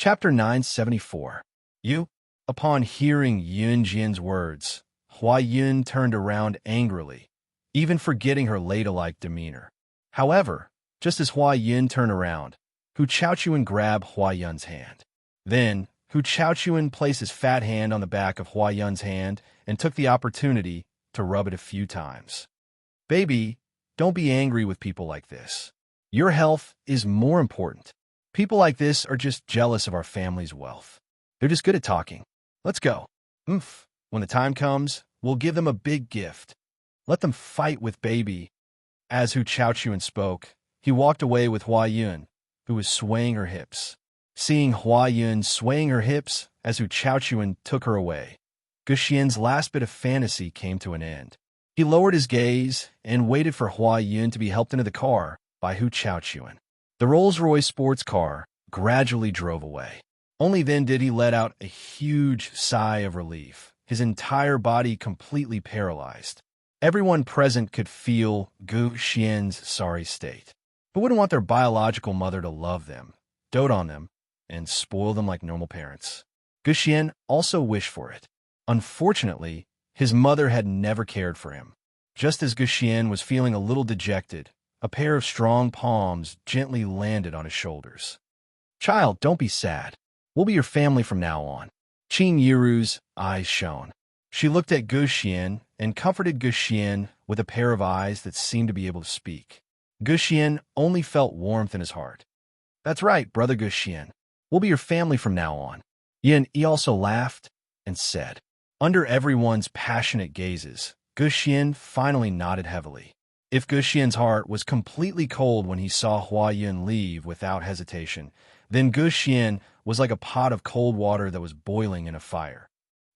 Chapter 974. You? Upon hearing Yun Jian's words, Hua Yun turned around angrily, even forgetting her ladylike demeanor. However, just as Hua Yun turned around, Hu Chaochuan grabbed Hua Yun's hand. Then, Hu Chaochuan placed his fat hand on the back of Hua Yun's hand and took the opportunity to rub it a few times. Baby, don't be angry with people like this. Your health is more important. People like this are just jealous of our family's wealth. They're just good at talking. Let's go. When the time comes, we'll give them a big gift. Let them fight with baby. As Hu Chaochuan spoke, he walked away with Hua Yun, who was swaying her hips. Seeing Hua Yun swaying her hips as Hu Chaochuan took her away, Guxian's last bit of fantasy came to an end. He lowered his gaze and waited for Hua Yun to be helped into the car by Hu Chaochuan. The Rolls-Royce sports car gradually drove away. Only then did he let out a huge sigh of relief, his entire body completely paralyzed. Everyone present could feel Guxian's sorry state, but wouldn't want their biological mother to love them, dote on them, and spoil them like normal parents. Guxian also wished for it. Unfortunately, his mother had never cared for him. Just as Guxian was feeling a little dejected, a pair of strong palms gently landed on his shoulders. Child, don't be sad. We'll be your family from now on. Qin Yiru's eyes shone. She looked at Guxian and comforted Guxian with a pair of eyes that seemed to be able to speak. Guxian only felt warmth in his heart. That's right, brother Guxian. We'll be your family from now on. Yin Yi also laughed and said. Under everyone's passionate gazes, Guxian finally nodded heavily. If Guxian's heart was completely cold when he saw Hua Yun leave without hesitation, then Guxian was like a pot of cold water that was boiling in a fire.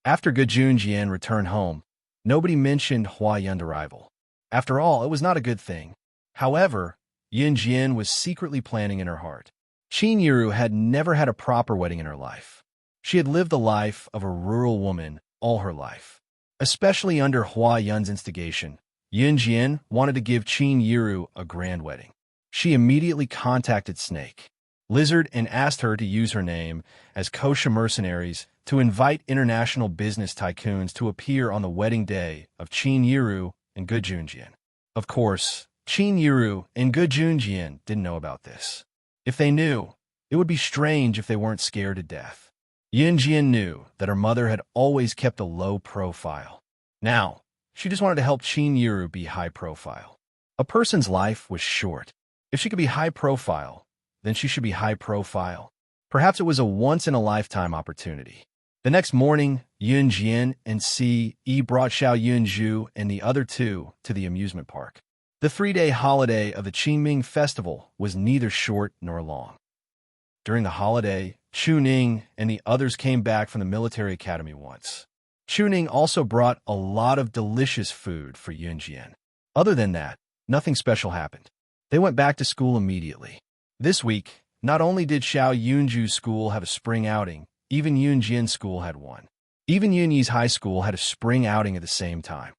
After Gujunjian returned home, nobody mentioned Hua Yun's arrival. After all, it was not a good thing. However, Yin Jian was secretly planning in her heart. Qin Yiru had never had a proper wedding in her life. She had lived the life of a rural woman all her life. Especially under Hua Yun's instigation, Yin Jian wanted to give Qin Yiru a grand wedding. She immediately contacted Snake Lizard and asked her to use her name as kosher mercenaries to invite international business tycoons to appear on the wedding day of Qin Yiru and Gujunjian. Of course, Qin Yiru and Gujunjian didn't know about this. If they knew, it would be strange if they weren't scared to death. Yin Jian knew that her mother had always kept a low profile. Now, she just wanted to help Qin Yiru be high profile. A person's life was short. If she could be high profile, then she should be high profile. Perhaps it was a once-in-a-lifetime opportunity. The next morning, Yun Jian and Si brought Xiao Yunzhu and the other two to the amusement park. The 3-day holiday of the Qingming Festival was neither short nor long. During the holiday, Chu Ning and the others came back from the military academy once. Chu Ning also brought a lot of delicious food for Yun Jian. Other than that, nothing special happened. They went back to school immediately. This week, not only did Xiao Yunzhu's school have a spring outing, even Yun Jian's school had one. Even Yun Yi's high school had a spring outing at the same time.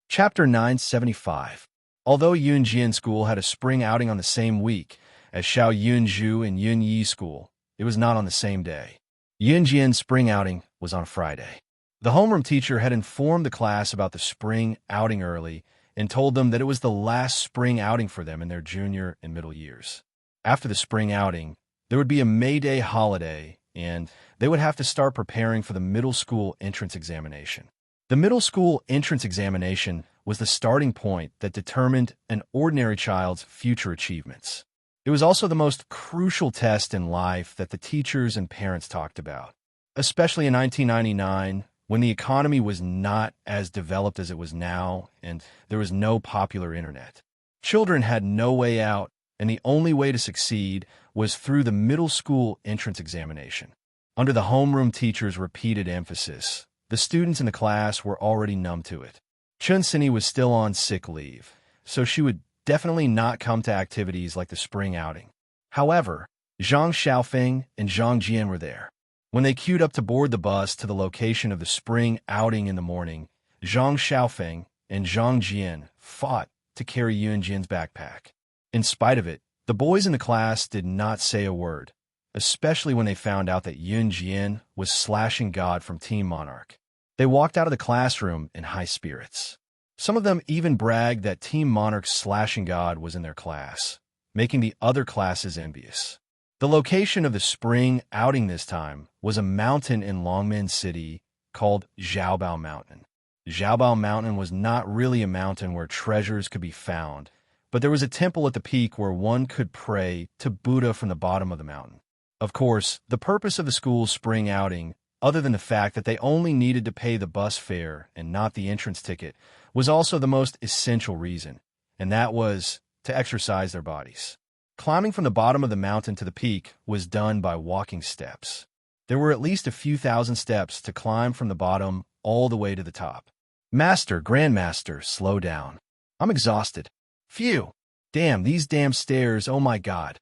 Chapter 975. Although Yun Jian's school had a spring outing on the same week as Xiao Yunzhu and Yun Yi's school, it was not on the same day. Yun Jian's spring outing was on Friday. The homeroom teacher had informed the class about the spring outing early and told them that it was the last spring outing for them in their junior and middle years. After the spring outing, there would be a May Day holiday, and they would have to start preparing for the middle school entrance examination. The middle school entrance examination was the starting point that determined an ordinary child's future achievements. It was also the most crucial test in life that the teachers and parents talked about, especially in 1999, when the economy was not as developed as it was now and there was no popular internet. Children had no way out, and the only way to succeed was through the middle school entrance examination. Under the homeroom teacher's repeated emphasis, the students in the class were already numb to it. Chun Sini was still on sick leave, so she would definitely not come to activities like the spring outing. However, Zhang Xiaofeng and Zhang Jian were there. When they queued up to board the bus to the location of the spring outing in the morning, Zhang Xiaofeng and Zhang Jian fought to carry Yun Jian's backpack. In spite of it, the boys in the class did not say a word. especially when they found out that Yun Jian was slashing God from Team Monarch. They walked out of the classroom in high spirits. Some of them even bragged that Team Monarch's slashing God was in their class, making the other classes envious. The location of the spring outing this time was a mountain in Longmen City called Xiaobao Mountain. Xiaobao Mountain was not really a mountain where treasures could be found, but there was a temple at the peak where one could pray to Buddha from the bottom of the mountain. Of course, the purpose of the school's spring outing, other than the fact that they only needed to pay the bus fare and not the entrance ticket, was also the most essential reason, and that was to exercise their bodies. Climbing from the bottom of the mountain to the peak was done by walking steps. There were at least a few thousand steps to climb from the bottom all the way to the top. Master, Grandmaster, slow down. I'm exhausted. Phew. Damn, these damn stairs, oh my god.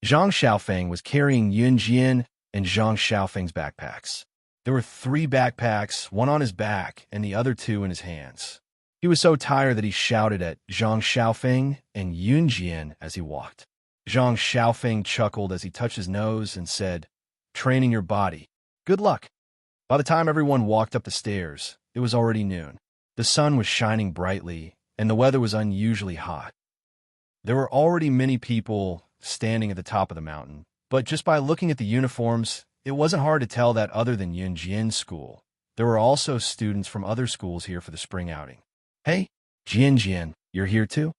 Zhang Xiaofeng was carrying Yun Jian and Zhang Xiaofeng's backpacks. There were 3 backpacks, one on his back and the other 2 in his hands. He was so tired that he shouted at Zhang Xiaofeng and Yun Jian as he walked. Zhang Xiaofeng chuckled as he touched his nose and said, "Training your body. Good luck." By the time everyone walked up the stairs, it was already noon. The sun was shining brightly, and the weather was unusually hot. There were already many people standing at the top of the mountain, but just by looking at the uniforms, it wasn't hard to tell that other than Yun Jian's school, there were also students from other schools here for the spring outing. "Hey, Jian, you're here too?"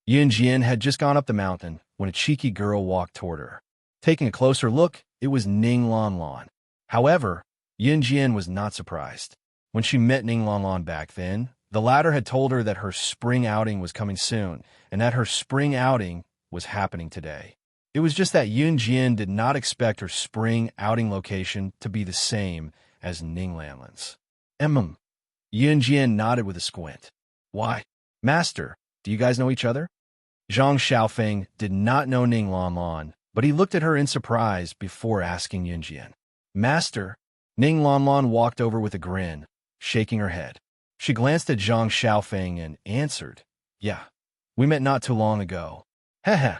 Yun Jian had just gone up the mountain when a cheeky girl walked toward her. Taking a closer look, it was Ning Lanlan. However, Yun Jian was not surprised. When she met Ning Lanlan back then, the latter had told her that her spring outing was coming soon, and that her spring outing was happening today. It was just that Yun Jian did not expect her spring outing location to be the same as Ning Lanlan's. Yun Jian nodded with a squint. "Why? Master, do you guys know each other?" Zhang Xiaofeng did not know Ning Lanlan, but he looked at her in surprise before asking Yun Jian. "Master." Ning Lanlan walked over with a grin, shaking her head. She glanced at Zhang Xiaofeng and answered, "Yeah, we met not too long ago. Heh."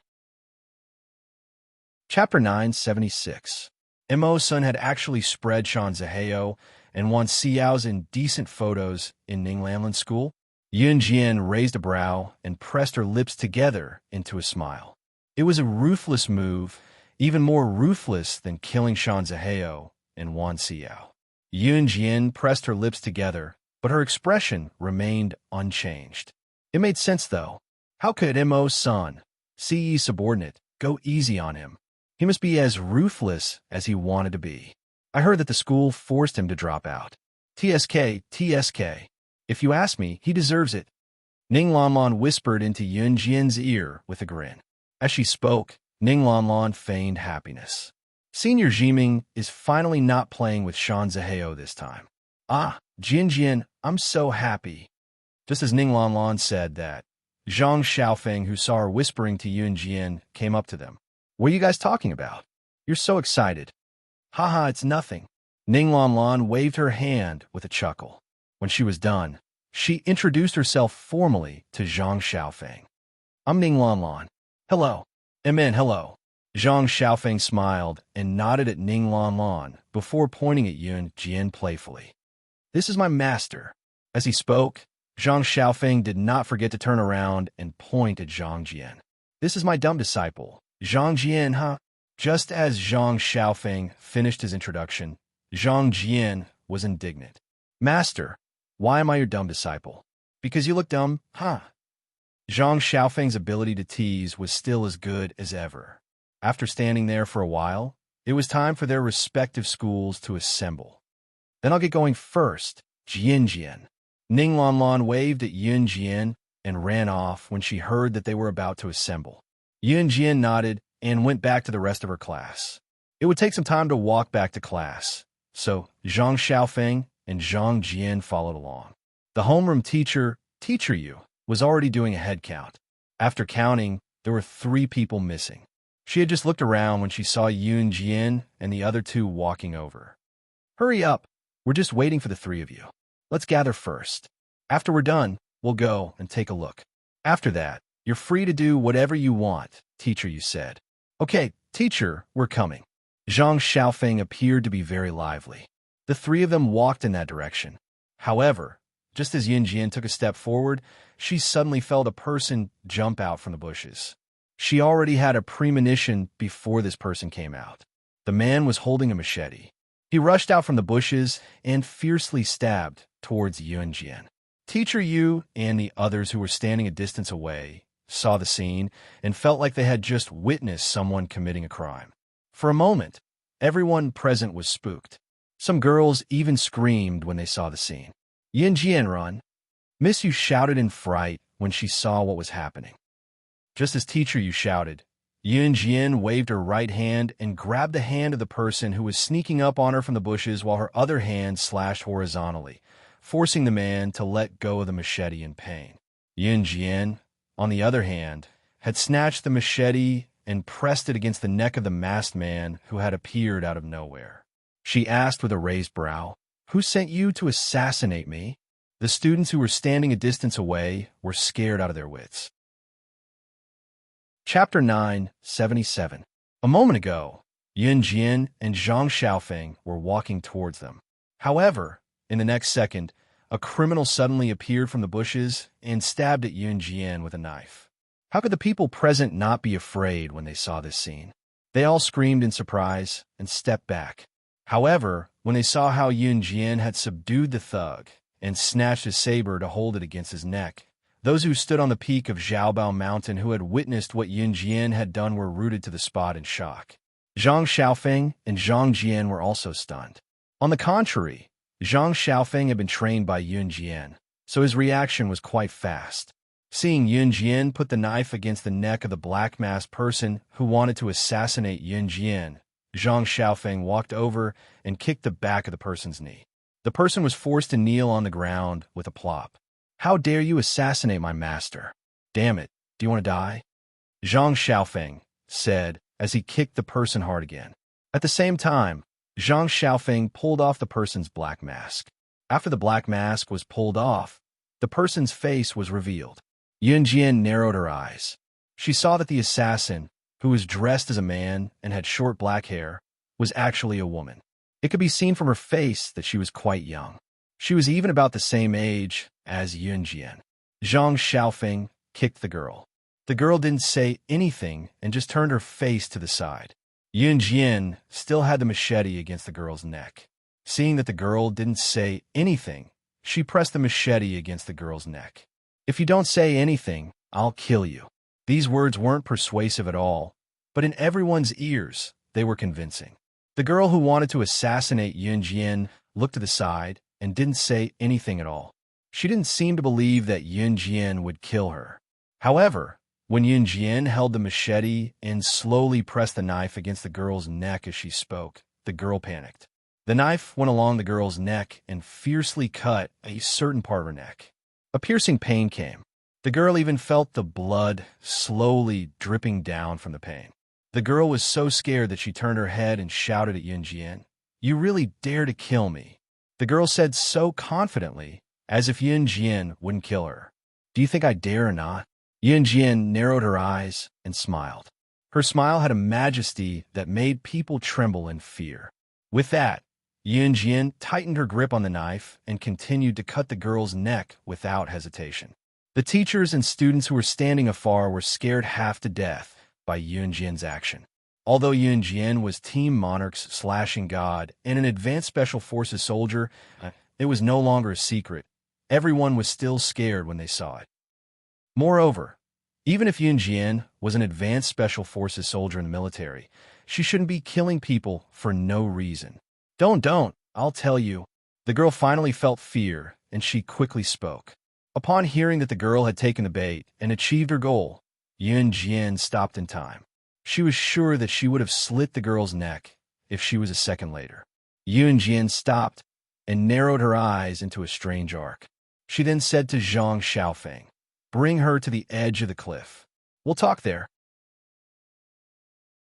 Chapter 976. Mo's son had actually spread Shan Ziheo and won Xiao's indecent photos in Ning Lanlan's school. Yun Jian raised a brow and pressed her lips together into a smile. It was a ruthless move, even more ruthless than killing Shan Ziheo and Wan Xiao. Yun Jian pressed her lips together, but her expression remained unchanged. It made sense, though. How could Mo's son, CE's subordinate, go easy on him? He must be as ruthless as he wanted to be. I heard that the school forced him to drop out. TSK. If you ask me, he deserves it. Ning Lanlan whispered into Yun Jian's ear with a grin. As she spoke, Ning Lanlan feigned happiness. Senior Jiming is finally not playing with Shan Ziheo this time. "Ah, Jian, I'm so happy." Just as Ning Lanlan said that, Zhang Xiaofeng, who saw her whispering to Yun Jian, came up to them. "What are you guys talking about? You're so excited." "Haha, it's nothing." Ning Lanlan waved her hand with a chuckle. When she was done, she introduced herself formally to Zhang Xiaofeng. "I'm Ning Lanlan. Hello." Hello." Zhang Xiaofeng smiled and nodded at Ning Lanlan before pointing at Yun Jian playfully. "This is my master." As he spoke, Zhang Xiaofeng did not forget to turn around and point at Zhang Jian. "This is my dumb disciple, Zhang Jian, huh?" Just as Zhang Xiaofeng finished his introduction, Zhang Jian was indignant. "Master, why am I your dumb disciple?" "Because you look dumb, huh?" Zhang Xiaofeng's ability to tease was still as good as ever. After standing there for a while, it was time for their respective schools to assemble. "Then I'll get going first, Jian." Ning Lanlan waved at Yun Jian and ran off when she heard that they were about to assemble. Yun Jian nodded and went back to the rest of her class. It would take some time to walk back to class, so Zhang Xiaofeng and Zhang Jian followed along. The homeroom teacher Yu, was already doing a head count. After counting, there were 3 people missing. She had just looked around when she saw Yun Jian and the other 2 walking over. "Hurry up. We're just waiting for the 3 of you. Let's gather first. After we're done, we'll go and take a look. After that, you're free to do whatever you want," Teacher Yu said. "Okay, teacher, we're coming." Zhang Xiaofeng appeared to be very lively. The three of them walked in that direction. However, just as Yunjian took a step forward, she suddenly felt a person jump out from the bushes. She already had a premonition before this person came out. The man was holding a machete. He rushed out from the bushes and fiercely stabbed towards Yunjian. Teacher Yu and the others who were standing a distance away saw the scene and felt like they had just witnessed someone committing a crime. For a moment, everyone present was spooked. Some girls even screamed when they saw the scene. Yunjian, run! Miss Yu shouted in fright when she saw what was happening. Just as Teacher Yu shouted, Yunjian waved her right hand and grabbed the hand of the person who was sneaking up on her from the bushes while her other hand slashed horizontally, forcing the man to let go of the machete in pain. Yunjian, on the other hand, had snatched the machete and pressed it against the neck of the masked man who had appeared out of nowhere. She asked with a raised brow, "Who sent you to assassinate me?" The students who were standing a distance away were scared out of their wits. Chapter 977. A moment ago, Yunjian and Zhang Xiaofeng were walking towards them. However, in the next second, a criminal suddenly appeared from the bushes and stabbed at Yunjian with a knife. How could the people present not be afraid when they saw this scene? They all screamed in surprise and stepped back. However, when they saw how Yunjian had subdued the thug and snatched his saber to hold it against his neck, those who stood on the peak of Zhaobao Mountain who had witnessed what Yunjian had done were rooted to the spot in shock. Zhang Xiaofeng and Zhang Jian were also stunned. On the contrary, Zhang Xiaofeng had been trained by Yunjian, so his reaction was quite fast. Seeing Yunjian put the knife against the neck of the black-masked person who wanted to assassinate Yunjian, Zhang Xiaofeng walked over and kicked the back of the person's knee. The person was forced to kneel on the ground with a plop. "How dare you assassinate my master? Damn it, do you want to die?" Zhang Xiaofeng said as he kicked the person hard again. At the same time, Zhang Xiaofeng pulled off the person's black mask. After the black mask was pulled off, the person's face was revealed. Yunjian narrowed her eyes. She saw that the assassin, who was dressed as a man and had short black hair, was actually a woman. It could be seen from her face that she was quite young. She was even about the same age as Yunjian. Zhang Xiaofeng kicked the girl. The girl didn't say anything and just turned her face to the side. Yunjian still had the machete against the girl's neck. Seeing that the girl didn't say anything, she pressed the machete against the girl's neck. "If you don't say anything, I'll kill you." These words weren't persuasive at all, but in everyone's ears, they were convincing. The girl who wanted to assassinate Yunjian looked to the side and didn't say anything at all. She didn't seem to believe that Yunjian would kill her. However, when Yunjian held the machete and slowly pressed the knife against the girl's neck as she spoke, the girl panicked. The knife went along the girl's neck and fiercely cut a certain part of her neck. A piercing pain came. The girl even felt the blood slowly dripping down from the pain. The girl was so scared that she turned her head and shouted at Yunjian, "You really dare to kill me?" The girl said so confidently, as if Yunjian wouldn't kill her. "Do you think I dare or not?" Yunjian narrowed her eyes and smiled. Her smile had a majesty that made people tremble in fear. With that, Yunjian tightened her grip on the knife and continued to cut the girl's neck without hesitation. The teachers and students who were standing afar were scared half to death by Yunjian's action. Although Yunjian was Team Monarch's slashing god and an advanced special forces soldier, it was no longer a secret. Everyone was still scared when they saw it. Moreover, even if Yunjian was an advanced special forces soldier in the military, she shouldn't be killing people for no reason. Don't, I'll tell you." The girl finally felt fear, and she quickly spoke. Upon hearing that the girl had taken the bait and achieved her goal, Yunjian stopped in time. She was sure that she would have slit the girl's neck if she was a second later. Yunjian stopped and narrowed her eyes into a strange arc. She then said to Zhang Xiaofeng, "Bring her to the edge of the cliff. We'll talk there."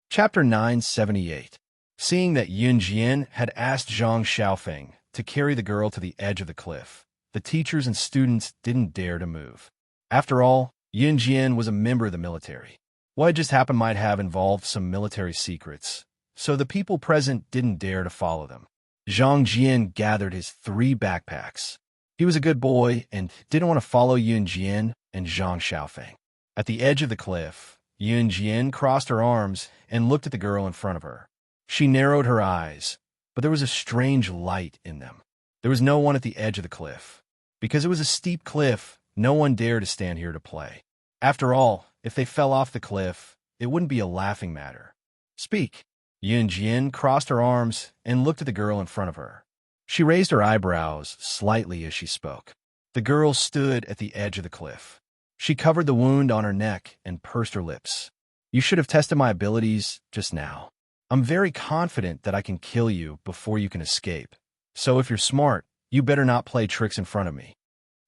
Chapter 978. Seeing that Yunjian had asked Zhang Xiaofeng to carry the girl to the edge of the cliff, the teachers and students didn't dare to move. After all, Yunjian was a member of the military. What had just happened might have involved some military secrets, so the people present didn't dare to follow them. Zhang Jian gathered his 3 backpacks. He was a good boy and didn't want to follow Yun Jian and Zhang Xiaofeng. At the edge of the cliff, Yun Jian crossed her arms and looked at the girl in front of her. She narrowed her eyes, but there was a strange light in them. There was no one at the edge of the cliff. Because it was a steep cliff, no one dared to stand here to play. After all, if they fell off the cliff, it wouldn't be a laughing matter. Speak. Yun Jian crossed her arms and looked at the girl in front of her. She raised her eyebrows slightly as she spoke. The girl stood at the edge of the cliff. She covered the wound on her neck and pursed her lips. You should have tested my abilities just now. I'm very confident that I can kill you before you can escape. So if you're smart, you better not play tricks in front of me.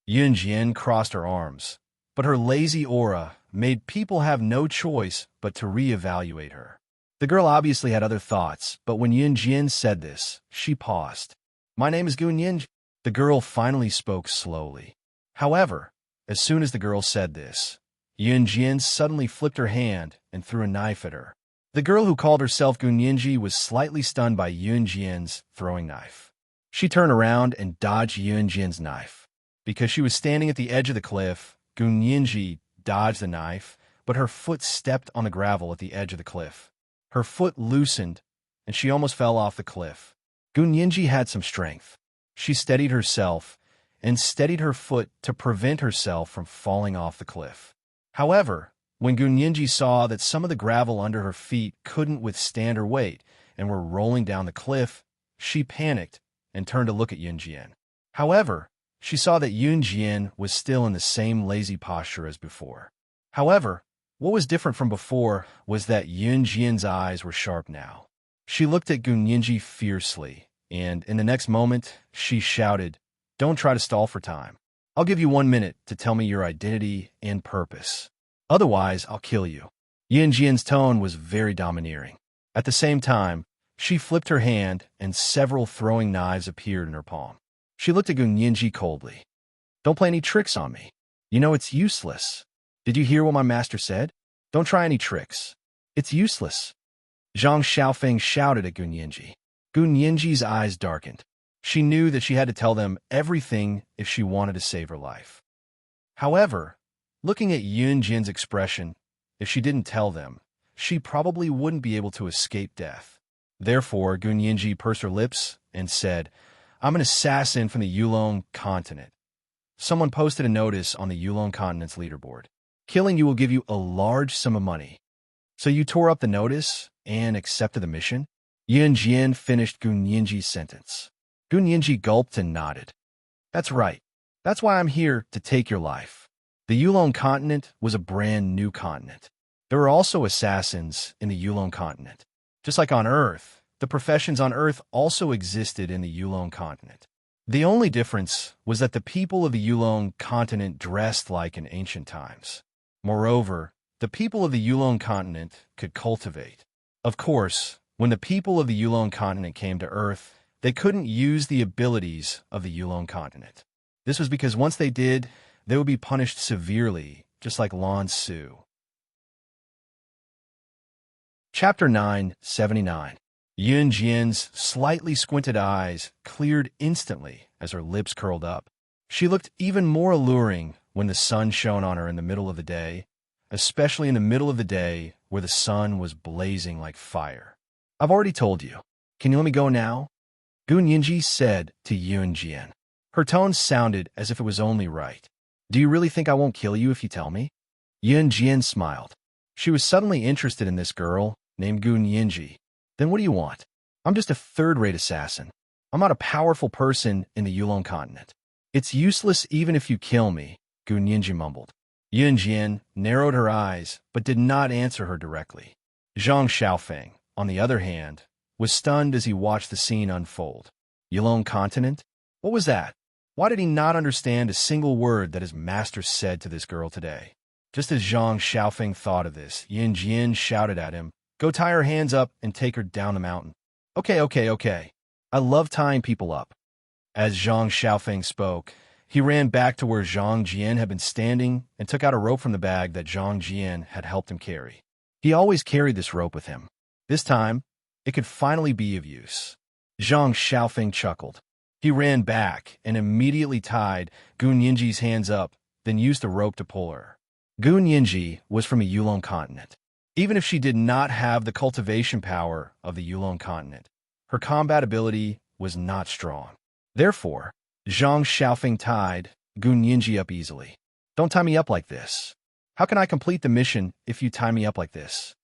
Yun Jian crossed her arms, but her lazy aura made people have no choice but to reevaluate her. The girl obviously had other thoughts, but when Yun Jian said this, she paused. My name is Gun Yin. The girl finally spoke slowly. However, as soon as the girl said this, Yun Jian suddenly flipped her hand and threw a knife at her. The girl who called herself Gun Yinji was slightly stunned by Yun Jian's throwing knife. She turned around and dodged Yun Jian's knife. Because she was standing at the edge of the cliff, Gun Yinji dodged the knife, but her foot stepped on the gravel at the edge of the cliff. Her foot loosened, and she almost fell off the cliff. Gun Yinji had some strength. She steadied herself and steadied her foot to prevent herself from falling off the cliff. However, when Gun Yinji saw that some of the gravel under her feet couldn't withstand her weight and were rolling down the cliff, she panicked and turned to look at Yun Jian. However, she saw that Yun Jian was still in the same lazy posture as before. However, what was different from before was that Yun Jian's eyes were sharp now. She looked at Gun Yinji fiercely, and in the next moment, she shouted, "Don't try to stall for time. I'll give you 1 minute to tell me your identity and purpose. Otherwise, I'll kill you." Yun Jian's tone was very domineering. At the same time, she flipped her hand and several throwing knives appeared in her palm. She looked at Gun Yinji coldly. "Don't play any tricks on me. You know it's useless. Did you hear what my master said? Don't try any tricks. It's useless." Zhang Xiaofeng shouted at Gun Yinji. Gun Yinji's eyes darkened. She knew that she had to tell them everything if she wanted to save her life. However, looking at Yun Jian's expression, if she didn't tell them, she probably wouldn't be able to escape death. Therefore, Gun Yinji pursed her lips and said, "I'm an assassin from the Yulong continent. Someone posted a notice on the Yulong continent's leaderboard. Killing you will give you a large sum of money. So you tore up the notice and accepted the mission?" Yun Jian finished Gun Yinji's sentence. Gun Yinji gulped and nodded. "That's right. That's why I'm here to take your life." The Yulong continent was a brand new continent. There were also assassins in the Yulong continent. Just like on Earth, the professions on Earth also existed in the Yulong continent. The only difference was that the people of the Yulong continent dressed like in ancient times. Moreover, the people of the Yulong continent could cultivate. Of course, when the people of the Yulong continent came to Earth, they couldn't use the abilities of the Yulong continent. This was because once they did, they would be punished severely, just like Lan Su. Chapter 979. Yun Jian's slightly squinted eyes cleared instantly as her lips curled up. She looked even more alluring when the sun shone on her in the middle of the day, especially in the middle of the day where the sun was blazing like fire. "I've already told you. Can you let me go now?" Gun Yinji said to Yun Jian. Her tone sounded as if it was only right. "Do you really think I won't kill you if you tell me?" Yun Jian smiled. She was suddenly interested in this girl named Gun Yinji. "Then what do you want? I'm just a third-rate assassin. I'm not a powerful person in the Yulong continent. It's useless even if you kill me," Gun Yinji mumbled. Yun Jian narrowed her eyes but did not answer her directly. Zhang Xiaofeng, on the other hand, was stunned as he watched the scene unfold. Yulong continent? What was that? Why did he not understand a single word that his master said to this girl today? Just as Zhang Xiaofeng thought of this, Yun Jian shouted at him, "Go tie her hands up and take her down the mountain." Okay. I love tying people up." As Zhang Xiaofeng spoke, he ran back to where Zhang Jian had been standing and took out a rope from the bag that Zhang Jian had helped him carry. He always carried this rope with him. This time, it could finally be of use. Zhang Xiaofeng chuckled. He ran back and immediately tied Gu Nianji's hands up, then used a rope to pull her. Gu Nianji was from a Yulong continent. Even if she did not have the cultivation power of the Yulong continent, her combat ability was not strong. Therefore, Zhang Xiaofeng tied Gu Nianji up easily. Don't tie me up like this. How can I complete the mission if you tie me up like this?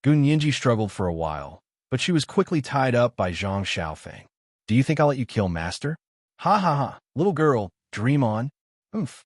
Gu Nianji struggled for a while, but she was quickly tied up by Zhang Xiaofeng. Do you think I'll let you kill Master? Ha ha ha, little girl, dream on. Oomph.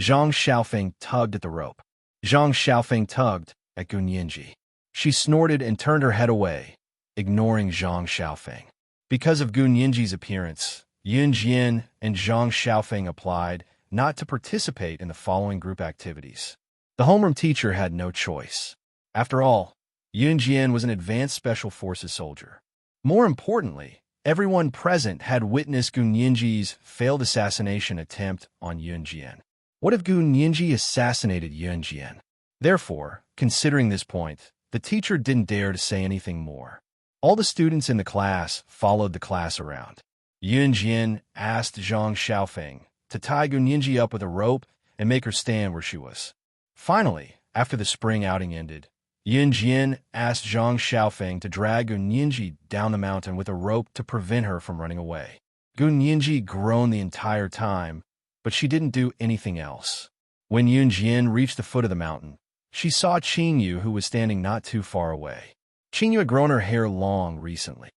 Zhang Xiaofeng tugged at the rope. Zhang Xiaofeng tugged at Gu Nianji. She snorted and turned her head away, ignoring Zhang Xiaofeng. Because of Gu Nianji's appearance, Yun Jian and Zhang Xiaofeng applied not to participate in the following group activities. The homeroom teacher had no choice. After all, Yun Jian was an advanced special forces soldier. More importantly, everyone present had witnessed Gu Nianji's failed assassination attempt on Yun Jian. What if Gu Nianji assassinated Yun Jian? Therefore, considering this point, the teacher didn't dare to say anything more. All the students in the class followed the class around. Yun Jian asked Zhang Xiaofeng to tie Gu Nianji up with a rope and make her stand where she was. Finally, after the spring outing ended, Yun Jian asked Zhang Xiaofeng to drag Gu Nianji down the mountain with a rope to prevent her from running away. Gu Nianji groaned the entire time, but she didn't do anything else. When Yun Jian reached the foot of the mountain, she saw Qingyu, who was standing not too far away. Qingyu had grown her hair long recently.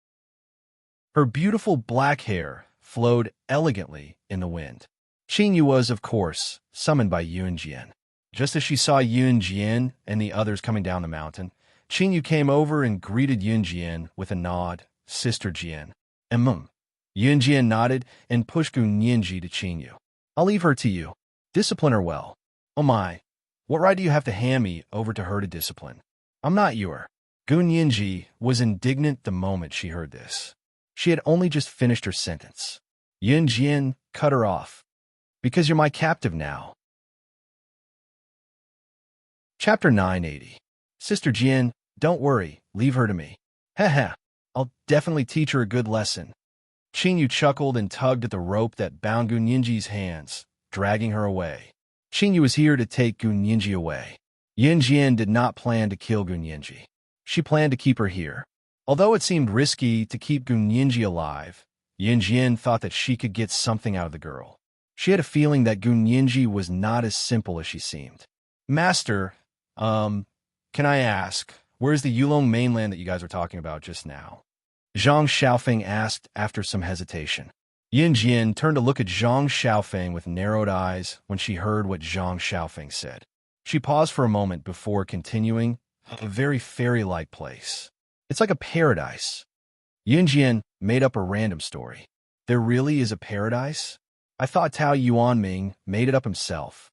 Her beautiful black hair flowed elegantly in the wind. Qingyu was, of course, summoned by Yun Jian. Just as she saw Yun Jian and the others coming down the mountain, Qingyu came over and greeted Yun Jian with a nod, Sister Jian. Yun Jian nodded and pushed Gu Nianji to Qingyu. I'll leave her to you. Discipline her well. Oh my, what right do you have to hand me over to her to discipline? I'm not your. Gu Nianji was indignant the moment she heard this. She had only just finished her sentence. Yun Jian cut her off. Because you're my captive now. Chapter 980. Sister Jian, don't worry, leave her to me. Heh, I'll definitely teach her a good lesson. Qingyu chuckled and tugged at the rope that bound Gu Nianji's hands, dragging her away. Qingyu was here to take Gu Nianji away. Yun Jian did not plan to kill Gu Nianji. She planned to keep her here. Although it seemed risky to keep Gu Nianji alive, Yun Jian thought that she could get something out of the girl. She had a feeling that Gu Nianji was not as simple as she seemed. Master, can I ask, where's the Yulong mainland that you guys were talking about just now? Zhang Xiaofeng asked after some hesitation. Yun Jian turned to look at Zhang Xiaofeng with narrowed eyes when she heard what Zhang Xiaofeng said. She paused for a moment before continuing, a very fairy-like place. It's like a paradise. Yun Jian made up a random story. There really is a paradise? I thought Tao Yuanming made it up himself.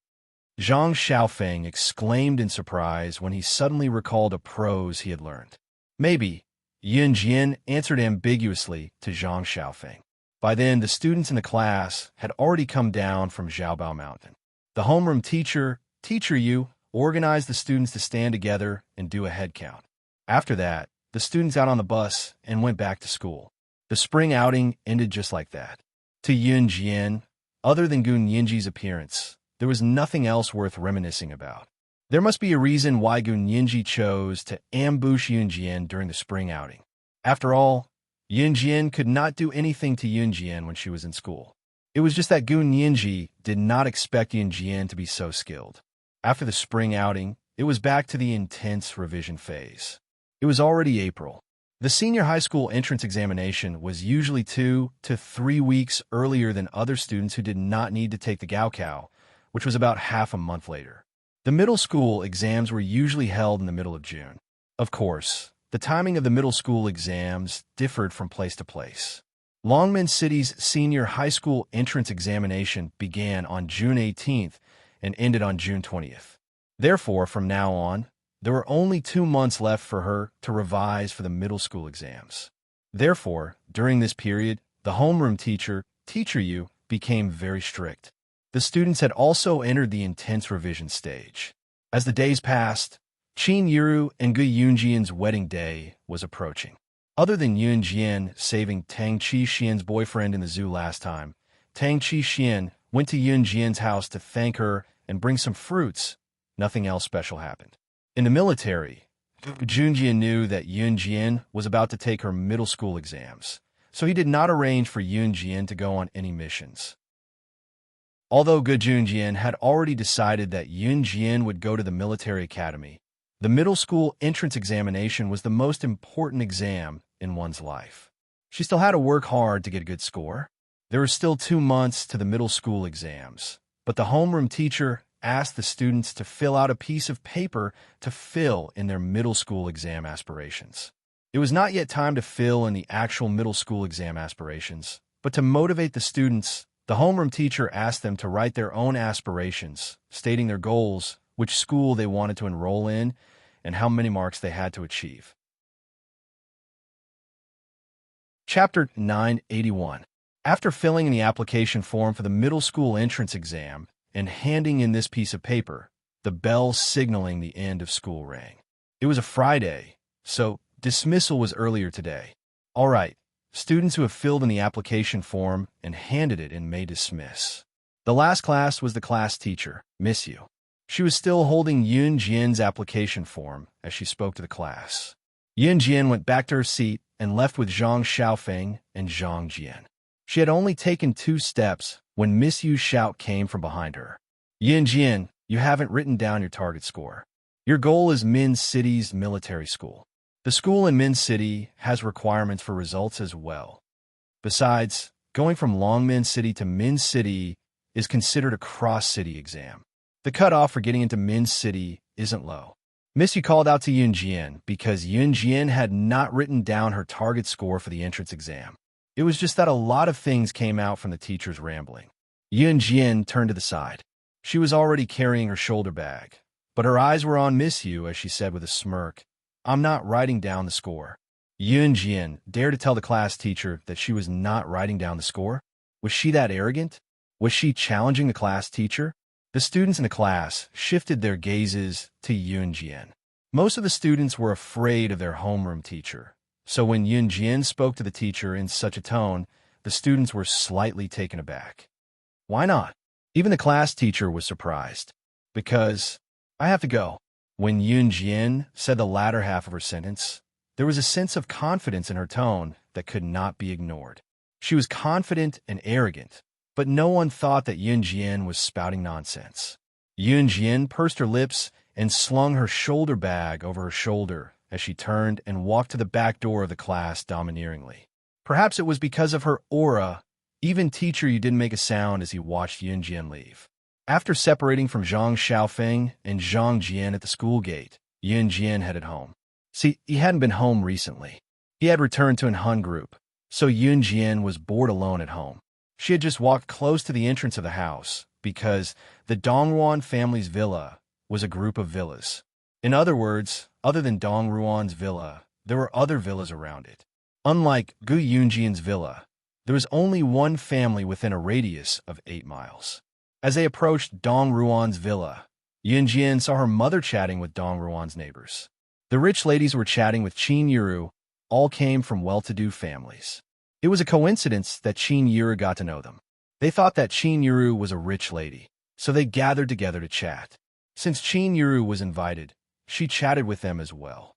Zhang Xiaofeng exclaimed in surprise when he suddenly recalled a prose he had learned. Maybe, Yun Jian answered ambiguously to Zhang Xiaofeng. By then, the students in the class had already come down from Zhaobao Mountain. The homeroom teacher, Teacher Yu, organized the students to stand together and do a head count. After that, the students out on the bus and went back to school. The spring outing ended just like that. To Yun Jian, other than Gu Nianji's appearance, there was nothing else worth reminiscing about. There must be a reason why Gu Nianji chose to ambush Yun Jian during the spring outing. After all, Yun Jian could not do anything to Yun Jian when she was in school. It was just that Gu Nianji did not expect Yun Jian to be so skilled. After the spring outing, it was back to the intense revision phase. It was already April. The senior high school entrance examination was usually 2 to 3 weeks earlier than other students who did not need to take the Gaokao, which was about half a month later. The middle school exams were usually held in the middle of June. Of course, the timing of the middle school exams differed from place to place. Longmen City's senior high school entrance examination began on June 18th and ended on June 20th. Therefore, from now on, there were only 2 months left for her to revise for the middle school exams. Therefore, during this period, the homeroom teacher, Teacher Yu, became very strict. The students had also entered the intense revision stage. As the days passed, Qin Yuru and Gu Yunjian's wedding day was approaching. Other than Yun Jian saving Tang Qi-xian's boyfriend in the zoo last time, Tang Qi-xian went to Yun Jian's house to thank her and bring some fruits. Nothing else special happened. In the military, Junjian knew that Yun Jian was about to take her middle school exams, so he did not arrange for Yun Jian to go on any missions. Although Gu Junjian had already decided that Yun Jian would go to the military academy, the middle school entrance examination was the most important exam in one's life. She still had to work hard to get a good score. There were still 2 months to the middle school exams, but the homeroom teacher asked the students to fill out a piece of paper to fill in their middle school exam aspirations. It was not yet time to fill in the actual middle school exam aspirations, but to motivate the students, the homeroom teacher asked them to write their own aspirations, stating their goals, which school they wanted to enroll in, and how many marks they had to achieve. Chapter 981. After filling in the application form for the middle school entrance exam and handing in this piece of paper, the bell signaling the end of school rang. It was a Friday, so dismissal was earlier today. All right, students who have filled in the application form and handed it in may dismiss. The last class was the class teacher, Miss Yu. She was still holding Yun Jian's application form as she spoke to the class. Yun Jian went back to her seat and left with Zhang Xiaofeng and Zhang Jian. She had only taken 2 steps when Miss Yu's shout came from behind her. Yun Jian, you haven't written down your target score. Your goal is Min City's military school. The school in Min City has requirements for results as well. Besides, going from Longmin City to Min City is considered a cross-city exam. The cutoff for getting into Min City isn't low. Miss Yu called out to Yun Jian because Yun Jian had not written down her target score for the entrance exam. It was just that a lot of things came out from the teacher's rambling. Yun Jian turned to the side. She was already carrying her shoulder bag, but her eyes were on Miss Yu as she said with a smirk, I'm not writing down the score. Yun Jian dared to tell the class teacher that she was not writing down the score? Was she that arrogant? Was she challenging the class teacher? The students in the class shifted their gazes to Yun Jian. Most of the students were afraid of their homeroom teacher, so when Yun Jian spoke to the teacher in such a tone, the students were slightly taken aback. Why not? Even the class teacher was surprised. Because, I have to go. When Yun Jian said the latter half of her sentence, there was a sense of confidence in her tone that could not be ignored. She was confident and arrogant, but no one thought that Yun Jian was spouting nonsense. Yun Jian pursed her lips and slung her shoulder bag over her shoulder as she turned and walked to the back door of the class domineeringly. Perhaps it was because of her aura. Even Teacher Yu didn't make a sound as he watched Yun Jian leave. After separating from Zhang Xiaofeng and Zhang Jian at the school gate, Yun Jian headed home. See, he hadn't been home recently. He had returned to an Hun group, so Yun Jian was bored alone at home. She had just walked close to the entrance of the house because the Dongruan family's villa was a group of villas. In other words, other than Dongruan's villa, there were other villas around it. Unlike Gu Yunjian's villa, there was only one family within a radius of 8 miles. As they approached Dongruan's villa, Yun Jian saw her mother chatting with Dongruan's neighbors. The rich ladies were chatting with Qin Yiru, all came from well-to-do families. It was a coincidence that Qin Yiru got to know them. They thought that Qin Yiru was a rich lady, so they gathered together to chat. Since Qin Yiru was invited, she chatted with them as well.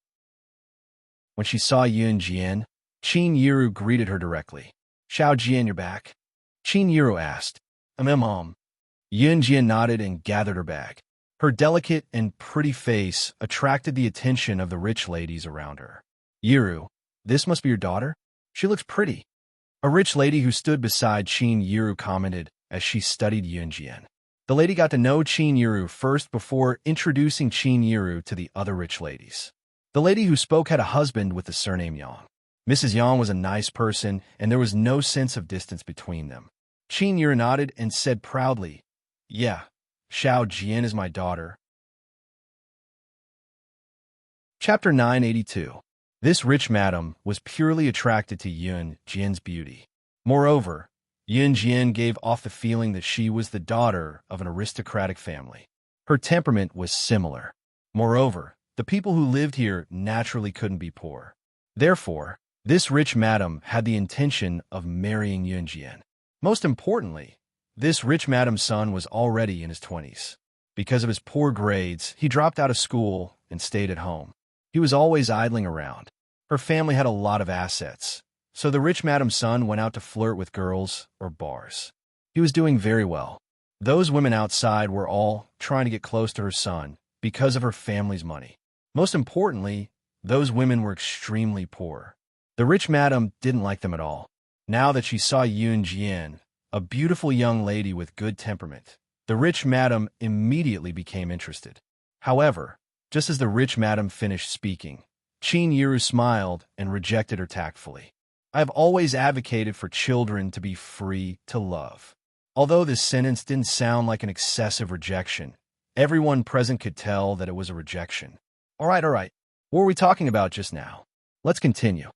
When she saw Yun Jian, Qin Yiru greeted her directly. Xiao Jian, you're back? Qin Yiru asked. Mom. Yun Jian nodded and gathered her bag. Her delicate and pretty face attracted the attention of the rich ladies around her. Yiru, this must be your daughter? She looks pretty. A rich lady who stood beside Qin Yiru commented as she studied Yun Jian. The lady got to know Qin Yiru first before introducing Qin Yiru to the other rich ladies. The lady who spoke had a husband with the surname Yang. Mrs. Yang was a nice person, and there was no sense of distance between them. Qin Yiru nodded and said proudly, Yeah, Xiao Jian is my daughter. Chapter 982. This rich madam was purely attracted to Yun Jian's beauty. Moreover, Yun Jian gave off the feeling that she was the daughter of an aristocratic family. Her temperament was similar. Moreover, the people who lived here naturally couldn't be poor. Therefore, This rich madam had the intention of marrying Yunjian. Most importantly, this rich madam's son was already in his 20s. Because of his poor grades, he dropped out of school and stayed at home. He was always idling around. Her family had a lot of assets, so the rich madam's son went out to flirt with girls or bars. He was doing very well. Those women outside were all trying to get close to her son because of her family's money. Most importantly, those women were extremely poor. The rich madam didn't like them at all. Now that she saw Yun Jian, a beautiful young lady with good temperament, the rich madam immediately became interested. However, just as the rich madam finished speaking, Qin Yiru smiled and rejected her tactfully. I have always advocated for children to be free to love. Although this sentence didn't sound like an excessive rejection, everyone present could tell that it was a rejection. All right. What were we talking about just now? Let's continue.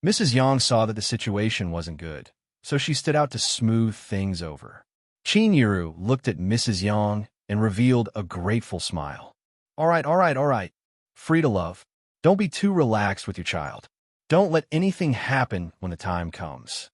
Mrs. Yang saw that the situation wasn't good, so she stood out to smooth things over. Qin Yiru looked at Mrs. Yang and revealed a grateful smile. All right. Free to love. Don't be too relaxed with your child. Don't let anything happen when the time comes.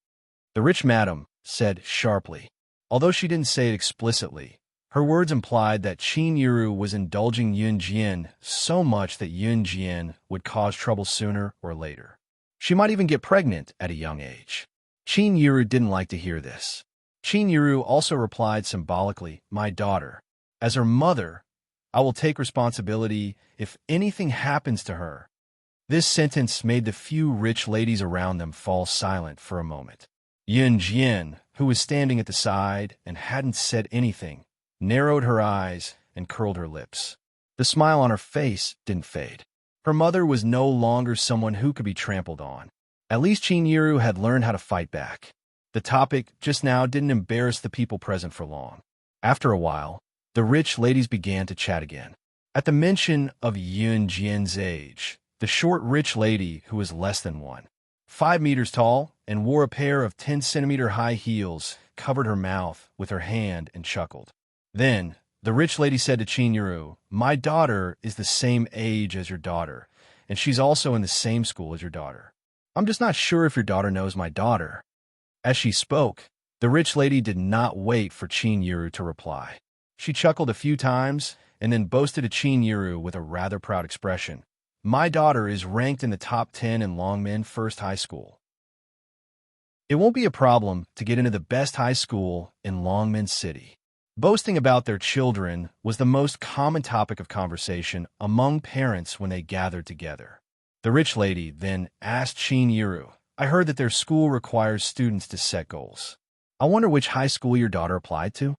The rich madam said sharply. Although she didn't say it explicitly, her words implied that Qin Yiru was indulging Yun Jian so much that Yun Jian would cause trouble sooner or later. She might even get pregnant at a young age. Qin Yiru didn't like to hear this. Qin Yiru also replied symbolically, "My daughter. As her mother, I will take responsibility if anything happens to her." This sentence made the few rich ladies around them fall silent for a moment. Yun Jian, who was standing at the side and hadn't said anything, narrowed her eyes and curled her lips. The smile on her face didn't fade. Her mother was no longer someone who could be trampled on. At least Qin Yiru had learned how to fight back. The topic just now didn't embarrass the people present for long. After a while, the rich ladies began to chat again. At the mention of Yun Jian's age, the short rich lady, who was less than 5 meters tall and wore a pair of 10-centimeter high heels, covered her mouth with her hand and chuckled. Then, the rich lady said to Qin Yiru, "My daughter is the same age as your daughter, and she's also in the same school as your daughter. I'm just not sure if your daughter knows my daughter." As she spoke, the rich lady did not wait for Qin Yiru to reply. She chuckled a few times and then boasted to Qin Yiru with a rather proud expression, "My daughter is ranked in the top 10 in Longmen First High School. It won't be a problem to get into the best high school in Longmen City." Boasting about their children was the most common topic of conversation among parents when they gathered together. The rich lady then asked Qin Yiru, "I heard that their school requires students to set goals. I wonder which high school your daughter applied to?"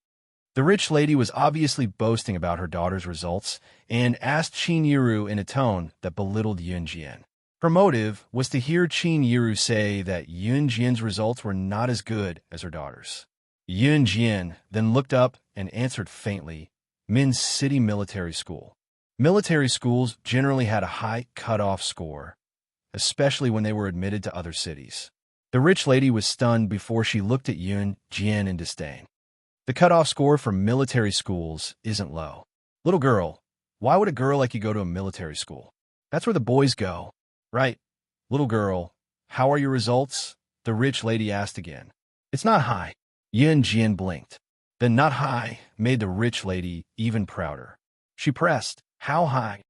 The rich lady was obviously boasting about her daughter's results and asked Qin Yiru in a tone that belittled Yun Jian. Her motive was to hear Qin Yiru say that Yun Jian's results were not as good as her daughter's. Yun Jian then looked up and answered faintly, "Men's City Military School." Military schools generally had a high cutoff score, especially when they were admitted to other cities. The rich lady was stunned before she looked at Yun Jian in disdain. The cutoff score for military schools isn't low. "Little girl, why would a girl like you go to a military school? That's where the boys go." "Right. Little girl, how are your results?" the rich lady asked again. "It's not high." Yun Jian blinked. The "not high" made the rich lady even prouder. She pressed, "How high?"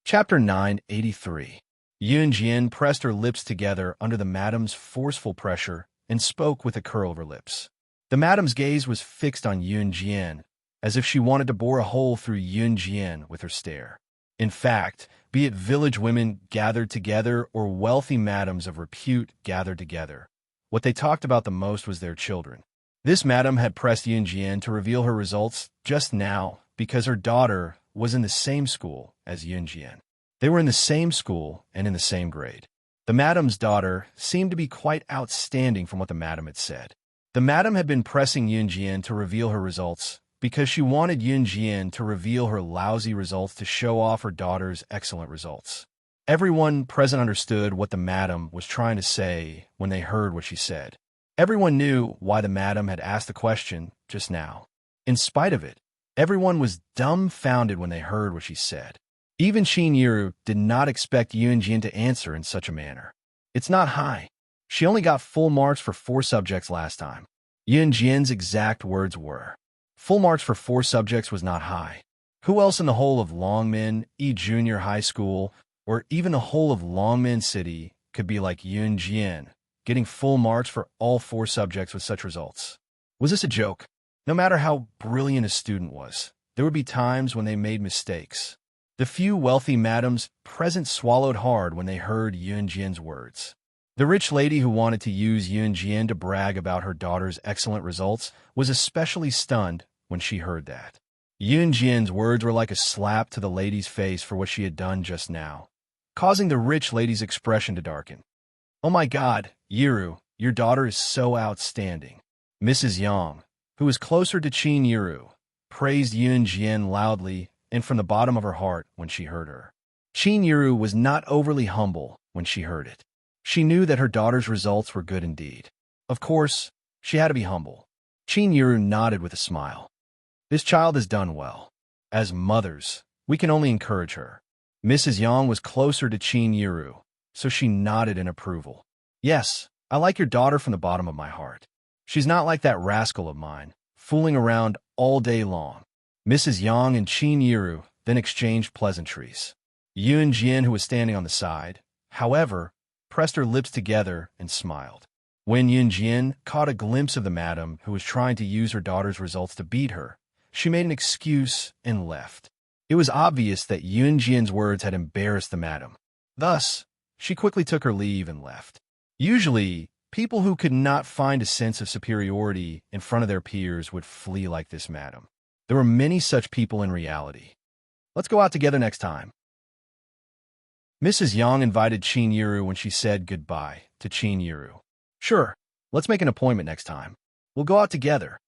Chapter 983. Yun Jian pressed her lips together under the madam's forceful pressure and spoke with a curl of her lips. The madam's gaze was fixed on Yun Jian, as if she wanted to bore a hole through Yun Jian with her stare. In fact, be it village women gathered together or wealthy madams of repute gathered together, what they talked about the most was their children. This madam had pressed Yun Jian to reveal her results just now because her daughter was in the same school as Yun Jian. They were in the same school and in the same grade. The madam's daughter seemed to be quite outstanding from what the madam had said. The madam had been pressing Yun Jian to reveal her results because she wanted Yun Jian to reveal her lousy results to show off her daughter's excellent results. Everyone present understood what the madam was trying to say when they heard what she said. Everyone knew why the madam had asked the question just now. In spite of it, everyone was dumbfounded when they heard what she said. Even Qin Yiru did not expect Yunjin to answer in such a manner. It's not high. She only got full marks for 4 subjects last time. Yunjin's exact words were, full marks for 4 subjects was not high. Who else in the whole of Longmen, Junior High School, or even the whole of Longmen City could be like Yunjin, getting full marks for all 4 subjects with such results? Was this a joke? No matter how brilliant a student was, there would be times when they made mistakes. The few wealthy madams present swallowed hard when they heard Yunjin's words. The rich lady who wanted to use Yunjin to brag about her daughter's excellent results was especially stunned when she heard that. Yunjin's words were like a slap to the lady's face for what she had done just now, causing the rich lady's expression to darken. "Oh my God, Yiru, your daughter is so outstanding." Mrs. Yang, who was closer to Qin Yiru, praised Yunjin loudly and from the bottom of her heart when she heard her. Qin Yiru was not overly humble when she heard it. She knew that her daughter's results were good indeed. Of course, she had to be humble. Qin Yiru nodded with a smile. This child has done well. As mothers, we can only encourage her. Mrs. Yang was closer to Qin Yiru, so she nodded in approval. Yes, I like your daughter from the bottom of my heart. She's not like that rascal of mine, fooling around all day long. Mrs. Yang and Qin Yiru then exchanged pleasantries. Yunjin, who was standing on the side, however, pressed her lips together and smiled. When Yunjin caught a glimpse of the madam who was trying to use her daughter's results to beat her, she made an excuse and left. It was obvious that Yunjin's words had embarrassed the madam. Thus, she quickly took her leave and left. Usually, people who could not find a sense of superiority in front of their peers would flee like this madam. There were many such people in reality. Let's go out together next time. Mrs. Yang invited Qin Yiru when she said goodbye to Qin Yiru. Sure, let's make an appointment next time. We'll go out together,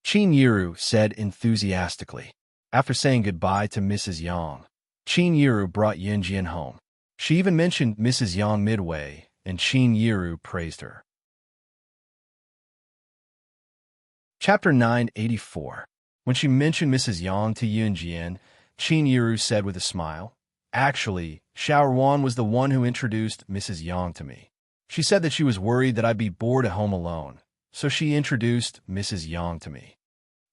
Qin Yiru said enthusiastically. After saying goodbye to Mrs. Yang, Qin Yiru brought Yunjin home. She even mentioned Mrs. Yang midway, and Qin Yiru praised her. Chapter 984. When she mentioned Mrs. Yang to Yunjin, Qin Yiru said with a smile, "Actually, Xiaoruan was the one who introduced Mrs. Yang to me. She said that she was worried that I'd be bored at home alone, so she introduced Mrs. Yang to me."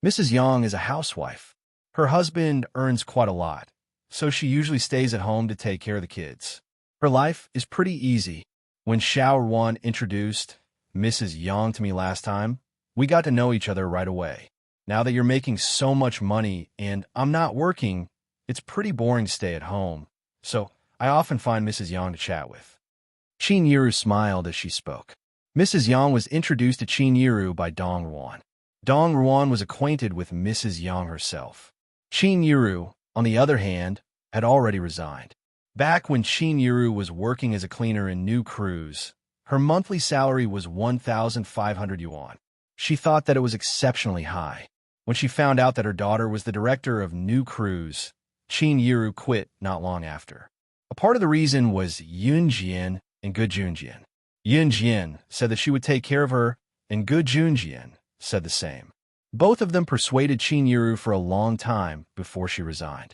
Mrs. Yang is a housewife. Her husband earns quite a lot, so she usually stays at home to take care of the kids. Her life is pretty easy. When Xiaoruan introduced Mrs. Yang to me last time, we got to know each other right away. Now that you're making so much money and I'm not working, it's pretty boring to stay at home, so I often find Mrs. Yang to chat with. Qin Yiru smiled as she spoke. Mrs. Yang was introduced to Qin Yiru by Dong Ruan. Dong Ruan was acquainted with Mrs. Yang herself. Qin Yiru, on the other hand, had already resigned. Back when Qin Yiru was working as a cleaner in New Cruise, her monthly salary was 1,500 yuan. She thought that it was exceptionally high. When she found out that her daughter was the director of New Cruise, Qin Yiru quit not long after. A part of the reason was Yunjin and Good Junjin. Yunjin said that she would take care of her, and Good Junjin said the same. Both of them persuaded Qin Yiru for a long time before she resigned.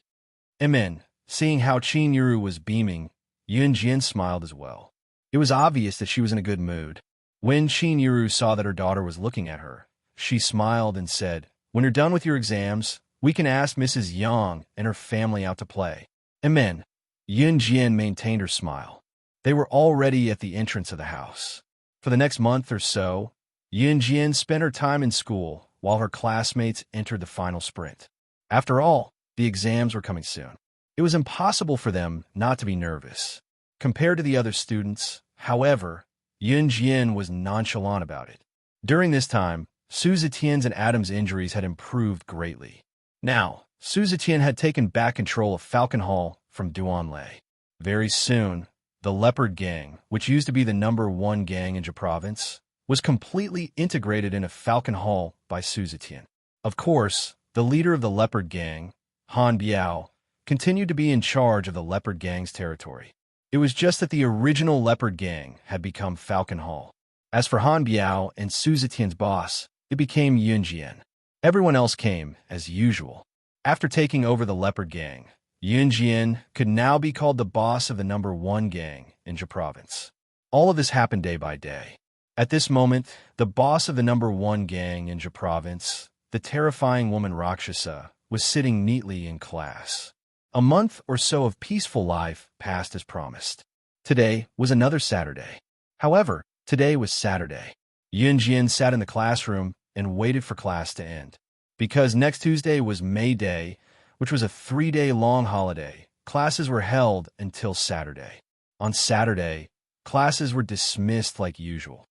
Amen. Seeing how Qin Yiru was beaming, Yunjin smiled as well. It was obvious that she was in a good mood. When Qin Yiru saw that her daughter was looking at her, she smiled and said, "When you're done with your exams, we can ask Mrs. Yang and her family out to play." Amen. Yunjin maintained her smile. They were already at the entrance of the house. For the next month or so, Yunjin spent her time in school while her classmates entered the final sprint. After all, the exams were coming soon. It was impossible for them not to be nervous. Compared to the other students, however, Yunjin was nonchalant about it. During this time, Su Zetian's and Adam's injuries had improved greatly. Now, Su Zetian had taken back control of Falcon Hall from Duanlei. Very soon, the Leopard Gang, which used to be the #1 gang in Jia Province, was completely integrated into Falcon Hall by Su Zetian. Of course, the leader of the Leopard Gang, Han Biao, continued to be in charge of the Leopard Gang's territory. It was just that the original Leopard Gang had become Falcon Hall. As for Han Biao and Su Zetian's boss, it became Yunjin. Everyone else came, as usual. After taking over the Leopard Gang, Yunjian could now be called the boss of the number 1 gang in Zhe province. All of this happened day by day. At this moment, the boss of the number 1 gang in Zhe province, the terrifying woman Rakshasa, was sitting neatly in class. A month or so of peaceful life passed as promised. Today was another Saturday. However, today was Saturday. Yunjian sat in the classroom and waited for class to end. Because next Tuesday was May Day, which was a 3-day-long holiday, classes were held until Saturday. On Saturday, classes were dismissed like usual.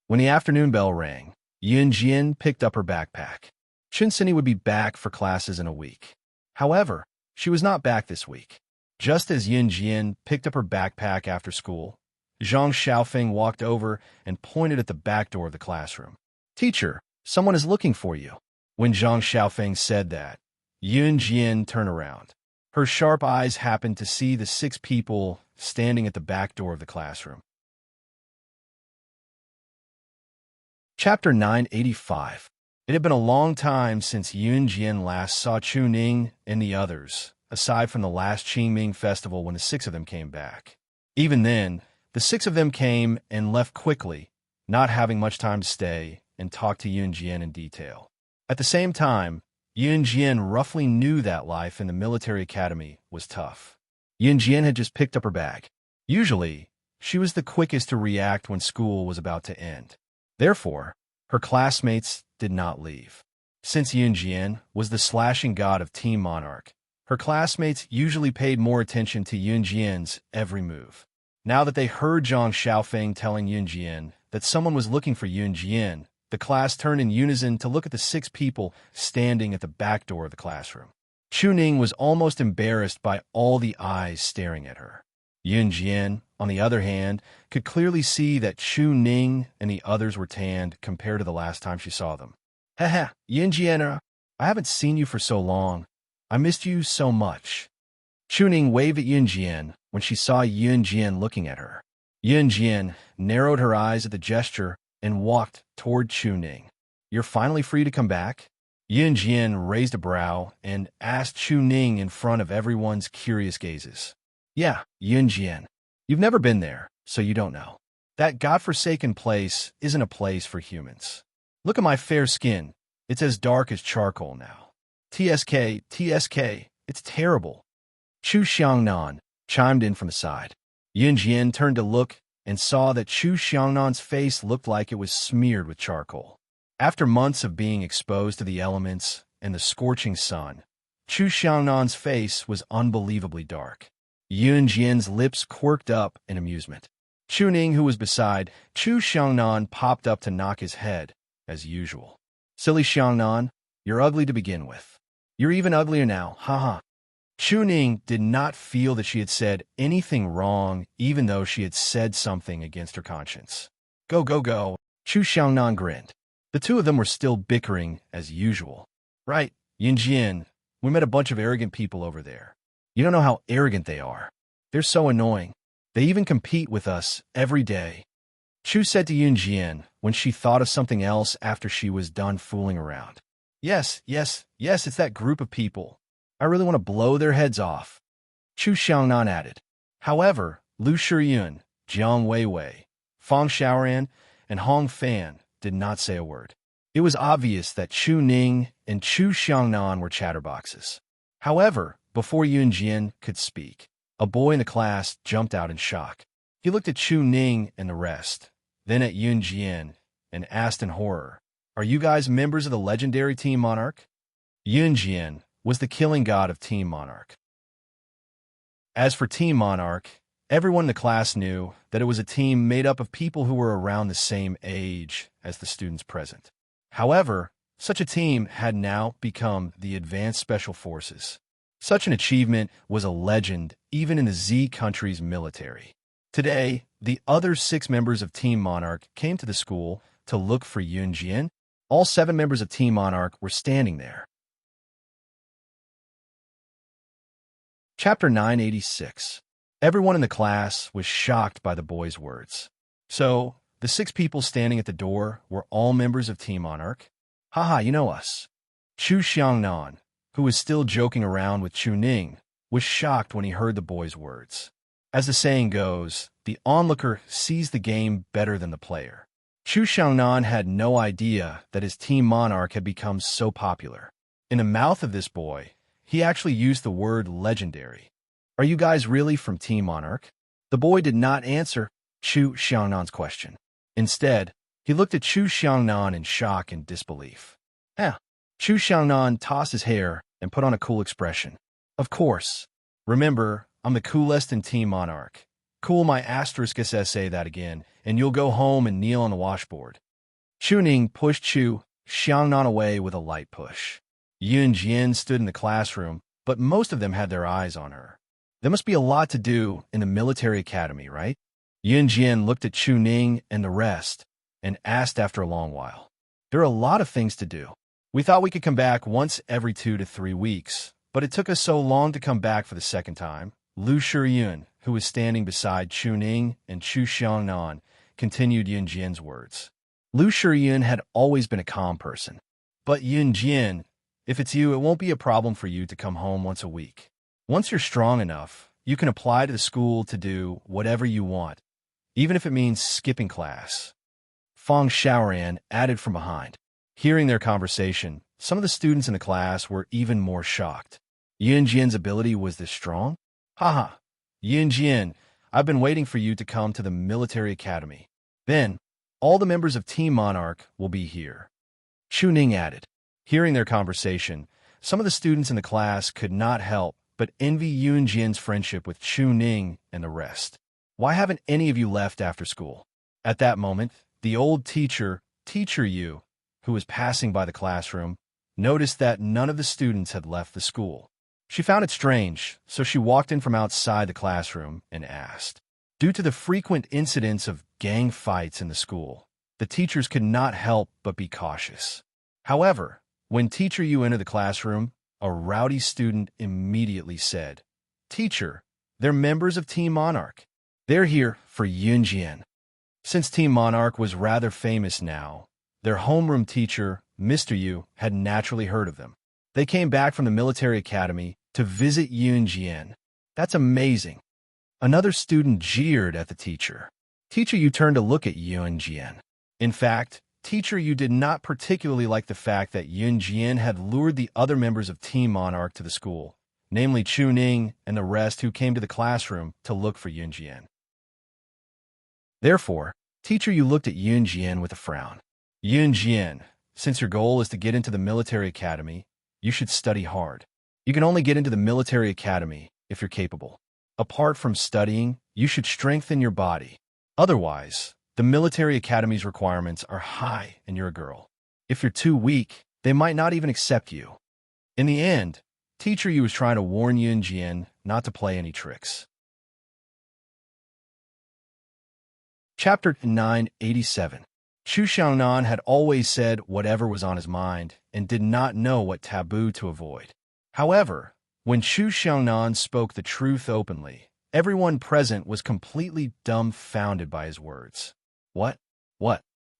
When the afternoon bell rang, Yunjian picked up her backpack. Chunsini would be back for classes in a week. However, she was not back this week. Just as Yunjian picked up her backpack after school, Zhang Xiaofeng walked over and pointed at the back door of the classroom. "Teacher, someone is looking for you." When Zhang Xiaofeng said that, Yunjian turned around. Her sharp eyes happened to see the 6 people standing at the back door of the classroom. Chapter 985. It had been a long time since Yunjian last saw Chu Ning and the others, aside from the last Qingming festival when the 6 of them came back. Even then, the 6 of them came and left quickly, not having much time to stay and talk to Yunjian in detail. At the same time, Yunjian roughly knew that life in the military academy was tough. Yunjian had just picked up her bag. Usually, she was the quickest to react when school was about to end. Therefore, her classmates did not leave. Since Yunjian was the slashing god of Team Monarch, her classmates usually paid more attention to Yunjian's every move. Now that they heard Zhang Xiaofeng telling Yunjian that someone was looking for Yunjian, the class turned in unison to look at the 6 people standing at the back door of the classroom. Chu Ning was almost embarrassed by all the eyes staring at her. Yunjian, on the other hand, could clearly see that Chu Ning and the others were tanned compared to the last time she saw them. "Haha, Yunjian, I haven't seen you for so long. I missed you so much." Chu Ning waved at Yunjian when she saw Yunjian looking at her. Yunjian narrowed her eyes at the gesture and walked toward Chu Ning. "You're finally free to come back?" Yunjian raised a brow and asked Chu Ning in front of everyone's curious gazes. "Yeah, Yunjian. You've never been there, so you don't know. That godforsaken place isn't a place for humans. Look at my fair skin. It's as dark as charcoal now. TSK, it's terrible." Chu Xiangnan chimed in from the side. Yunjian turned to look and saw that Chu Xiangnan's face looked like it was smeared with charcoal. After months of being exposed to the elements and the scorching sun, Chu Xiangnan's face was unbelievably dark. Yunjian's lips quirked up in amusement. Chu Ning, who was beside Chu Xiangnan, popped up to knock his head, as usual. "Silly Xiangnan, you're ugly to begin with. You're even uglier now, haha." Chu Ning did not feel that she had said anything wrong, even though she had said something against her conscience. Go, Chu Xiangnan grinned. The 2 of them were still bickering as usual. "Right, Yunjian, we met a bunch of arrogant people over there. You don't know how arrogant they are. They're so annoying. They even compete with us every day." Chu said to Yunjian when she thought of something else after she was done fooling around. Yes, it's that group of people. I really want to blow their heads off." Chu Xiangnan added. However, Lu Shiyun, Jiang Weiwei, Fang Xiaoran, and Hong Fan did not say a word. It was obvious that Chu Ning and Chu Xiangnan were chatterboxes. However, before Yunjian could speak, a boy in the class jumped out in shock. He looked at Chu Ning and the rest, then at Yunjian, and asked in horror, "Are you guys members of the legendary Team Monarch?" Yunjian was the killing god of Team Monarch. As for Team Monarch, everyone in the class knew that it was a team made up of people who were around the same age as the students present. However, such a team had now become the Advanced Special Forces. Such an achievement was a legend even in the Z country's military. Today, the other 6 members of Team Monarch came to the school to look for Yunjian. All 7 members of Team Monarch were standing there. Chapter 986. Everyone in the class was shocked by the boy's words. So, the 6 people standing at the door were all members of Team Monarch? Haha, you know us. Chu Xiangnan, who was still joking around with Chu Ning, was shocked when he heard the boy's words. As the saying goes, the onlooker sees the game better than the player. Chu Xiangnan had no idea that his Team Monarch had become so popular. In the mouth of this boy, he actually used the word legendary. Are you guys really from Team Monarch? The boy did not answer Chu Xiangnan's question. Instead, he looked at Chu Xiangnan in shock and disbelief. Chu Xiangnan tossed his hair and put on a cool expression. Of course. Remember, I'm the coolest in Team Monarch. Cool my asterisk essay that again, and you'll go home and kneel on the washboard. Chu Ning pushed Chu Xiangnan away with a light push. Yun Jian stood in the classroom, but most of them had their eyes on her. There must be a lot to do in the military academy, right? Yun Jian looked at Chu Ning and the rest and asked after a long while. There are a lot of things to do. We thought we could come back once every 2 to 3 weeks, but it took us so long to come back for the second time. Lu Shiyun, who was standing beside Chu Ning and Chu Xiangnan, continued Yun Jian's words. Lu Shiyun had always been a calm person. But Yun Jian, if it's you, it won't be a problem for you to come home once a week. Once you're strong enough, you can apply to the school to do whatever you want, even if it means skipping class. Fang Xiaoran added from behind. Hearing their conversation, some of the students in the class were even more shocked. Yun Jian's ability was this strong? Haha. Yun Jian, I've been waiting for you to come to the military academy. Then, all the members of Team Monarch will be here. Chu Ning added. Hearing their conversation, some of the students in the class could not help but envy Yun Jian's friendship with Chu Ning and the rest. Why haven't any of you left after school? At that moment, the old Teacher Yu, who was passing by the classroom, noticed that none of the students had left the school. She found it strange, so she walked in from outside the classroom and asked. Due to the frequent incidents of gang fights in the school, the teachers could not help but be cautious. However, when Teacher Yu entered the classroom, a rowdy student immediately said, Teacher, they're members of Team Monarch. They're here for Yun Jian. Since Team Monarch was rather famous now, their homeroom teacher, Mr. Yu, had naturally heard of them. They came back from the military academy to visit Yun Jian. That's amazing. Another student jeered at the teacher. Teacher Yu turned to look at Yun Jian. In fact, Teacher Yu did not particularly like the fact that Yun Jian had lured the other members of Team Monarch to the school, namely Chu Ning and the rest who came to the classroom to look for Yun Jian. Therefore, Teacher Yu looked at Yun Jian with a frown. Yun Jian, since your goal is to get into the military academy, you should study hard. You can only get into the military academy if you're capable. Apart from studying, you should strengthen your body. Otherwise, the military academy's requirements are high and you're a girl. If you're too weak, they might not even accept you. In the end, Teacher Yu was trying to warn Yun Jian not to play any tricks. Chapter 987. Chu Xiangnan had always said whatever was on his mind and did not know what taboo to avoid. However, when Chu Xiangnan spoke the truth openly, everyone present was completely dumbfounded by his words. What?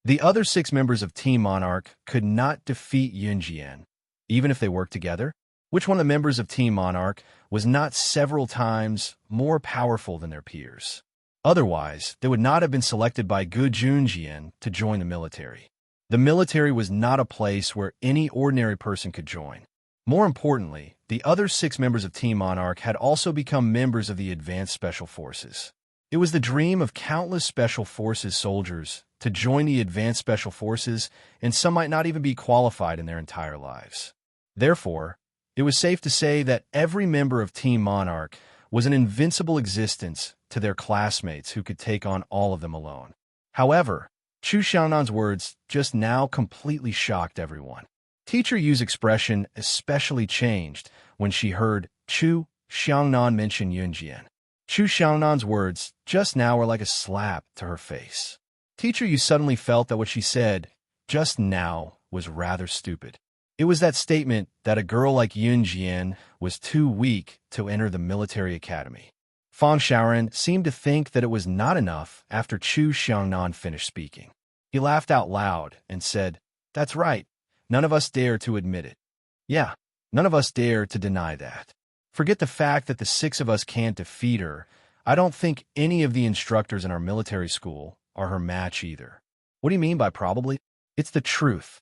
The other 6 members of Team Monarch could not defeat Yun Jian, even if they worked together? Which one of the members of Team Monarch was not several times more powerful than their peers? Otherwise, they would not have been selected by Gu Junjian to join the military. The military was not a place where any ordinary person could join. More importantly, the other 6 members of Team Monarch had also become members of the Advanced Special Forces. It was the dream of countless Special Forces soldiers to join the Advanced Special Forces, and some might not even be qualified in their entire lives. Therefore, it was safe to say that every member of Team Monarch was an invincible existence to their classmates who could take on all of them alone. However, Chu Xiaonan's words just now completely shocked everyone. Teacher Yu's expression especially changed when she heard Chu Xiaonan mention Yun Jian. Chu Xiaonan's words just now were like a slap to her face. Teacher Yu suddenly felt that what she said just now was rather stupid. It was that statement that a girl like Yun Jian was too weak to enter the military academy. Fang Xiaoran seemed to think that it was not enough after Chu Xiaonan finished speaking. He laughed out loud and said, "That's right. None of us dare to admit it." Yeah, None of us dare to deny that. Forget the fact that the six of us can't defeat her. I don't think any of the instructors in our military school are her match either. What do you mean by probably? It's the truth.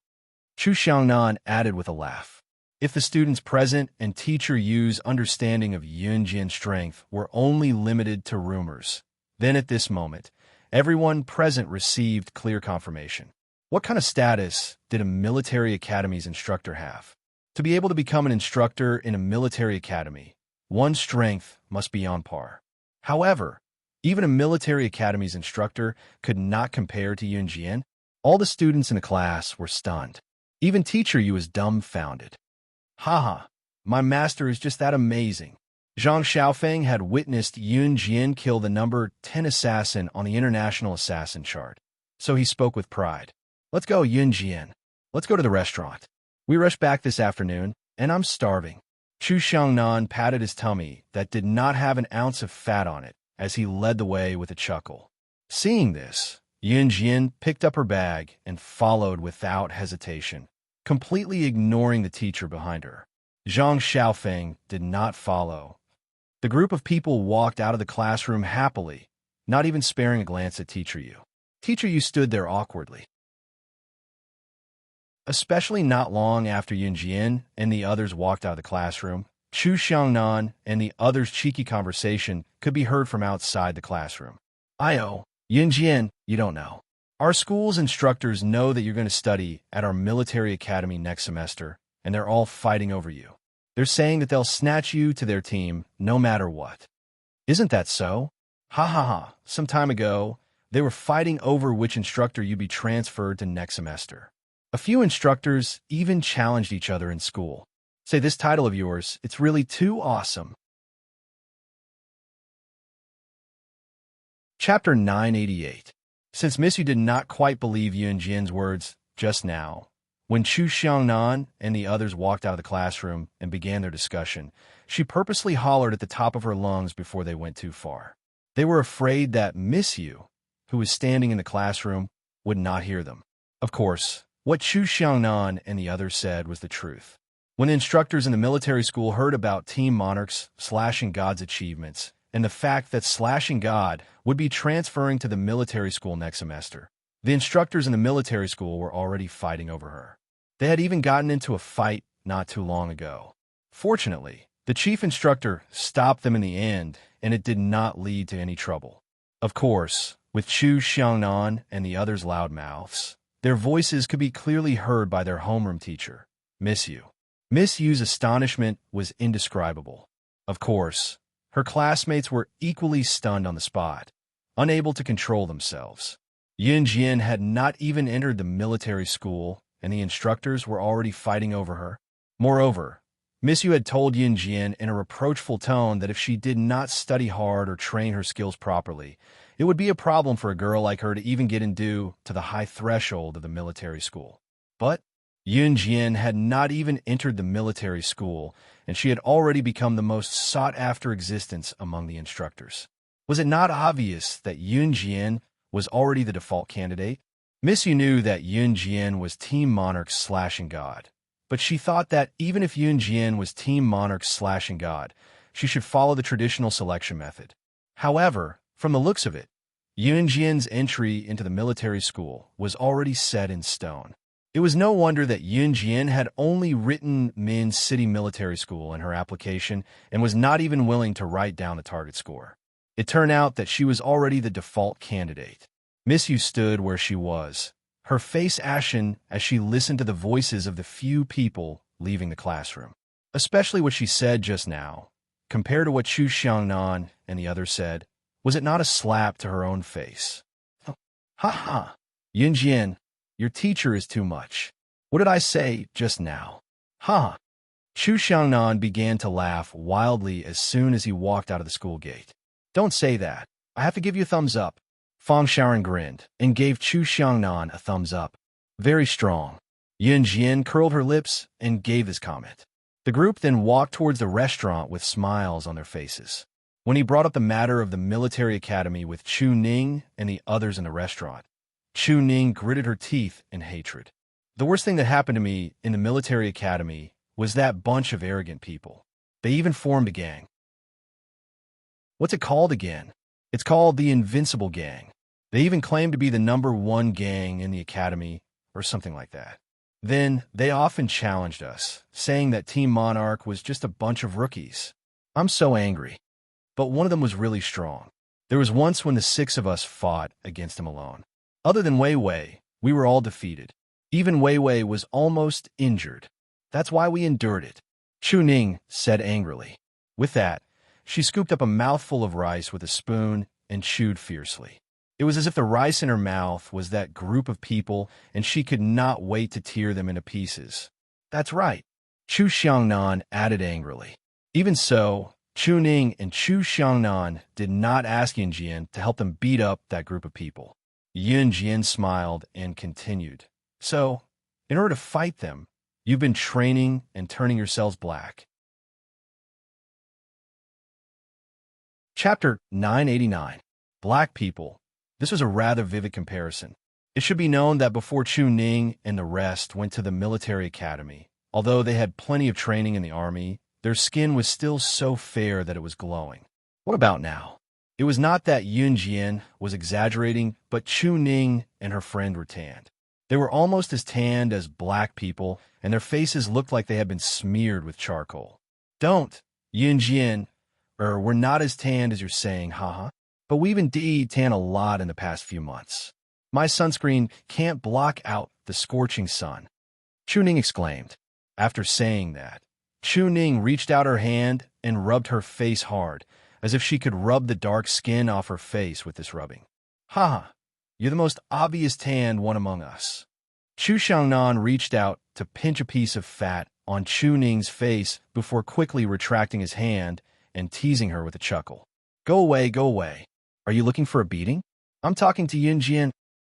Chu Xiangnan added with a laugh. If the students present and teacher Yu's understanding of Yunjian's strength were only limited to rumors, then at this moment, everyone present received clear confirmation. What kind of status did a military academy's instructor have? To be able to become an instructor in a military academy, one's strength must be on par. However, even a military academy's instructor could not compare to Yunjian. All the students in the class were stunned. Even teacher Yu was dumbfounded. Haha, my master is just that amazing. Zhang Xiaofeng had witnessed Yun Jian kill the number 10 assassin on the international assassin chart. So he spoke with pride. Let's go, Yun Jian. Let's go to the restaurant. We rushed back this afternoon, and I'm starving. Chu Xiangnan patted his tummy that did not have an ounce of fat on it as he led the way with a chuckle. Seeing this, Yun Jian picked up her bag and followed without hesitation, completely ignoring the teacher behind her. Zhang Xiaofeng did not follow. The group of people walked out of the classroom happily, not even sparing a glance at Teacher Yu. Teacher Yu stood there awkwardly. Especially not long after Yun Jian and the others walked out of the classroom, Chu Xiangnan and the others' cheeky conversation could be heard from outside the classroom. Io, Yun Jian, you don't know. Our school's instructors know that you're going to study at our military academy next semester, and they're all fighting over you. They're saying that they'll snatch you to their team no matter what. Isn't that so? Ha ha ha. Some time ago, they were fighting over which instructor you'd be transferred to next semester. A few instructors even challenged each other in school. Say, this title of yours, it's really too awesome. Chapter 988. Since Miss Yu did not quite believe Yun Jian's words just now, when Chu Xiangnan and the others walked out of the classroom and began their discussion, she purposely hollered at the top of her lungs before they went too far. They were afraid that Miss Yu, who was standing in the classroom, would not hear them. Of course, what Chu Xiangnan and the others said was the truth. When the instructors in the military school heard about Team Monarch's Slashing God's achievements and the fact that Slashing God would be transferring to the military school next semester, the instructors in the military school were already fighting over her. They had even gotten into a fight not too long ago. Fortunately, the chief instructor stopped them in the end, and it did not lead to any trouble. Of course, with Chu Xiangnan and the others' loud mouths, their voices could be clearly heard by their homeroom teacher, Miss Yu. Miss Yu's astonishment was indescribable. Of course, her classmates were equally stunned on the spot, unable to control themselves. Yun Jian had not even entered the military school, and the instructors were already fighting over her. Moreover, Miss Yu had told Yun Jian in a reproachful tone that if she did not study hard or train her skills properly, it would be a problem for a girl like her to even get into the high threshold of the military school. But Yun Jian had not even entered the military school, and she had already become the most sought-after existence among the instructors. Was it not obvious that Yun Jian was already the default candidate? Miss Yu knew that Yun Jian was Team Monarch's Slashing God, but she thought that even if Yun Jian was Team Monarch's Slashing God, she should follow the traditional selection method. However, from the looks of it, Yun Jian's entry into the military school was already set in stone. It was no wonder that Yun Jian had only written Min's City Military School in her application and was not even willing to write down the target score. It turned out that she was already the default candidate. Miss Yu stood where she was, her face ashen as she listened to the voices of the few people leaving the classroom. Especially what she said just now, compared to what Chu Xiangnan and the others said, was it not a slap to her own face? Ha ha! Yun Jian, your teacher is too much. What did I say just now? Ha! Chu Xiangnan began to laugh wildly as soon as he walked out of the school gate. Don't say that. I have to give you a thumbs up. Fang Sharon grinned and gave Chu Xiangnan a thumbs up. Very strong. Yun Jian curled her lips and gave his comment. The group then walked towards the restaurant with smiles on their faces. When he brought up the matter of the military academy with Chu Ning and the others in the restaurant, Chu Ning gritted her teeth in hatred. The worst thing that happened to me in the military academy was that bunch of arrogant people. They even formed a gang. What's it called again? It's called the Invincible Gang. They even claimed to be the #1 gang in the academy, or something like that. Then, they often challenged us, saying that Team Monarch was just a bunch of rookies. I'm so angry. But one of them was really strong. There was once when the 6 of us fought against him alone. Other than Wei Wei, we were all defeated. Even Wei Wei was almost injured. That's why we endured it, Chu Ning said angrily. With that, she scooped up a mouthful of rice with a spoon and chewed fiercely. It was as if the rice in her mouth was that group of people, and she could not wait to tear them into pieces. That's right, Chu Xiangnan added angrily. Even so, Chu Ning and Chu Xiangnan did not ask Yunjian to help them beat up that group of people. Yunjian smiled and continued. So, in order to fight them, you've been training and turning yourselves black. Chapter 989. Black People. This was a rather vivid comparison. It should be known that before Chu Ning and the rest went to the military academy, although they had plenty of training in the army, their skin was still so fair that it was glowing. What about now? It was not that Yunjian was exaggerating, but Chu Ning and her friend were tanned. They were almost as tanned as black people, and their faces looked like they had been smeared with charcoal. Don't, Yunjian, we're not as tanned as you're saying, haha. But we've indeed tanned a lot in the past few months. My sunscreen can't block out the scorching sun, Chu Ning exclaimed. After saying that, Chu Ning reached out her hand and rubbed her face hard, as if she could rub the dark skin off her face with this rubbing. Haha, you're the most obvious tanned one among us. Chu Xiangnan reached out to pinch a piece of fat on Chu Ning's face before quickly retracting his hand and teasing her with a chuckle. Go away, go away. Are you looking for a beating? I'm talking to Yunjian.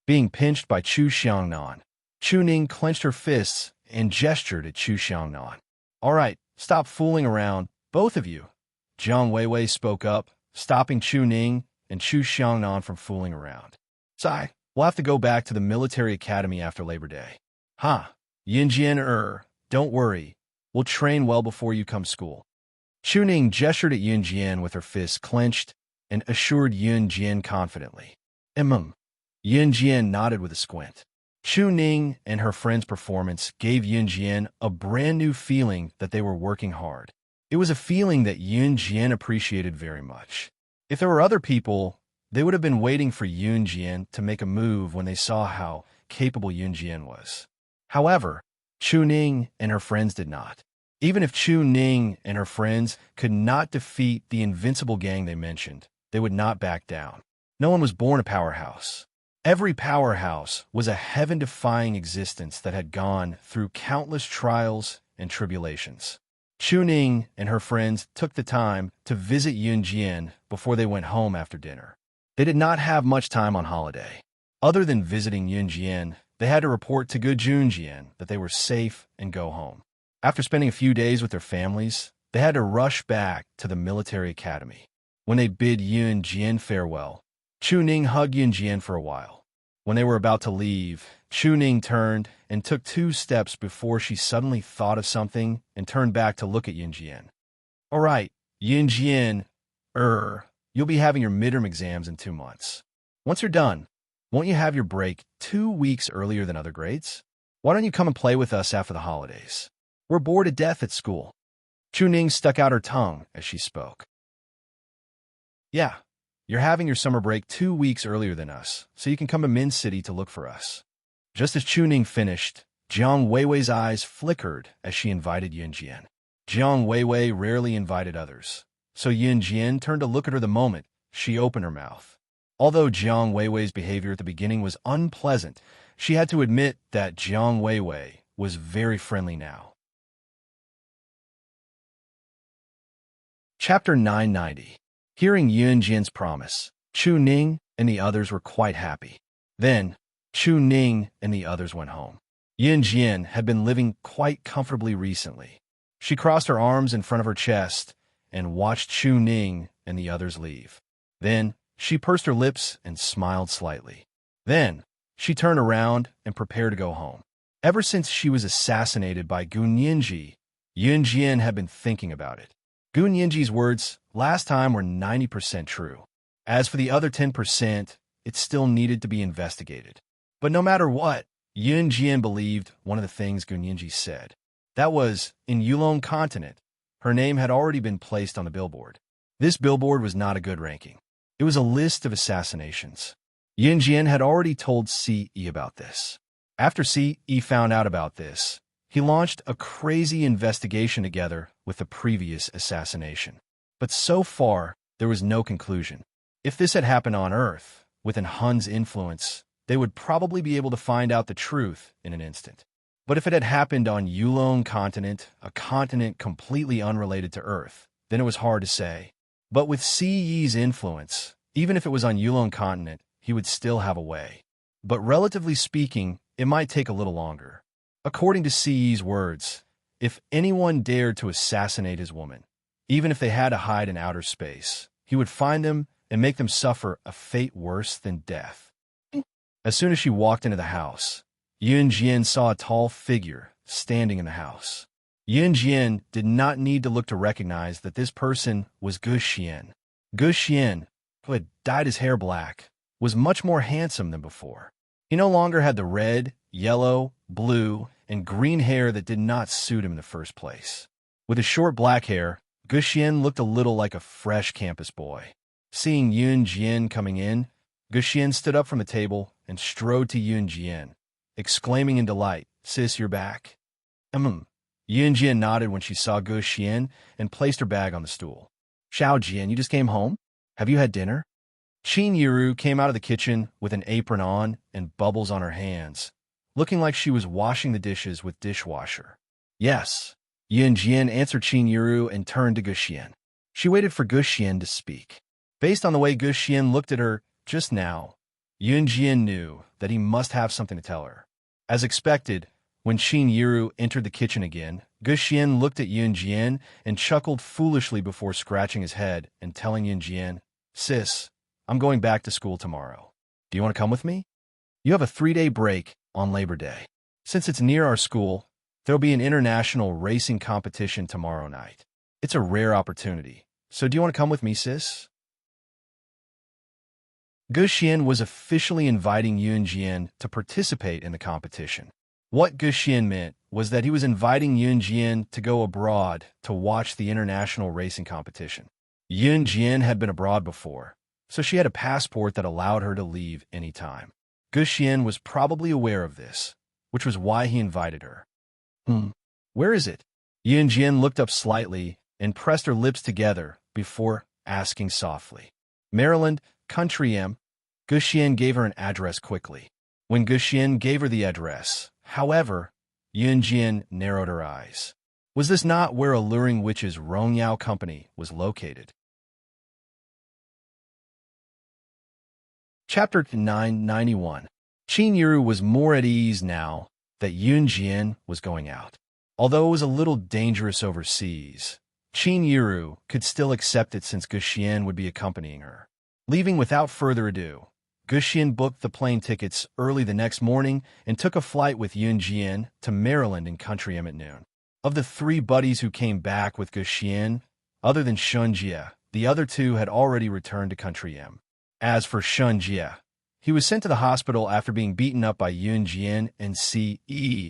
Being pinched by Chu Xiangnan, Chu Ning clenched her fists and gestured at Chu Xiangnan. All right, stop fooling around, both of you. Jiang Weiwei spoke up, stopping Chu Ning and Chu Xiangnan from fooling around. Sai, we'll have to go back to the military academy after Labor Day. Yunjian, don't worry. We'll train well before you come school. Chu Ning gestured at Yunjian with her fists clenched and assured Yunjian confidently. Yunjian nodded with a squint. Chu Ning and her friend's performance gave Yunjian a brand new feeling that they were working hard. It was a feeling that Yunjian appreciated very much. If there were other people, they would have been waiting for Yunjian to make a move when they saw how capable Yunjian was. However, Chu Ning and her friends did not. Even if Chu Ning and her friends could not defeat the invincible gang they mentioned, they would not back down. No one was born a powerhouse. Every powerhouse was a heaven-defying existence that had gone through countless trials and tribulations. Chu Ning and her friends took the time to visit Yunjian before they went home after dinner. They did not have much time on holiday. Other than visiting Yunjian, they had to report to good Junjian that they were safe and go home. After spending a few days with their families, they had to rush back to the military academy. When they bid Yunjian farewell, Chu Ning hugged Yunjian for a while. When they were about to leave, Chu Ning turned and took 2 steps before she suddenly thought of something and turned back to look at Yunjian. All right, Yunjian, you'll be having your midterm exams in 2 months. Once you're done, won't you have your break 2 weeks earlier than other grades? Why don't you come and play with us after the holidays? We're bored to death at school. Chu Ning stuck out her tongue as she spoke. Yeah, you're having your summer break 2 weeks earlier than us, so you can come to Min City to look for us. Just as Chu Ning finished, Jiang Weiwei's eyes flickered as she invited Yunjian. Jiang Weiwei rarely invited others, so Yunjian turned to look at her the moment she opened her mouth. Although Jiang Weiwei's behavior at the beginning was unpleasant, she had to admit that Jiang Weiwei was very friendly now. Chapter 990. Hearing Yunjian's promise, Chu Ning and the others were quite happy. Then, Chu Ning and the others went home. Yunjian had been living quite comfortably recently. She crossed her arms in front of her chest and watched Chu Ning and the others leave. Then, she pursed her lips and smiled slightly. Then, she turned around and prepared to go home. Ever since she was assassinated by Gun Yinji, Yun Jian had been thinking about it. Gun Yinji's words last time were 90% true. As for the other 10%, it still needed to be investigated. But no matter what, Yun Jian believed one of the things Gun Yinji said. That was, in Yulong Continent, her name had already been placed on the billboard. This billboard was not a good ranking. It was a list of assassinations. Yun Jian had already told Ce about this. After Ce found out about this, he launched a crazy investigation together with the previous assassination. But so far, there was no conclusion. If this had happened on Earth, within Hun's influence, they would probably be able to find out the truth in an instant. But if it had happened on Yulong Continent, a continent completely unrelated to Earth, then it was hard to say. But with Ce's influence, even if it was on Yulong Continent, he would still have a way. But relatively speaking, it might take a little longer. According to Ce's words, if anyone dared to assassinate his woman, even if they had to hide in outer space, he would find them and make them suffer a fate worse than death. As soon as she walked into the house, Yun Jian saw a tall figure standing in the house. Yun Jian did not need to look to recognize that this person was Gu Xian. Gu Xian, who had dyed his hair black, was much more handsome than before. He no longer had the red, yellow, blue, and green hair that did not suit him in the first place. With his short black hair, Gu Xian looked a little like a fresh campus boy. Seeing Yun Jian coming in, Gu Xian stood up from the table and strode to Yun Jian, exclaiming in delight, "Sis, you're back." Yun Jian nodded when she saw Gu Xian and placed her bag on the stool. "Xiao Jian, you just came home? Have you had dinner?" Qin Yiru came out of the kitchen with an apron on and bubbles on her hands, looking like she was washing the dishes with dishwasher. "Yes." Yun Jian answered Qin Yiru and turned to Gu Xian. She waited for Gu Xian to speak. Based on the way Gu Xian looked at her just now, Yun Jian knew that he must have something to tell her. As expected, when Qin Yiru entered the kitchen again, Gu Xian looked at Yun Jian and chuckled foolishly before scratching his head and telling Yun Jian, "Sis, I'm going back to school tomorrow. Do you want to come with me? You have a 3-day break on Labor Day. Since it's near our school, there'll be an international racing competition tomorrow night. It's a rare opportunity. So do you want to come with me, sis?" Gu Xian was officially inviting Yun Jian to participate in the competition. What Gu Xian meant was that he was inviting Yun Jian to go abroad to watch the international racing competition. Yun Jian had been abroad before, so she had a passport that allowed her to leave anytime. Gu Xian was probably aware of this, which was why he invited her. Where is it?" Yun Jian looked up slightly and pressed her lips together before asking softly. "Maryland, Country M." Gu Xian gave her an address quickly. When Gu Xian gave her the address, however, Yun Jian narrowed her eyes. Was this not where Alluring Witch's Rongyao company was located? Chapter 991. Qin Yiru was more at ease now that Yun Jian was going out. Although it was a little dangerous overseas, Qin Yiru could still accept it since Gu Xian would be accompanying her. Leaving without further ado, Gu Xian booked the plane tickets early the next morning and took a flight with Yun Jian to Maryland in Country M at noon. Of the 3 buddies who came back with Gu Xian, other than Shun Jie, the other 2 had already returned to Country M. As for Shun Jie, he was sent to the hospital after being beaten up by Yun Jian and Ce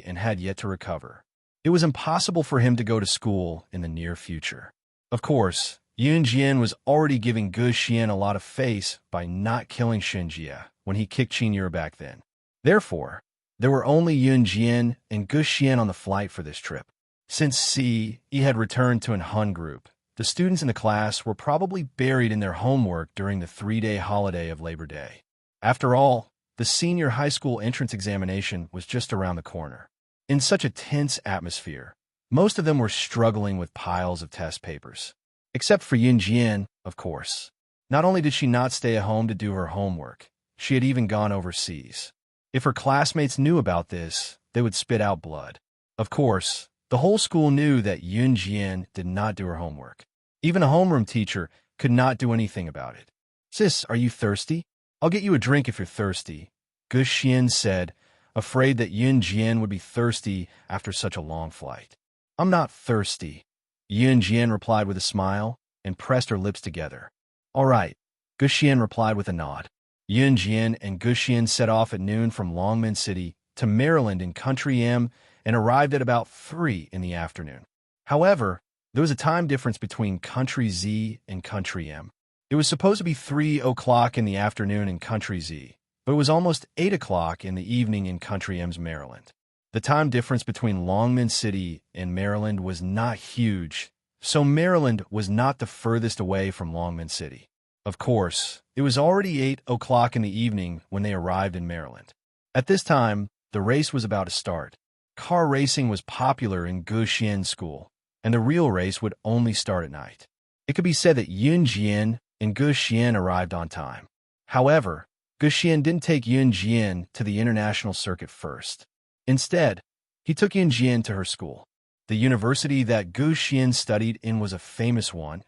and had yet to recover. It was impossible for him to go to school in the near future. Of course, Yun Jian was already giving Gu Xian a lot of face by not killing Shun Jie when he kicked Qin Yiru back then. Therefore, there were only Yun Jian and Gu Xian on the flight for this trip. Since Ce had returned to an Hun group, the students in the class were probably buried in their homework during the 3-day holiday of Labor Day. After all, the senior high school entrance examination was just around the corner. In such a tense atmosphere, most of them were struggling with piles of test papers. Except for Yun Jian, of course. Not only did she not stay at home to do her homework, she had even gone overseas. If her classmates knew about this, they would spit out blood. Of course, the whole school knew that Yun Jian did not do her homework. Even a homeroom teacher could not do anything about it. "Sis, are you thirsty? I'll get you a drink if you're thirsty," Gu Xian said, afraid that Yun Jian would be thirsty after such a long flight. I'm not thirsty. Yunjian replied with a smile and pressed her lips together. All right, Guxian replied with a nod. Yunjian and Guxian set off at noon from Longmen City to Maryland in Country M and arrived at about 3 in the afternoon. However, there was a time difference between Country Z and Country M. It was supposed to be 3 o'clock in the afternoon in Country Z, but it was almost 8 o'clock in the evening in Country M's Maryland. The time difference between Longman City and Maryland was not huge, so Maryland was not the furthest away from Longman City. Of course, it was already 8 o'clock in the evening when they arrived in Maryland. At this time, the race was about to start. Car racing was popular in Guxian school, and the real race would only start at night. It could be said that Yunjian and Guxian arrived on time. However, Guxian didn't take Yunjian to the international circuit first. Instead, he took Yunjian to her school. The university that Guxian studied in was a famous one,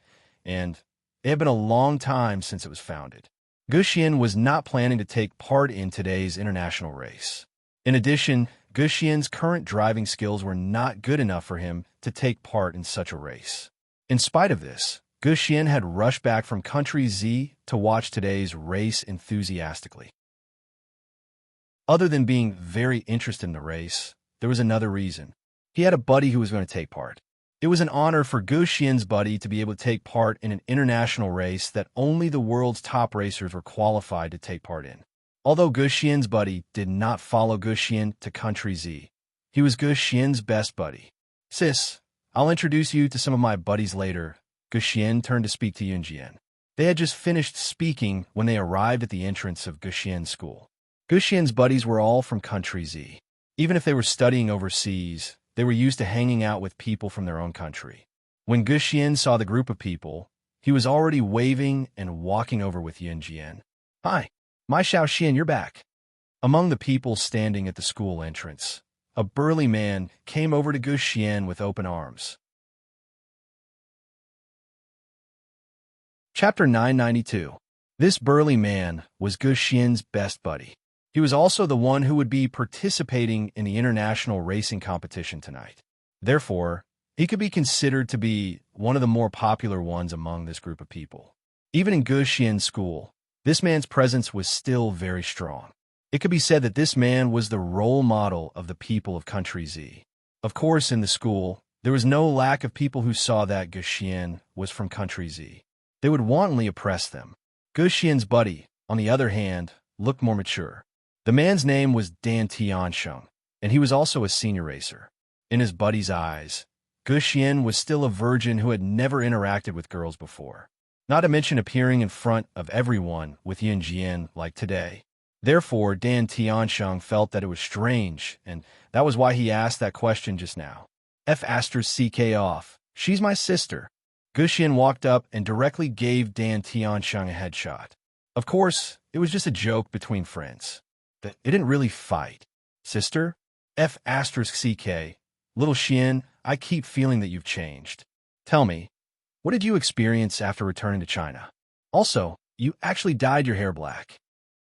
and it had been a long time since it was founded. Guxian was not planning to take part in today's international race. In addition, Guxian's current driving skills were not good enough for him to take part in such a race. In spite of this, Guxian had rushed back from Country Z to watch today's race enthusiastically. Other than being very interested in the race, there was another reason. He had a buddy who was going to take part. It was an honor for Guxian's buddy to be able to take part in an international race that only the world's top racers were qualified to take part in. Although Guxian's buddy did not follow Guxian to Country Z, he was Guxian's best buddy. Sis, I'll introduce you to some of my buddies later. Guxian turned to speak to Yunjian. They had just finished speaking when they arrived at the entrance of Guxian's school. Guxian's buddies were all from Country Z. Even if they were studying overseas, they were used to hanging out with people from their own country. When Guxian saw the group of people, he was already waving and walking over with Yunjian. Hi, my Xiaoxian, you're back. Among the people standing at the school entrance, a burly man came over to Guxian with open arms. Chapter 992. This burly man was Guxian's best buddy. He was also the one who would be participating in the international racing competition tonight. Therefore, he could be considered to be one of the more popular ones among this group of people. Even in Guxian's school, this man's presence was still very strong. It could be said that this man was the role model of the people of Country Z. Of course, in the school, there was no lack of people who saw that Guxian was from Country Z. They would wantonly oppress them. Guxian's buddy, on the other hand, looked more mature. The man's name was Dan Tiansheng, and he was also a senior racer. In his buddy's eyes, Guxian was still a virgin who had never interacted with girls before, not to mention appearing in front of everyone with Yunjian like today. Therefore, Dan Tiansheng felt that it was strange, and that was why he asked that question just now. F***ck off. She's my sister. Guxian walked up and directly gave Dan Tiansheng a headshot. Of course, it was just a joke between friends. It didn't really fight. Sister? F***ck. Little Xian, I keep feeling that you've changed. Tell me, what did you experience after returning to China? Also, you actually dyed your hair black.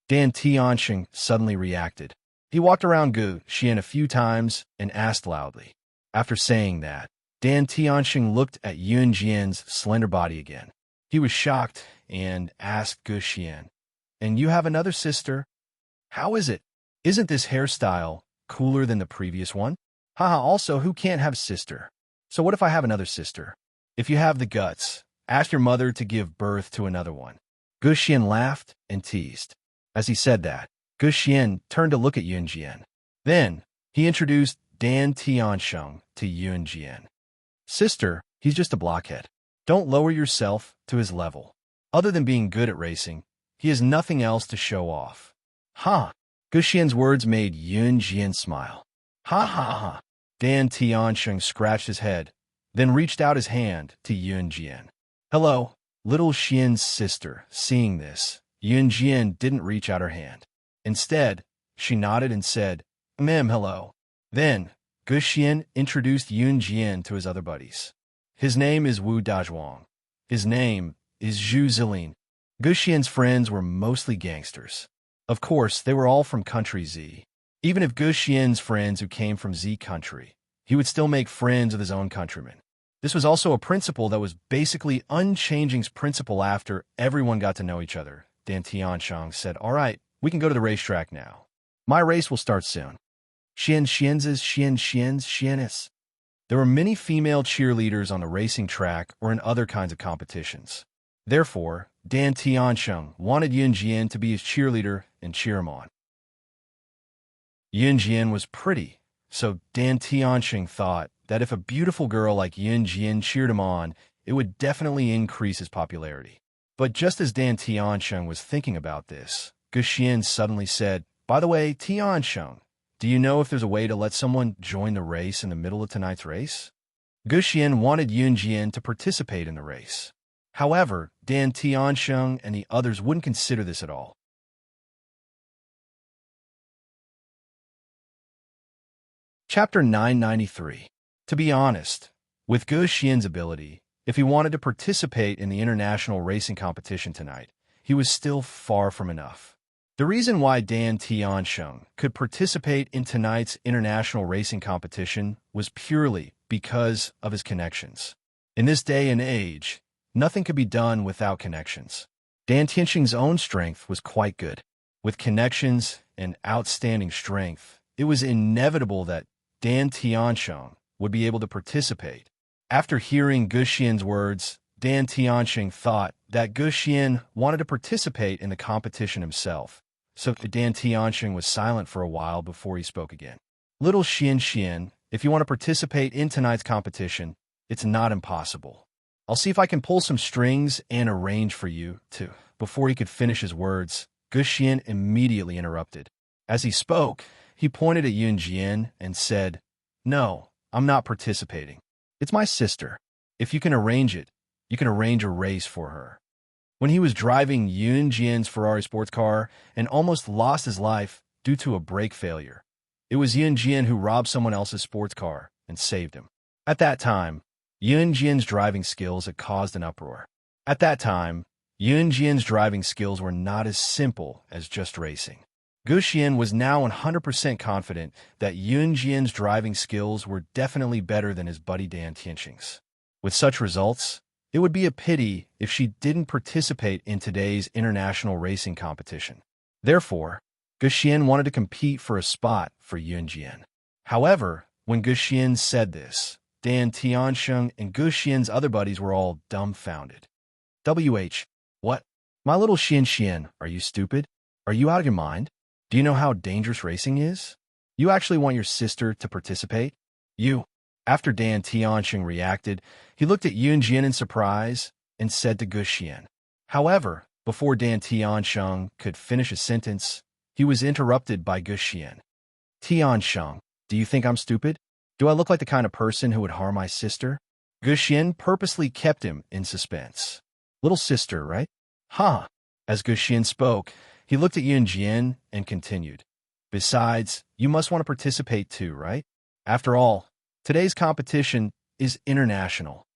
Dan Tiansheng suddenly reacted. He walked around Guxian a few times and asked loudly. After saying that, Dan Tiansheng looked at Yunjian's slender body again. He was shocked and asked Guxian, "And you have another sister? How is it? Isn't this hairstyle cooler than the previous one?" Haha, also, who can't have a sister? So what if I have another sister? If you have the guts, ask your mother to give birth to another one. Guxian laughed and teased. As he said that, Guxian turned to look at Yunjian. Then, he introduced Dan Tiansheng to Yunjian. Sister, he's just a blockhead. Don't lower yourself to his level. Other than being good at racing, he has nothing else to show off. Ha! Guxian's words made Yunjian smile. Ha ha ha! Dan Tiansheng scratched his head, then reached out his hand to Yunjian. Hello, little Xian's sister. Seeing this, Yunjian didn't reach out her hand. Instead, she nodded and said, hello. Then, Guxian introduced Yunjian to his other buddies. His name is Wu Dazhuang. His name is Zhu Zilin. Guxian's friends were mostly gangsters. Of course, they were all from Country Z. Even if Guxian's friends who came from Z country, he would still make friends with his own countrymen. This was also a principle that was basically unchanging's principle after everyone got to know each other. Dan Tianxiang said, "All right, we can go to the racetrack now. My race will start soon." Xians. There were many female cheerleaders on the racing track or in other kinds of competitions. Therefore, Dan Tianxiang wanted Yunjian to be his cheerleader and cheer him on. Yunjian was pretty, so Dan Tianxiang thought that if a beautiful girl like Yunjian cheered him on, it would definitely increase his popularity. But just as Dan Tianxiang was thinking about this, Guxian suddenly said, "By the way, Tianxiang, do you know if there's a way to let someone join the race in the middle of tonight's race?" Guxian wanted Yunjian to participate in the race. However, Dan Tianxiang and the others wouldn't consider this at all. Chapter 993. To be honest, with Guxian's ability, if he wanted to participate in the international racing competition tonight, he was still far from enough. The reason why Dan Tianxiang could participate in tonight's international racing competition was purely because of his connections. In this day and age, nothing could be done without connections. Dan Tianxiang's own strength was quite good. With connections and outstanding strength, it was inevitable that Dan Tianxiang would be able to participate. After hearing Guxian's words, Dan Tianxiang thought that Guxian wanted to participate in the competition himself. So Dan Tianxiang was silent for a while before he spoke again. "Little Xian, if you want to participate in tonight's competition, it's not impossible. I'll see if I can pull some strings and arrange for you to." Before he could finish his words, Guxian immediately interrupted. As he spoke, he pointed at Yunjian and said, "No, I'm not participating. It's my sister. If you can arrange it, you can arrange a race for her." When he was driving Yunjian's Ferrari sports car and almost lost his life due to a brake failure, it was Yunjian who robbed someone else's sports car and saved him. At that time, Yunjian's driving skills had caused an uproar. At that time, Yunjian's driving skills were not as simple as just racing. Guxian was now 100% confident that Yunjian's driving skills were definitely better than his buddy Dan Tianxiang's. With such results, it would be a pity if she didn't participate in today's international racing competition. Therefore, Guxian wanted to compete for a spot for Yunjian. However, when Guxian said this, Dan Tianxiang and Guxian's other buddies were all dumbfounded. What? My little Xian, are you stupid? Are you out of your mind? Do you know how dangerous racing is? You actually want your sister to participate? After Dan Tianxiang reacted, he looked at Yunjian in surprise and said to Guxian. However, before Dan Tianxiang could finish a sentence, he was interrupted by Guxian. "Tianxiang, do you think I'm stupid? Do I look like the kind of person who would harm my sister?" Guxian purposely kept him in suspense. "Little sister, right?" "Huh." As Guxian spoke, he looked at Yunjian and continued. "Besides, you must want to participate too, right? After all, today's competition is international."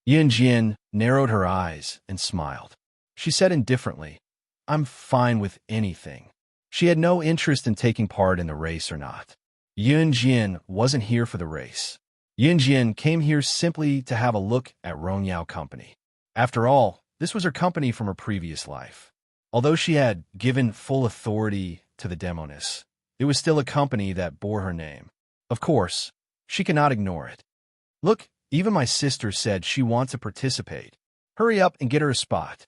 Yunjian narrowed her eyes and smiled. She said indifferently, "I'm fine with anything." She had no interest in taking part in the race or not. Yunjian wasn't here for the race. Yunjian came here simply to have a look at Rongyao Company. After all, this was her company from her previous life. Although she had given full authority to the Demoness, it was still a company that bore her name. Of course, she cannot ignore it. "Look, even my sister said she wants to participate. Hurry up and get her a spot."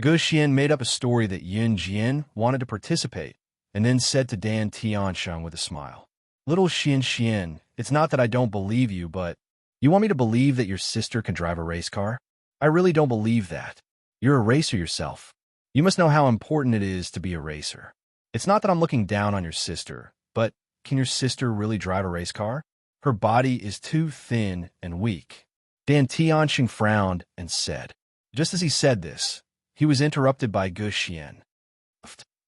Guxian made up a story that Yunjian wanted to participate, and then said to Dan Tianxiang with a smile, "Little Xian, it's not that I don't believe you, but you want me to believe that your sister can drive a race car? I really don't believe that. You're a racer yourself. You must know how important it is to be a racer. It's not that I'm looking down on your sister, but can your sister really drive a race car? Her body is too thin and weak." Dan Tianxiang frowned and said. Just as he said this, he was interrupted by Guxian.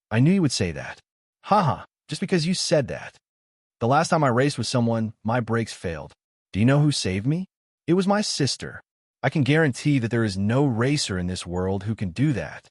"I knew you would say that. Haha, just because you said that. The last time I raced with someone, my brakes failed. Do you know who saved me? It was my sister. I can guarantee that there is no racer in this world who can do that."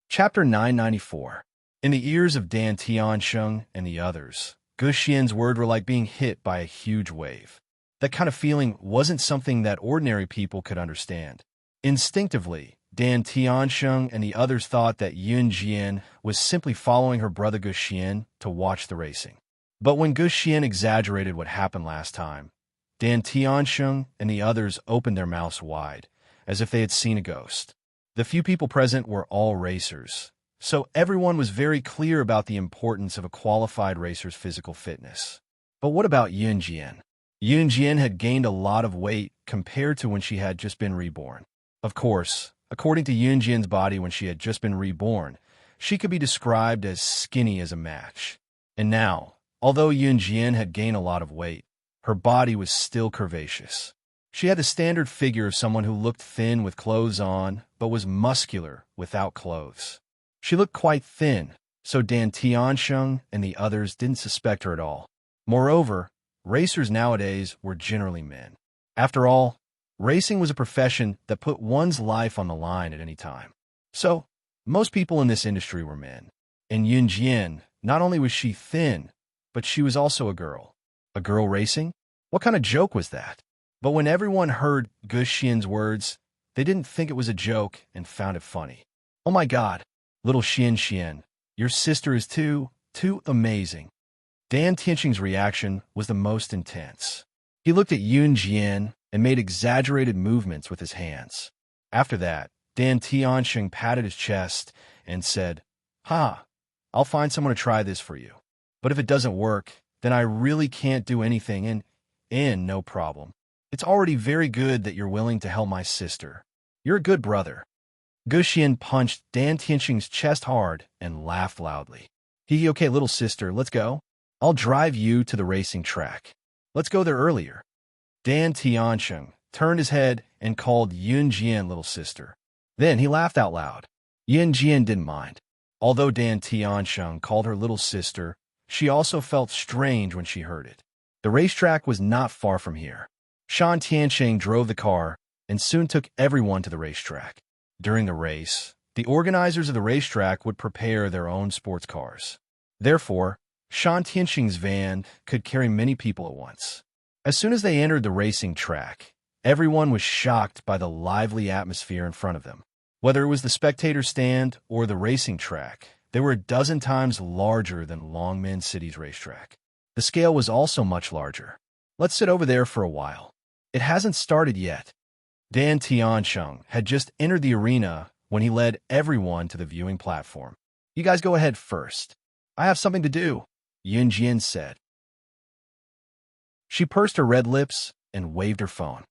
Chapter 994. In the ears of Dan Tiansheng and the others, Gu Xian's words were like being hit by a huge wave. That kind of feeling wasn't something that ordinary people could understand. Instinctively, Dan Tiansheng and the others thought that Yun Jian was simply following her brother Gu Xian to watch the racing. But when Gu Xian exaggerated what happened last time, Dan Tiansheng and the others opened their mouths wide, as if they had seen a ghost. The few people present were all racers, so everyone was very clear about the importance of a qualified racer's physical fitness. But what about Yun Jian? Yun Jian had gained a lot of weight compared to when she had just been reborn. Of course, according to Yun Jian's body when she had just been reborn, she could be described as skinny as a match. And now, although Yun Jian had gained a lot of weight, her body was still curvaceous. She had the standard figure of someone who looked thin with clothes on, but was muscular without clothes. She looked quite thin, so Dan Tiansheng and the others didn't suspect her at all. Moreover, racers nowadays were generally men. After all, racing was a profession that put one's life on the line at any time. So, most people in this industry were men. And Yun Jian, not only was she thin, but she was also a girl. A girl racing? What kind of joke was that? But when everyone heard Gu Xian's words, they didn't think it was a joke and found it funny. Oh my God, little Xian, your sister is too amazing. Dan Tiansheng's reaction was the most intense. He looked at Yun Jian and made exaggerated movements with his hands. After that, Dan Tiansheng patted his chest and said, I'll find someone to try this for you. But if it doesn't work, then I really can't do anything and no problem. It's already very good that you're willing to help my sister. You're a good brother. Gu Xian punched Dan Tiansheng's chest hard and laughed loudly. Okay, little sister, let's go. I'll drive you to the racing track. Let's go there earlier. Dan Tiansheng turned his head and called Yun Jian little sister. Then he laughed out loud. Yun Jian didn't mind. Although Dan Tiansheng called her little sister, she also felt strange when she heard it. The racetrack was not far from here. Shan Tiansheng drove the car and soon took everyone to the racetrack. During the race, the organizers of the racetrack would prepare their own sports cars. Therefore, Shan Tiansheng's van could carry many people at once. As soon as they entered the racing track, everyone was shocked by the lively atmosphere in front of them. Whether it was the spectator stand or the racing track, they were a dozen times larger than Longmen City's racetrack. The scale was also much larger. Let's sit over there for a while. It hasn't started yet. Dan Tiansheng had just entered the arena when he led everyone to the viewing platform. You guys go ahead first. I have something to do, Yun Jian said. She pursed her red lips and waved her phone.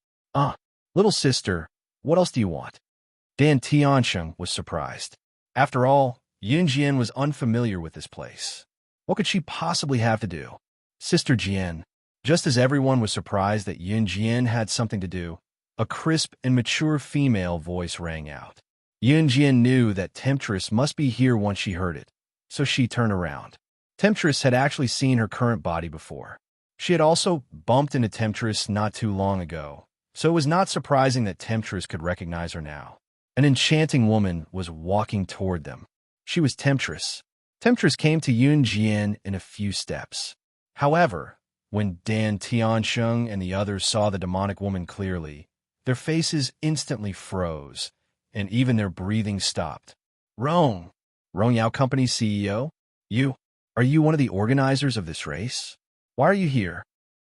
Little sister, what else do you want? Dan Tiansheng was surprised. After all, Yun Jian was unfamiliar with this place. What could she possibly have to do? Sister Jian. Just as everyone was surprised that Yun Jian had something to do, a crisp and mature female voice rang out. Yun Jian knew that Temptress must be here once she heard it, so she turned around. Temptress had actually seen her current body before. She had also bumped into Temptress not too long ago, so it was not surprising that Temptress could recognize her now. An enchanting woman was walking toward them. She was Temptress. Temptress came to Yun Jian in a few steps. However, when Dan Tiansheng and the others saw the demonic woman clearly, their faces instantly froze, and even their breathing stopped. Rong Yao Company's CEO? Are you one of the organizers of this race? Why are you here?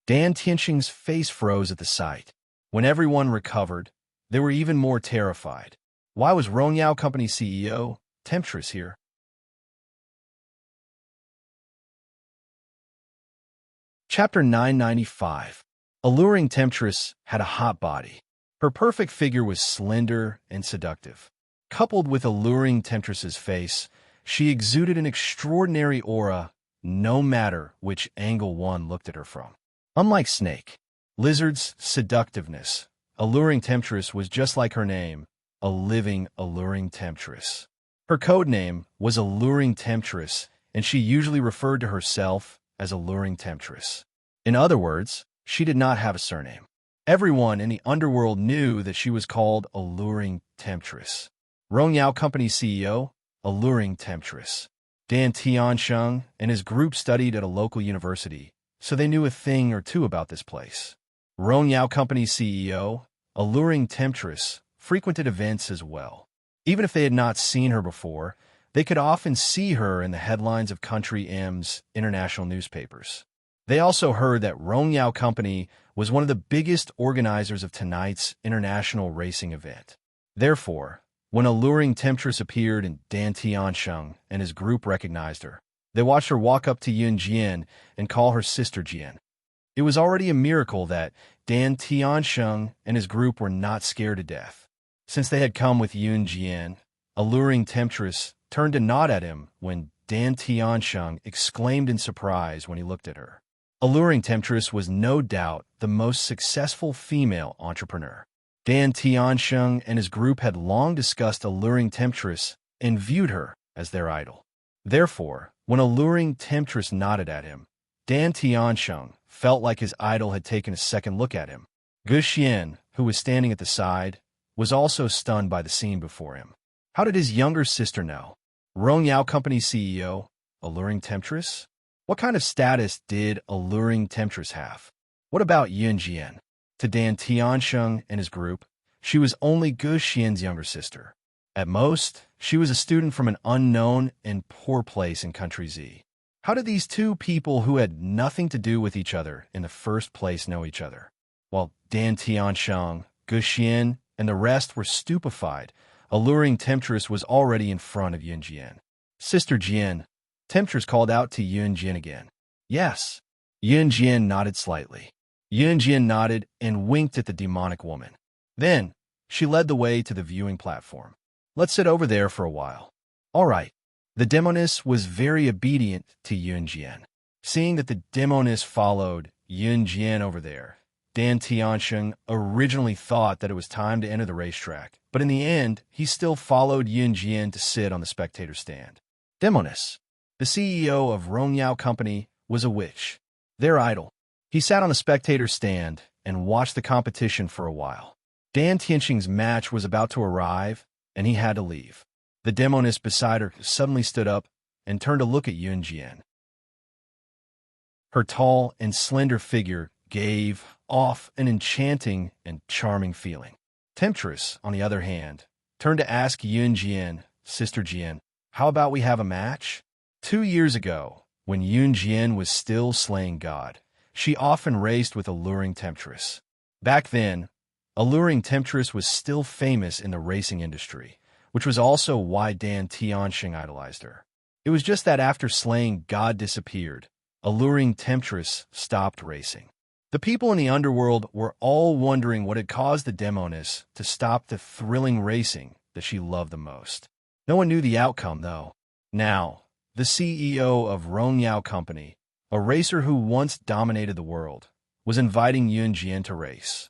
Dan Tiansheng's face froze at the sight. When everyone recovered, they were even more terrified. Why was Rong Yao Company CEO, Temptress, here? Chapter 995. Alluring Temptress had a hot body. Her perfect figure was slender and seductive. Coupled with alluring Temptress's face, she exuded an extraordinary aura no matter which angle one looked at her from. Unlike Snake, Lizard's seductiveness, alluring Temptress was just like her name, a living, alluring Temptress. Her code name was Alluring Temptress, and she usually referred to herself as Alluring Temptress. In other words, she did not have a surname. Everyone in the underworld knew that she was called Alluring Temptress. Rong Yao Company CEO, Alluring Temptress. Dan Tiansheng and his group studied at a local university, so they knew a thing or two about this place. Rongyao Company's CEO, alluring temptress, frequented events as well. Even if they had not seen her before, they could often see her in the headlines of Country M's international newspapers. They also heard that Rongyao Company was one of the biggest organizers of tonight's international racing event. Therefore, when alluring temptress appeared and Dan Tiansheng and his group recognized her, they watched her walk up to Yun Jian and call her Sister Jian. It was already a miracle that Dan Tiansheng and his group were not scared to death. Since they had come with Yun Jian, alluring temptress turned to nod at him when Dan Tiansheng exclaimed in surprise when he looked at her. Alluring temptress was no doubt the most successful female entrepreneur. Dan Tiansheng and his group had long discussed alluring temptress and viewed her as their idol. Therefore, when alluring temptress nodded at him, Dan Tiansheng felt like his idol had taken a second look at him. Gu Xian, who was standing at the side, was also stunned by the scene before him. How did his younger sister know? Rongyao Company CEO, alluring temptress? What kind of status did alluring temptress have? What about Yun Jian? To Dan Tiansheng and his group, she was only Gu Xian's younger sister. At most, she was a student from an unknown and poor place in Country Z. How did these two people who had nothing to do with each other in the first place know each other? While Dan Tiansheng, Gu Xian, and the rest were stupefied, alluring temptress was already in front of Yun Jian. Sister Jian, temptress called out to Yun Jian again. Yes. Yun Jian nodded slightly. Yun Jian nodded and winked at the demonic woman. Then, she led the way to the viewing platform. Let's sit over there for a while. All right. The demoness was very obedient to Yun Jian. Seeing that the demoness followed Yun Jian over there, Dan Tiansheng originally thought that it was time to enter the racetrack, but in the end, he still followed Yun Jian to sit on the spectator stand. Demoness, the CEO of Rongyao Company, was a witch, their idol. He sat on the spectator stand and watched the competition for a while. Dan Tiansheng's match was about to arrive, and he had to leave. The demoness beside her suddenly stood up and turned to look at Yun Jian. Her tall and slender figure gave off an enchanting and charming feeling. Temptress, on the other hand, turned to ask Yun Jian, Sister Jian, how about we have a match? 2 years ago, when Yun Jian was still slaying God, she often raced with alluring temptress. Back then, alluring temptress was still famous in the racing industry, which was also why Dan Tiansheng idolized her. It was just that after slaying God disappeared, alluring temptress stopped racing. The people in the underworld were all wondering what had caused the demoness to stop the thrilling racing that she loved the most. No one knew the outcome, though. Now, the CEO of Rongyao Company, a racer who once dominated the world, was inviting Yun Jian to race.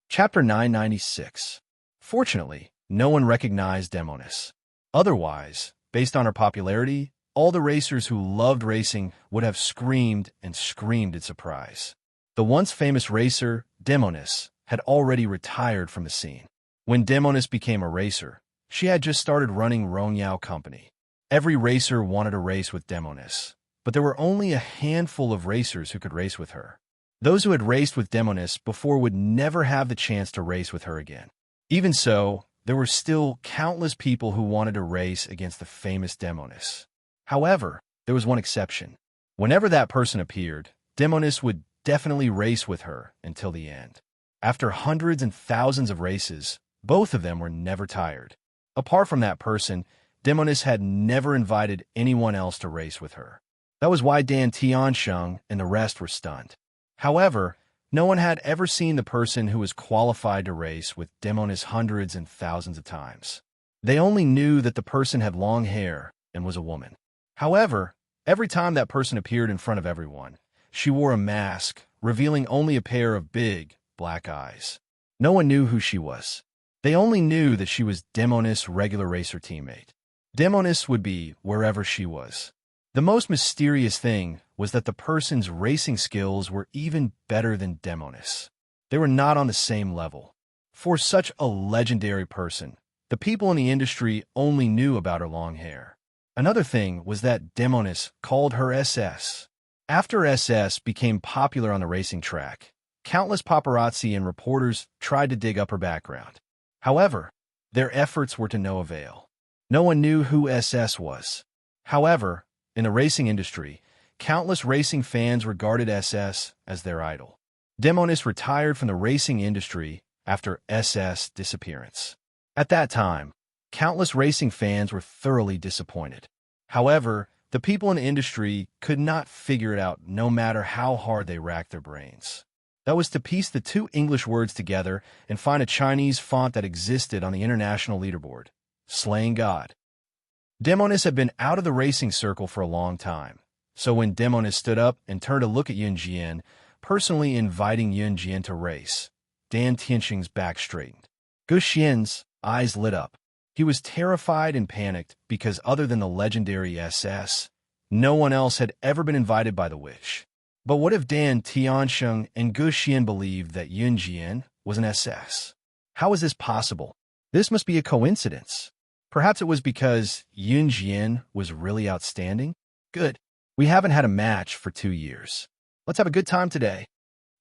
Chapter 996. Fortunately, no one recognized Demoness. Otherwise, based on her popularity, all the racers who loved racing would have screamed and screamed in surprise. The once famous racer, Demoness, had already retired from the scene. When Demoness became a racer, she had just started running Rongyao Company. Every racer wanted to race with Demoness, but there were only a handful of racers who could race with her. Those who had raced with Demoness before would never have the chance to race with her again. Even so, there were still countless people who wanted to race against the famous Demoness. However, there was one exception. Whenever that person appeared, Demoness would definitely race with her until the end. After hundreds and thousands of races, both of them were never tired. Apart from that person, Demoness had never invited anyone else to race with her. That was why Dan Tiansheng and the rest were stunned. However, no one had ever seen the person who was qualified to race with Demoness hundreds and thousands of times. They only knew that the person had long hair and was a woman. However, every time that person appeared in front of everyone, she wore a mask, revealing only a pair of big, black eyes. No one knew who she was. They only knew that she was Demoness' regular racer teammate. Demoness would be wherever she was. The most mysterious thing was that the person's racing skills were even better than Demoness. They were not on the same level. For such a legendary person, The people in the industry only knew about her long hair. Another thing was that Demonis called her SS. After SS became popular on the racing track, countless paparazzi and reporters tried to dig up her background. However, their efforts were to no avail. No one knew who SS was. However, in the racing industry, countless racing fans regarded SS as their idol. Demonis retired from the racing industry after SS' disappearance. At that time, countless racing fans were thoroughly disappointed. However, the people in the industry could not figure it out no matter how hard they racked their brains. That was to piece the two English words together and find a Chinese font that existed on the international leaderboard, slaying God. Demonis had been out of the racing circle for a long time, so when Demonis stood up and turned to look at Yunjian, personally inviting Yunjian to race, Dan Tianxing's back straightened. Gu Xian's eyes lit up. He was terrified and panicked because other than the legendary SS, no one else had ever been invited by the Wish. But what if Dan Tianxing and Gu Xian believed that Yunjian was an SS? How is this possible? This must be a coincidence. Perhaps it was because Yunjian was really outstanding? Good. We haven't had a match for 2 years. Let's have a good time today.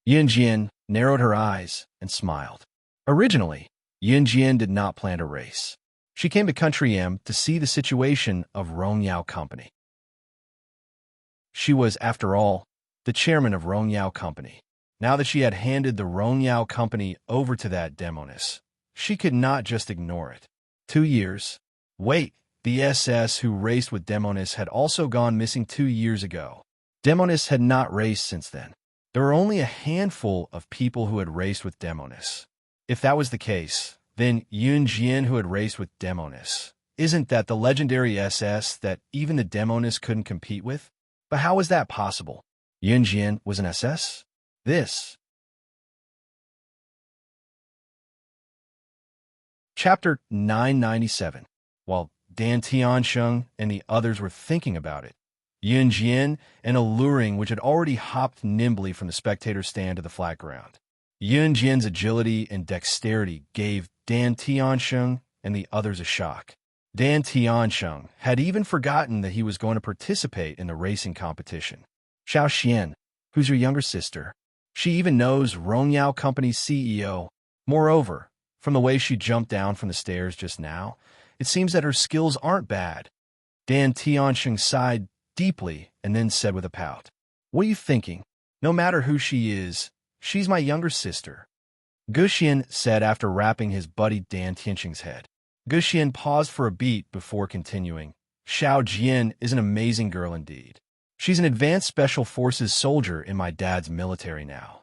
Yunjian narrowed her eyes and smiled. Originally, Yunjian did not plan to race. She came to Country M to see the situation of Rongyao Company. She was, after all, the chairman of Rongyao Company. Now that she had handed the Rongyao Company over to that Demonis, she could not just ignore it. 2 years. Wait, the SS who raced with Demonis had also gone missing 2 years ago. Demonis had not raced since then. There were only a handful of people who had raced with Demonis. If that was the case, then Yunjian who had raced with Demonis. Isn't that the legendary SS that even the Demonis couldn't compete with? But how was that possible? Yunjian was an SS? This. Chapter 997. While Dan Tianxing and the others were thinking about it, Yunjian and alluring which had already hopped nimbly from the spectator stand to the flat ground. Yunjian's agility and dexterity gave Dan Tianxing and the others a shock. Dan Tianxing had even forgotten that he was going to participate in the racing competition. Xiao Xian, who's your younger sister. She even knows Rongyao Company's CEO. Moreover, from the way she jumped down from the stairs just now, it seems that her skills aren't bad. Dan Tianxing sighed deeply and then said with a pout, "What are you thinking? No matter who she is, she's my younger sister." Gu Xian said after rapping his buddy Dan Tianxing's head. Gu Xian paused for a beat before continuing. Xiao Jian is an amazing girl indeed. She's an advanced special forces soldier in my dad's military now.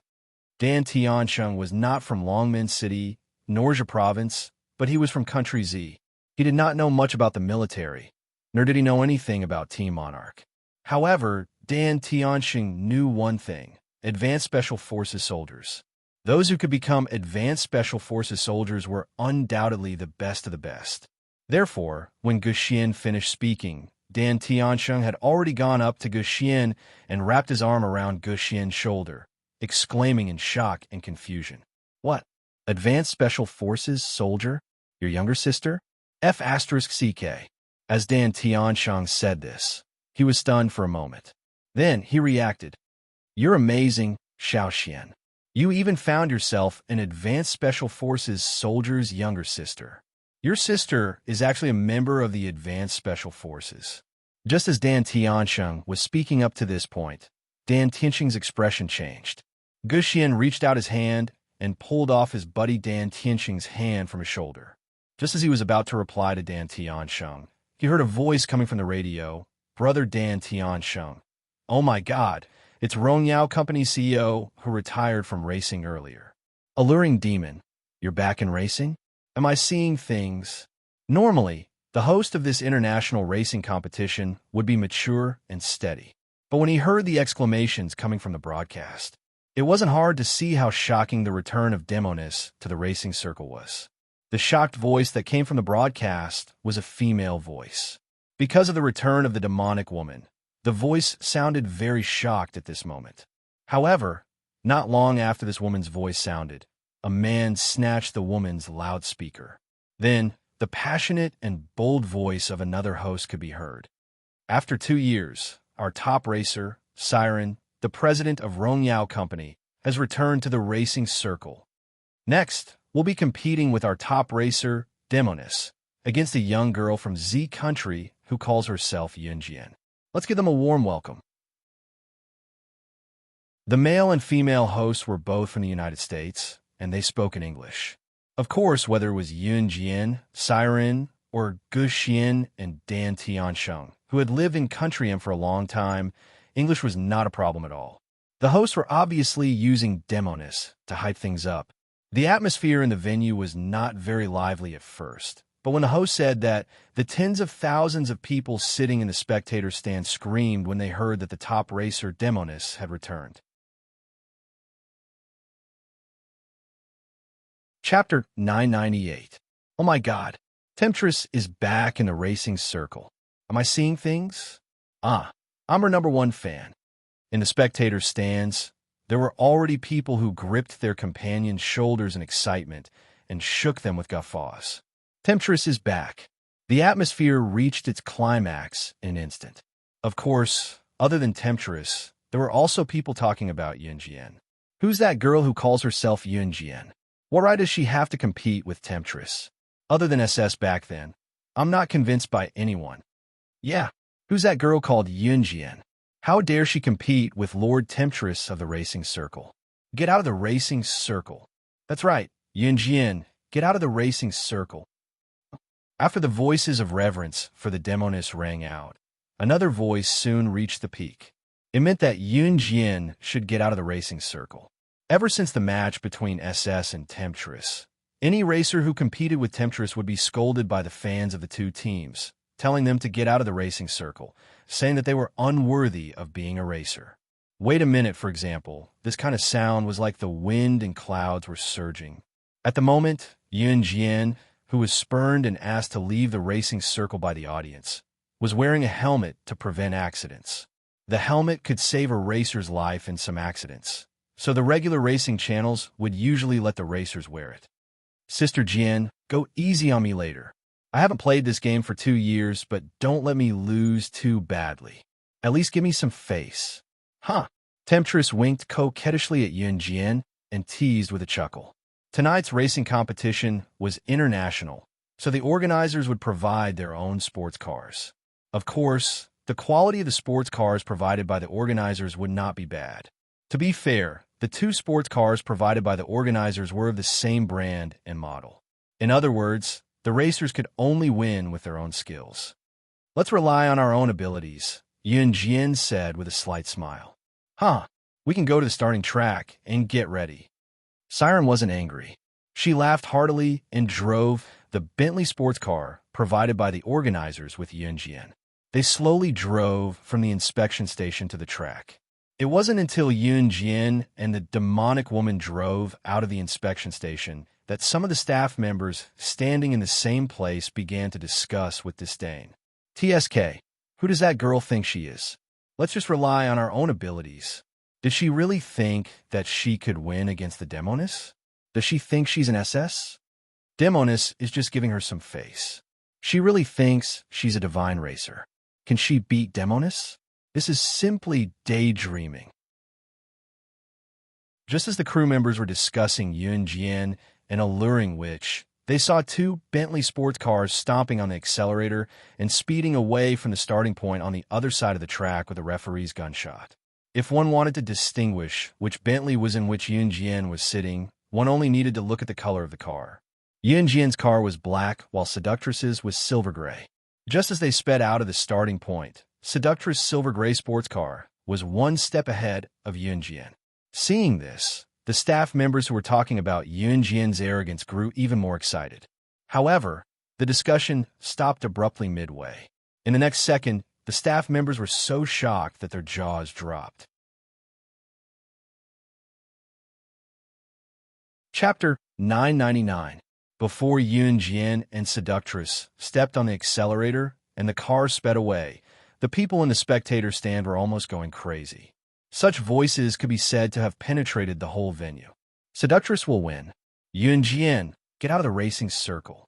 Dan Tianxing was not from Longmen City, Norja Province, but he was from Country Z. He did not know much about the military, nor did he know anything about Team Monarch. However, Dan Tianxing knew one thing: advanced special forces soldiers. Those who could become advanced special forces soldiers were undoubtedly the best of the best. Therefore, when Gu Xian finished speaking, Dan Tianxing had already gone up to Gu Xian and wrapped his arm around Gu Xian's shoulder, exclaiming in shock and confusion. "What? Advanced Special Forces soldier? Your younger sister?" F*CK. As Dan Tianxing said this, he was stunned for a moment. Then he reacted. "You're amazing, Xiao Xian. You even found yourself an Advanced Special Forces soldier's younger sister. Your sister is actually a member of the Advanced Special Forces." Just as Dan Tianxing was speaking up to this point, Dan Tianxing's expression changed. Gu Xian reached out his hand and pulled off his buddy Dan Tianxing's hand from his shoulder. Just as he was about to reply to Dan Tianxing, he heard a voice coming from the radio. "Brother Dan Tianxing. Oh my God, it's Rongyao Company CEO who retired from racing earlier. Alluring demon, you're back in racing? Am I seeing things?" Normally, the host of this international racing competition would be mature and steady. But when he heard the exclamations coming from the broadcast, it wasn't hard to see how shocking the return of Demonis to the racing circle was. The shocked voice that came from the broadcast was a female voice. Because of the return of the demonic woman, the voice sounded very shocked at this moment. However, not long after this woman's voice sounded, a man snatched the woman's loudspeaker. Then, the passionate and bold voice of another host could be heard. After 2 years, our top racer, Siren, the president of Rongyao Company, has returned to the racing circle. Next, we'll be competing with our top racer, Demonis, against a young girl from Z country who calls herself Yunjian. Let's give them a warm welcome. The male and female hosts were both from the United States, and they spoke in English. Of course, whether it was Yunjian, Siren, or Guxian and Dan Tiansheng, who had lived in Country M for a long time, English was not a problem at all. The hosts were obviously using Demonis to hype things up. The atmosphere in the venue was not very lively at first, but when the host said that, the tens of thousands of people sitting in the spectator stand screamed when they heard that the top racer Demonis had returned. Chapter 998. Oh my God, Temptress is back in the racing circle. Am I seeing things? I'm her #1 fan. In the spectator stands, there were already people who gripped their companions' shoulders in excitement and shook them with guffaws. Temptress is back. The atmosphere reached its climax in an instant. Of course, other than Temptress, there were also people talking about Yunjian. Who's that girl who calls herself Yunjian? What right does she have to compete with Temptress? Other than SS back then, I'm not convinced by anyone. Yeah, who's that girl called Yunjian? How dare she compete with Lord Temptress of the racing circle? Get out of the racing circle. That's right, Yunjian, get out of the racing circle. After the voices of reverence for the Demonis rang out, another voice soon reached the peak. It meant that Yunjian should get out of the racing circle. Ever since the match between SS and Temptress, any racer who competed with Temptress would be scolded by the fans of the two teams, telling them to get out of the racing circle, saying that they were unworthy of being a racer. Wait a minute, for example, this kind of sound was like the wind and clouds were surging. At the moment, Yunjian, who was spurned and asked to leave the racing circle by the audience, was wearing a helmet to prevent accidents. The helmet could save a racer's life in some accidents, so the regular racing channels would usually let the racers wear it. Sister Jian, go easy on me later. I haven't played this game for 2 years, but don't let me lose too badly. At least give me some face. Temptress winked coquettishly at Yunjian and teased with a chuckle. Tonight's racing competition was international, so the organizers would provide their own sports cars. Of course, the quality of the sports cars provided by the organizers would not be bad. To be fair, the 2 sports cars provided by the organizers were of the same brand and model. In other words, the racers could only win with their own skills. Let's rely on our own abilities, Yunjian said with a slight smile. We can go to the starting track and get ready. Siren wasn't angry. She laughed heartily and drove the Bentley sports car provided by the organizers with Yunjian. They slowly drove from the inspection station to the track. It wasn't until Yunjian and the demonic woman drove out of the inspection station that some of the staff members standing in the same place began to discuss with disdain. TSK, who does that girl think she is? Let's just rely on our own abilities. Did she really think that she could win against the Demonis? Does she think she's an SS? Demonis is just giving her some face. She really thinks she's a divine racer. Can she beat Demonis? This is simply daydreaming. Just as the crew members were discussing Yunjian and alluring which, they saw 2 Bentley sports cars stomping on the accelerator and speeding away from the starting point on the other side of the track with a referee's gunshot. If one wanted to distinguish which Bentley was in which Yunjian was sitting, one only needed to look at the color of the car. Yunjian's car was black, while Seductress's was silver gray. Just as they sped out of the starting point, Seductress' silver gray sports car was 1 step ahead of Yunjian. Seeing this, the staff members who were talking about Yunjian's arrogance grew even more excited. However, the discussion stopped abruptly midway. In the next second, the staff members were so shocked that their jaws dropped. Chapter 999. Before Yunjian and Seductress stepped on the accelerator and the car sped away, the people in the spectator stand were almost going crazy. Such voices could be said to have penetrated the whole venue. Seductress will win. Yunjian, get out of the racing circle.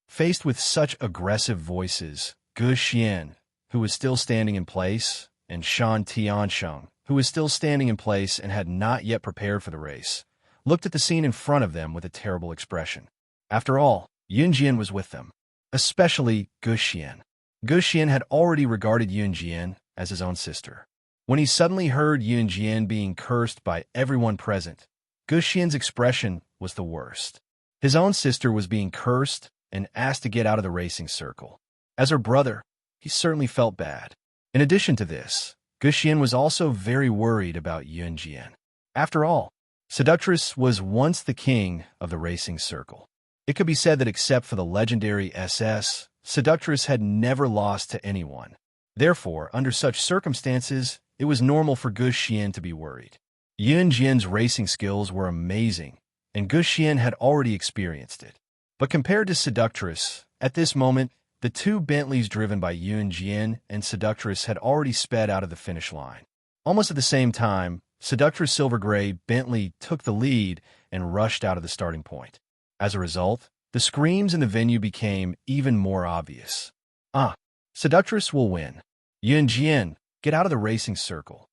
Faced with such aggressive voices, Gu Xian, who was still standing in place, and Shan Tiansheng, who was still standing in place and had not yet prepared for the race, looked at the scene in front of them with a terrible expression. After all, Yunjian was with them, especially Gu Xian. Gu Xian had already regarded Yunjian as his own sister. When he suddenly heard Yunjian being cursed by everyone present, Gu Xian's expression was the worst. His own sister was being cursed and asked to get out of the racing circle. As her brother, he certainly felt bad. In addition to this, Gu Xian was also very worried about Yunjian. After all, Seductress was once the king of the racing circle. It could be said that except for the legendary SS, Seductress had never lost to anyone. Therefore, under such circumstances, it was normal for Gu Xian to be worried. Yunjian's racing skills were amazing, and Gu Xian had already experienced it. But compared to Seductress, at this moment, the two Bentleys driven by Yunjian and Seductress had already sped out of the finish line. Almost at the same time, Seductress Silver Gray Bentley took the lead and rushed out of the starting point. As a result, the screams in the venue became even more obvious. Seductress will win. Yunjian, get out of the racing circle.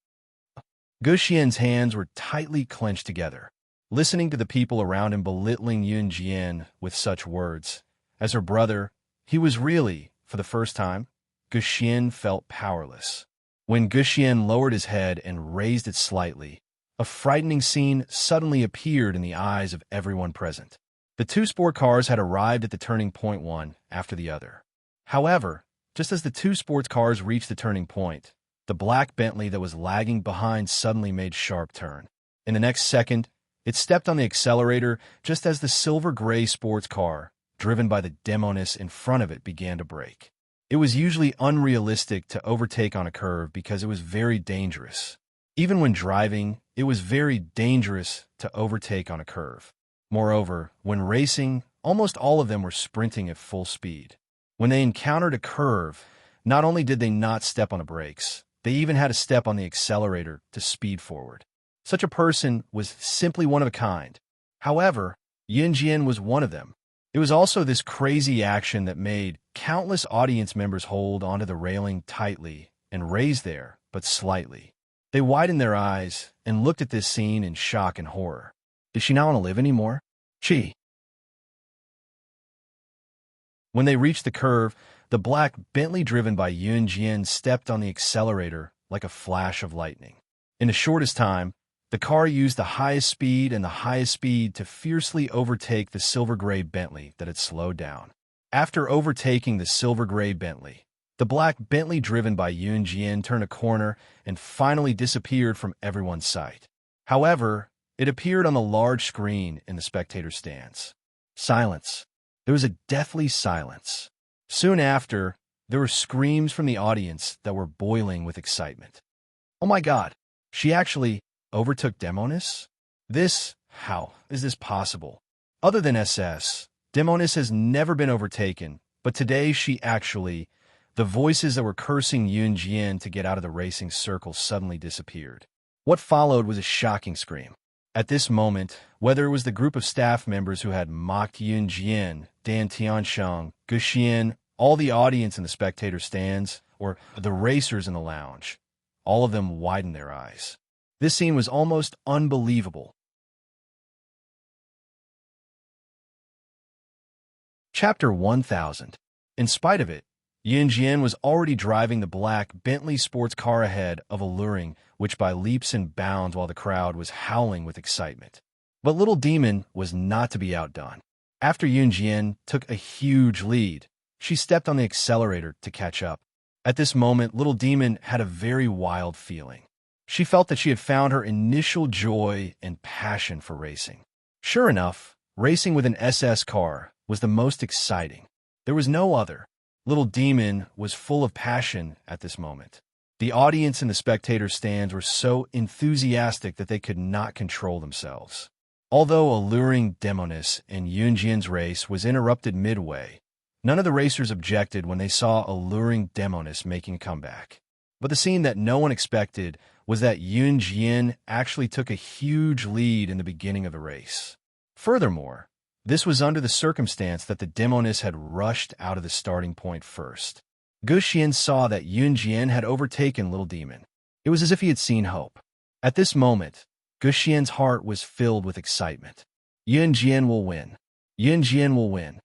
Gu Xian's hands were tightly clenched together, listening to the people around him belittling Yunjian with such words. As her brother, he was really, for the first time, Gu Xian felt powerless. When Gu Xian lowered his head and raised it slightly, a frightening scene suddenly appeared in the eyes of everyone present. The two sport cars had arrived at the turning point one after the other. However, just as the two sports cars reached the turning point, the black Bentley that was lagging behind suddenly made sharp turn. In the next second, it stepped on the accelerator just as the silver-gray sports car, driven by the Demoness in front of it, began to brake. It was usually unrealistic to overtake on a curve because it was very dangerous. Even when driving, it was very dangerous to overtake on a curve. Moreover, when racing, almost all of them were sprinting at full speed. When they encountered a curve, not only did they not step on the brakes, they even had to step on the accelerator to speed forward. Such a person was simply one of a kind. However, Yunjian was one of them. It was also this crazy action that made countless audience members hold onto the railing tightly and raise there, but slightly. They widened their eyes and looked at this scene in shock and horror. Did she not want to live anymore? She. When they reached the curve, the black Bentley driven by Yunjian stepped on the accelerator like a flash of lightning. In the shortest time, the car used the highest speed to fiercely overtake the silver-gray Bentley that had slowed down. After overtaking the silver-gray Bentley, the black Bentley driven by Yunjian turned a corner and finally disappeared from everyone's sight. However, it appeared on the large screen in the spectator stands. Silence. There was a deathly silence. Soon after, there were screams from the audience that were boiling with excitement. Oh my God, she actually overtook Demoness? How is this possible? Other than SS, Demoness has never been overtaken, but today the voices that were cursing Yunjian to get out of the racing circle suddenly disappeared. What followed was a shocking scream. At this moment, whether it was the group of staff members who had mocked Yunjian, Dan Tiansheng, Gu Xian, all the audience in the spectator stands, or the racers in the lounge, all of them widened their eyes. This scene was almost unbelievable. Chapter 1000. In spite of it, Yunjian was already driving the black Bentley sports car ahead of Alluring, which by leaps and bounds while the crowd was howling with excitement. But Little Demon was not to be outdone. After Yunjian took a huge lead, she stepped on the accelerator to catch up. At this moment, Little Demon had a very wild feeling. She felt that she had found her initial joy and passion for racing. Sure enough, racing with an SS car was the most exciting. There was no other. Little Demon was full of passion at this moment. The audience in the spectator stands were so enthusiastic that they could not control themselves. Although Alluring Demoness and Yunjian's race was interrupted midway, none of the racers objected when they saw Alluring Demoness making a comeback. But the scene that no one expected was that Yunjian actually took a huge lead in the beginning of the race. Furthermore, This was under the circumstance that the demoness had rushed out of the starting point first. Guxian saw that Yunjian had overtaken Little Demon. It was as if he had seen hope. At this moment, Guxian's heart was filled with excitement. Yunjian will win. Yunjian will win.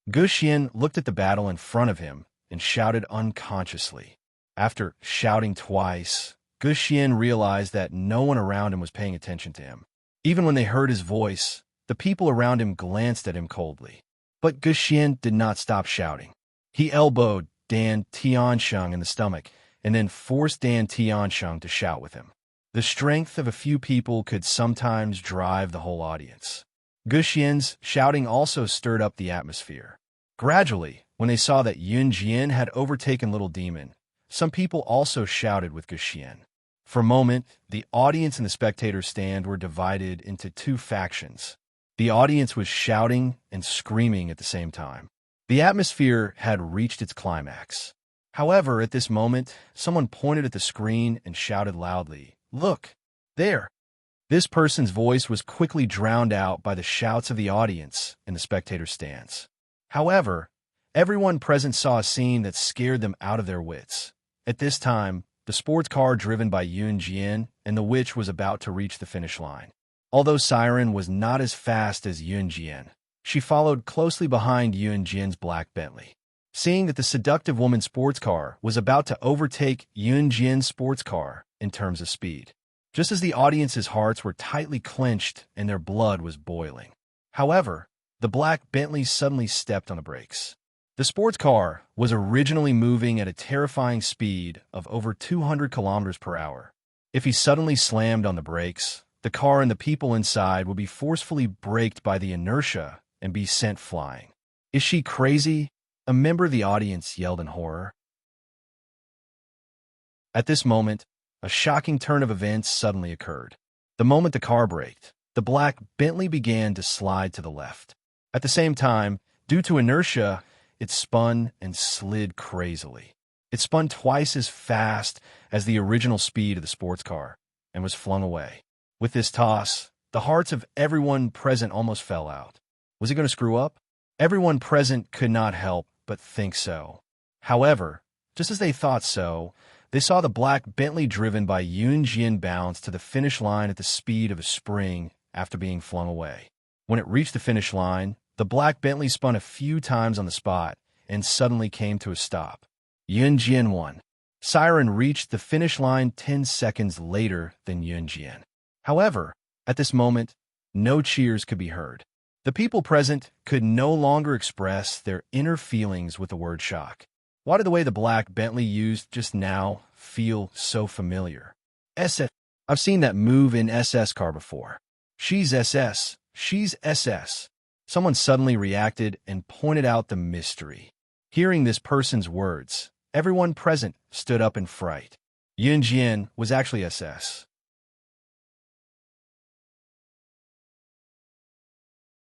Guxian looked at the battle in front of him and shouted unconsciously. After shouting twice, Guxian realized that no one around him was paying attention to him. Even when they heard his voice, the people around him glanced at him coldly. But Guxian did not stop shouting. He elbowed Dan Tiansheng in the stomach and then forced Dan Tiansheng to shout with him. The strength of a few people could sometimes drive the whole audience. Guxian's shouting also stirred up the atmosphere. Gradually, when they saw that Yunjian had overtaken Little Demon, some people also shouted with Guxian. For a moment, the audience and the spectator stand were divided into two factions. The audience was shouting and screaming at the same time. The atmosphere had reached its climax. However, at this moment, someone pointed at the screen and shouted loudly, "Look, there!" This person's voice was quickly drowned out by the shouts of the audience and the spectator stands. However, everyone present saw a scene that scared them out of their wits. At this time, the sports car driven by Yunjian and the witch was about to reach the finish line. Although Siren was not as fast as Yunjian, she followed closely behind Yunjian's black Bentley. Seeing that the seductive woman's sports car was about to overtake Yunjian's sports car in terms of speed, just as the audience's hearts were tightly clenched and their blood was boiling. However, the black Bentley suddenly stepped on the brakes. The sports car was originally moving at a terrifying speed of over 200 kilometers per hour. If he suddenly slammed on the brakes, the car and the people inside would be forcefully braked by the inertia and be sent flying. "Is she crazy?" a member of the audience yelled in horror. At this moment, a shocking turn of events suddenly occurred. The moment the car braked, the black Bentley began to slide to the left. At the same time, due to inertia, it spun and slid crazily. It spun twice as fast as the original speed of the sports car and was flung away. With this toss, the hearts of everyone present almost fell out. Was he going to screw up? Everyone present could not help but think so. However, just as they thought so, they saw the black Bentley driven by Yunjian bounce to the finish line at the speed of a spring after being flung away. When it reached the finish line, the black Bentley spun a few times on the spot and suddenly came to a stop. Yunjian won. Siren reached the finish line 10 seconds later than Yunjian. However, at this moment, no cheers could be heard. The people present could no longer express their inner feelings with the word shock. Why did the way the black Bentley used just now feel so familiar? SS. I've seen that move in SS car before. She's SS. She's SS. Someone suddenly reacted and pointed out the mystery. Hearing this person's words, everyone present stood up in fright. Yunjian was actually SS.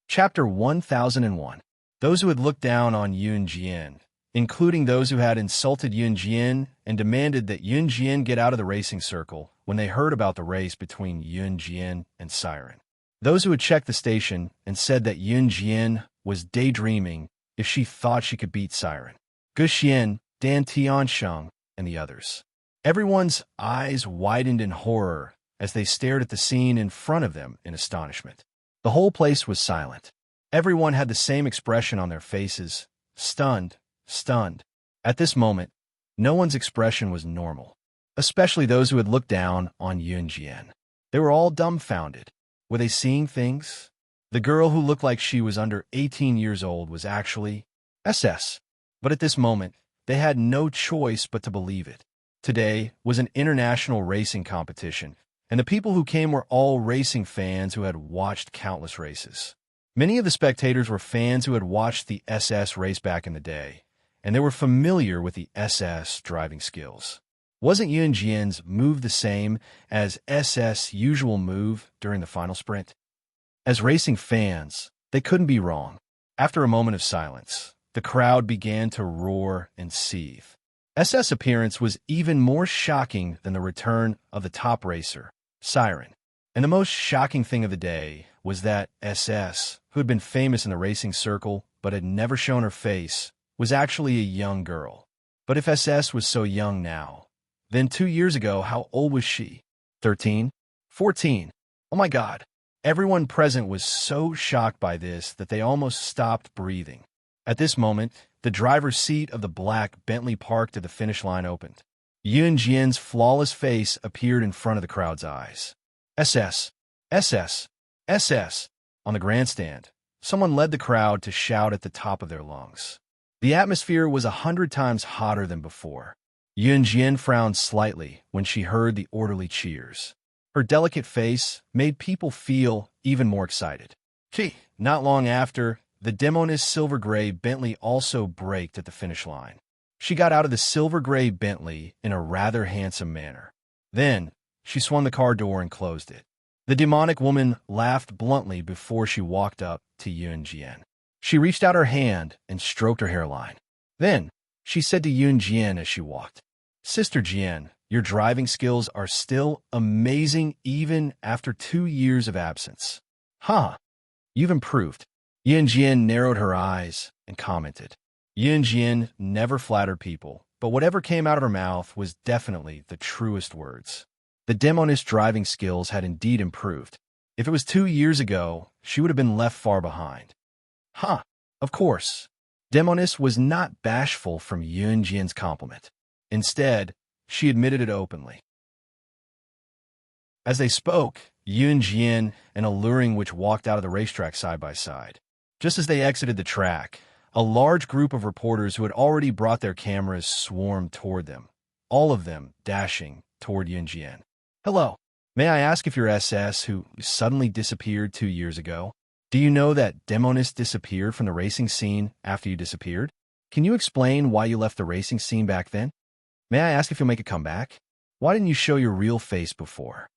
Chapter 1001. Those who had looked down on Yunjian, including those who had insulted Yunjian and demanded that Yunjian get out of the racing circle when they heard about the race between Yunjian and Siren. Those who had checked the station and said that Yunjian was daydreaming if she thought she could beat Siren. Guxian, Dan Tiansheng, and the others. Everyone's eyes widened in horror as they stared at the scene in front of them in astonishment. The whole place was silent. Everyone had the same expression on their faces, stunned. At this moment, no one's expression was normal, especially those who had looked down on Yunjian. They were all dumbfounded. Were they seeing things? The girl who looked like she was under 18 years old was actually SS. But at this moment, they had no choice but to believe it. Today was an international racing competition, and the people who came were all racing fans who had watched countless races. Many of the spectators were fans who had watched the SS race back in the day, and they were familiar with the SS driving skills. Wasn't Yunjian's move the same as SS' usual move during the final sprint? As racing fans, they couldn't be wrong. After a moment of silence, the crowd began to roar and seethe. SS' appearance was even more shocking than the return of the top racer, Siren. And the most shocking thing of the day was that SS who had been famous in the racing circle but had never shown her face, was actually a young girl. But if SS was so young now, then 2 years ago, how old was she? 13? 14? Oh my God. Everyone present was so shocked by this that they almost stopped breathing. At this moment, the driver's seat of the black Bentley parked at the finish line opened. Yunjian's flawless face appeared in front of the crowd's eyes. SS, SS, SS. On the grandstand, someone led the crowd to shout at the top of their lungs. The atmosphere was 100 times hotter than before. Yunjian frowned slightly when she heard the orderly cheers. Her delicate face made people feel even more excited. Not long after, the Demonist silver-gray Bentley also braked at the finish line. She got out of the silver-gray Bentley in a rather handsome manner. Then, she swung the car door and closed it. The demonic woman laughed bluntly before she walked up to Yunjian. She reached out her hand and stroked her hairline. Then, she said to Yunjian as she walked, "Sister Jian, your driving skills are still amazing even after 2 years of absence." "Huh, you've improved." Yunjian narrowed her eyes and commented. Yunjian never flattered people, but whatever came out of her mouth was definitely the truest words. The Demonist's driving skills had indeed improved. If it was 2 years ago, she would have been left far behind. Huh, of course. Demonist was not bashful from Yunjian's compliment. Instead, she admitted it openly. As they spoke, Yunjian and Alluring which walked out of the racetrack side by side. Just as they exited the track, a large group of reporters who had already brought their cameras swarmed toward them, all of them dashing toward Yunjian. "Hello, may I ask if you're SS who suddenly disappeared 2 years ago? Do you know that Demonist disappeared from the racing scene after you disappeared? Can you explain why you left the racing scene back then? May I ask if you'll make a comeback? Why didn't you show your real face before?"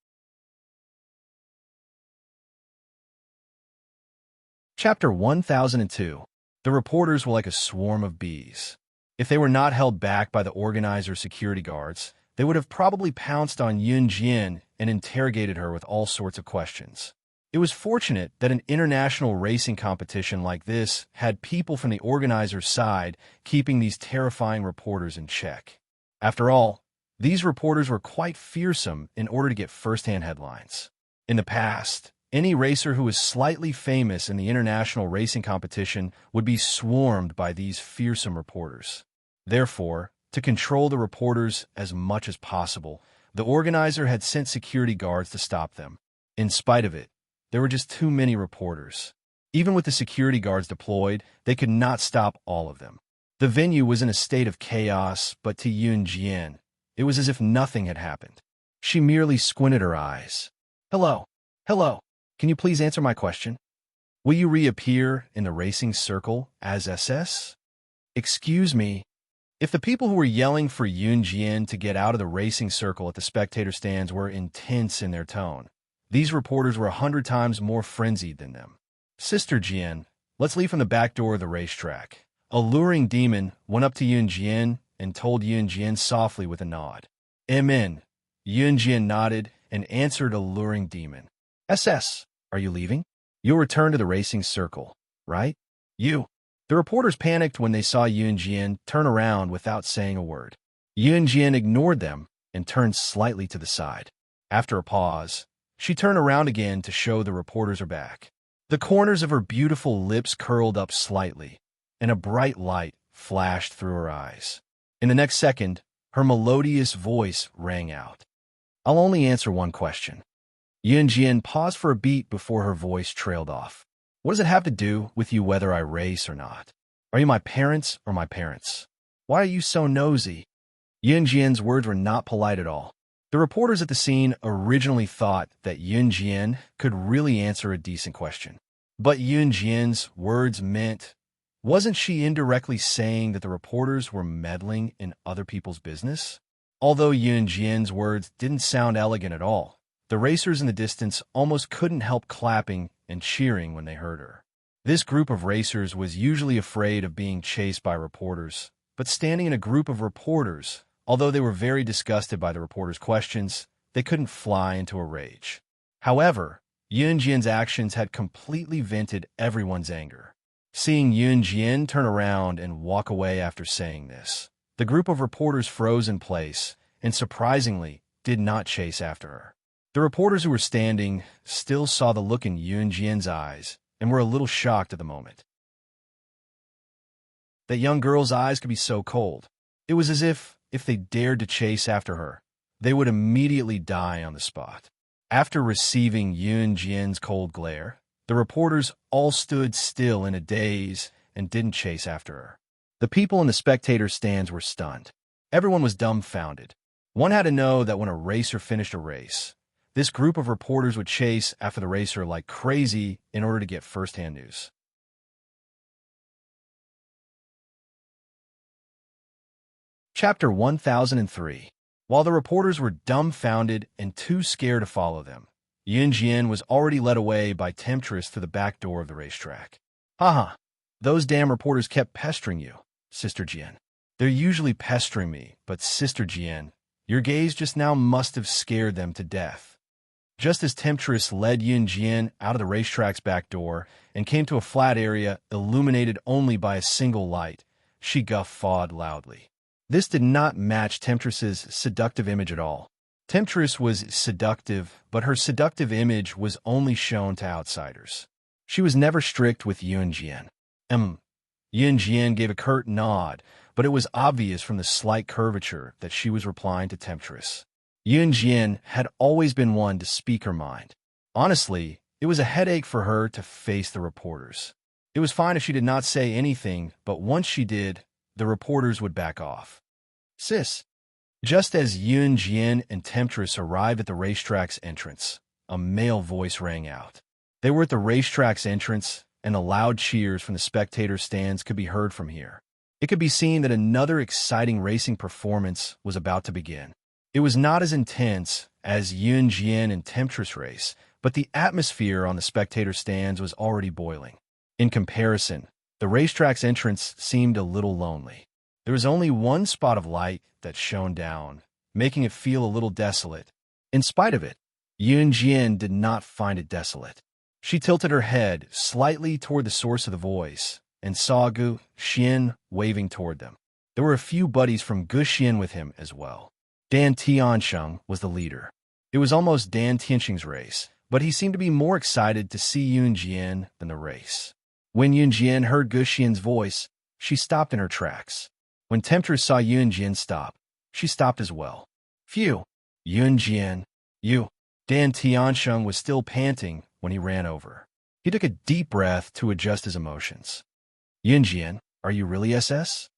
Chapter 1002. The reporters were like a swarm of bees. If they were not held back by the organizer's security guards, they would have probably pounced on Yunjian and interrogated her with all sorts of questions. It was fortunate that an international racing competition like this had people from the organizer's side keeping these terrifying reporters in check. After all, these reporters were quite fearsome in order to get first-hand headlines. In the past, any racer who was slightly famous in the international racing competition would be swarmed by these fearsome reporters. Therefore, to control the reporters as much as possible, the organizer had sent security guards to stop them. In spite of it, there were just too many reporters. Even with the security guards deployed, they could not stop all of them. The venue was in a state of chaos, but to Yunjian, it was as if nothing had happened. She merely squinted her eyes. "Hello, hello. Can you please answer my question? Will you reappear in the racing circle as SS?" "Excuse me." If the people who were yelling for Yunjian to get out of the racing circle at the spectator stands were intense in their tone, these reporters were 100 times more frenzied than them. "Sister Jian, let's leave from the back door of the racetrack." Alluring Demon went up to Yunjian and told Yunjian softly with a nod. "Amen." Yunjian nodded and answered Alluring Demon. "SS, are you leaving? You'll return to the racing circle, right? You." The reporters panicked when they saw Yunjian turn around without saying a word. Yunjian ignored them and turned slightly to the side. After a pause, she turned around again to show the reporters her back. The corners of her beautiful lips curled up slightly, and a bright light flashed through her eyes. In the next second, her melodious voice rang out. "I'll only answer one question." Yunjian paused for a beat before her voice trailed off. "What does it have to do with you whether I race or not? Are you my parents or my parents? Why are you so nosy?" Yunjian's words were not polite at all. The reporters at the scene originally thought that Yunjian could really answer a decent question. But Yunjian's words meant, wasn't she indirectly saying that the reporters were meddling in other people's business? Although Yunjian's words didn't sound elegant at all, the racers in the distance almost couldn't help clapping and cheering when they heard her. This group of racers was usually afraid of being chased by reporters, but standing in a group of reporters, although they were very disgusted by the reporters' questions, they couldn't fly into a rage. However, Yunjian's actions had completely vented everyone's anger. Seeing Yunjian turn around and walk away after saying this, the group of reporters froze in place and, surprisingly, did not chase after her. The reporters who were standing still saw the look in Yunjian's eyes and were a little shocked at the moment. That young girl's eyes could be so cold. It was as if they dared to chase after her, they would immediately die on the spot. After receiving Yunjian's cold glare, the reporters all stood still in a daze and didn't chase after her. The people in the spectator stands were stunned. Everyone was dumbfounded. One had to know that when a racer finished a race, this group of reporters would chase after the racer like crazy in order to get first-hand news. Chapter 1003. While the reporters were dumbfounded and too scared to follow them, Yunjian was already led away by Temptress to the back door of the racetrack. Haha, those damn reporters kept pestering you, Sister Jian. They're usually pestering me, but Sister Jian, your gaze just now must have scared them to death. Just as Temptress led Yunjian out of the racetrack's back door and came to a flat area illuminated only by a single light, she guffawed loudly. This did not match Temptress's seductive image at all. Temptress was seductive, but her seductive image was only shown to outsiders. She was never strict with Yunjian. Yunjian gave a curt nod, but it was obvious from the slight curvature that she was replying to Temptress. Yunjian had always been one to speak her mind. Honestly, it was a headache for her to face the reporters. It was fine if she did not say anything, but once she did, the reporters would back off. Sis. Just as Yunjian and Temptress arrived at the racetrack's entrance, a male voice rang out. They were at the racetrack's entrance, and the loud cheers from the spectator stands could be heard from here. It could be seen that another exciting racing performance was about to begin. It was not as intense as Yunjian and Temptress race, but the atmosphere on the spectator stands was already boiling. In comparison, the racetrack's entrance seemed a little lonely. There was only one spot of light that shone down, making it feel a little desolate. In spite of it, Yunjian did not find it desolate. She tilted her head slightly toward the source of the voice and saw Gu Xian waving toward them. There were a few buddies from Gu Xian with him as well. Dan Tiansheng was the leader. It was almost Dan Tiansheng's race, but he seemed to be more excited to see Yunjian than the race. When Yunjian heard Gu Xian's voice, she stopped in her tracks. When Temptress saw Yunjian stop, she stopped as well. Phew! Yunjian, you! Dan Tiansheng was still panting when he ran over. He took a deep breath to adjust his emotions. Yunjian, are you really SS?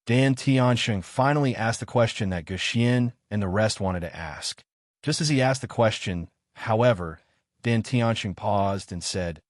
Dan Tiansheng finally asked the question that Gu Xian and the rest wanted to ask. Just as he asked the question, however, Dan Tiansheng paused and said,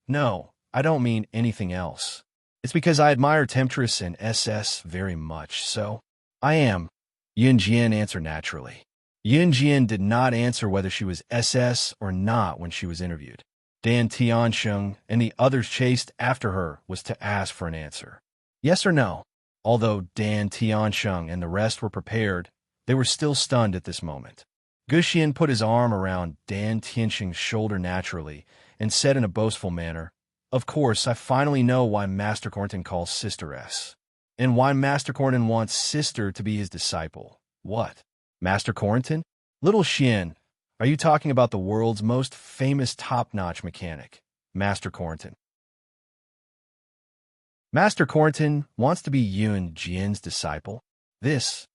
No, I don't mean anything else. It's because I admire Temptress and SS very much, so I am. Yunjian answered naturally. Yunjian did not answer whether she was SS or not when she was interviewed. Dan Tiansheng and the others chased after her was to ask for an answer. Yes or no? Although Dan Tiansheng and the rest were prepared, they were still stunned at this moment. Gu Xian put his arm around Dan Tiansheng's shoulder naturally and said in a boastful manner, Of course, I finally know why Master Cornton calls Sister S. And why Master Cornton wants Sister to be his disciple. What? Master Cornton? Little Xian, are you talking about the world's most famous top-notch mechanic, Master Cornton? Master Cornton wants to be Yunjian's disciple. This.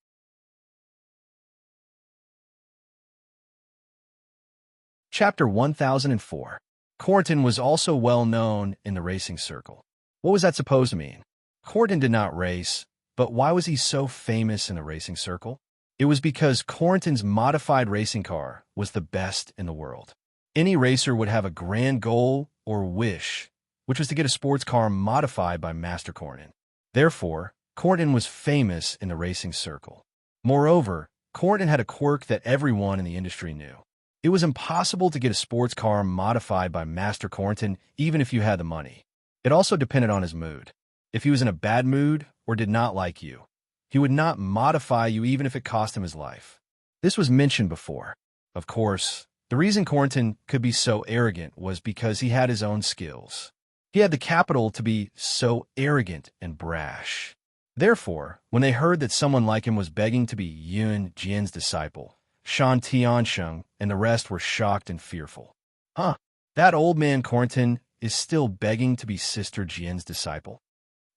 Chapter 1004. Cornton was also well known in the racing circle. What was that supposed to mean? Cornton did not race, but why was he so famous in the racing circle? It was because Cornton's modified racing car was the best in the world. Any racer would have a grand goal or wish, which was to get a sports car modified by Master Cornton. Therefore, Cornton was famous in the racing circle. Moreover, Cornton had a quirk that everyone in the industry knew. It was impossible to get a sports car modified by Master Cornton even if you had the money. It also depended on his mood. If he was in a bad mood or did not like you, he would not modify you even if it cost him his life. This was mentioned before. Of course, The reason Cornton could be so arrogant was because he had his own skills. He had the capital to be so arrogant and brash. Therefore, when they heard that someone like him was begging to be Yun Jian's disciple, Shan Tiansheng and the rest were shocked and fearful. Huh, that old man Cornton is still begging to be Sister Jian's disciple?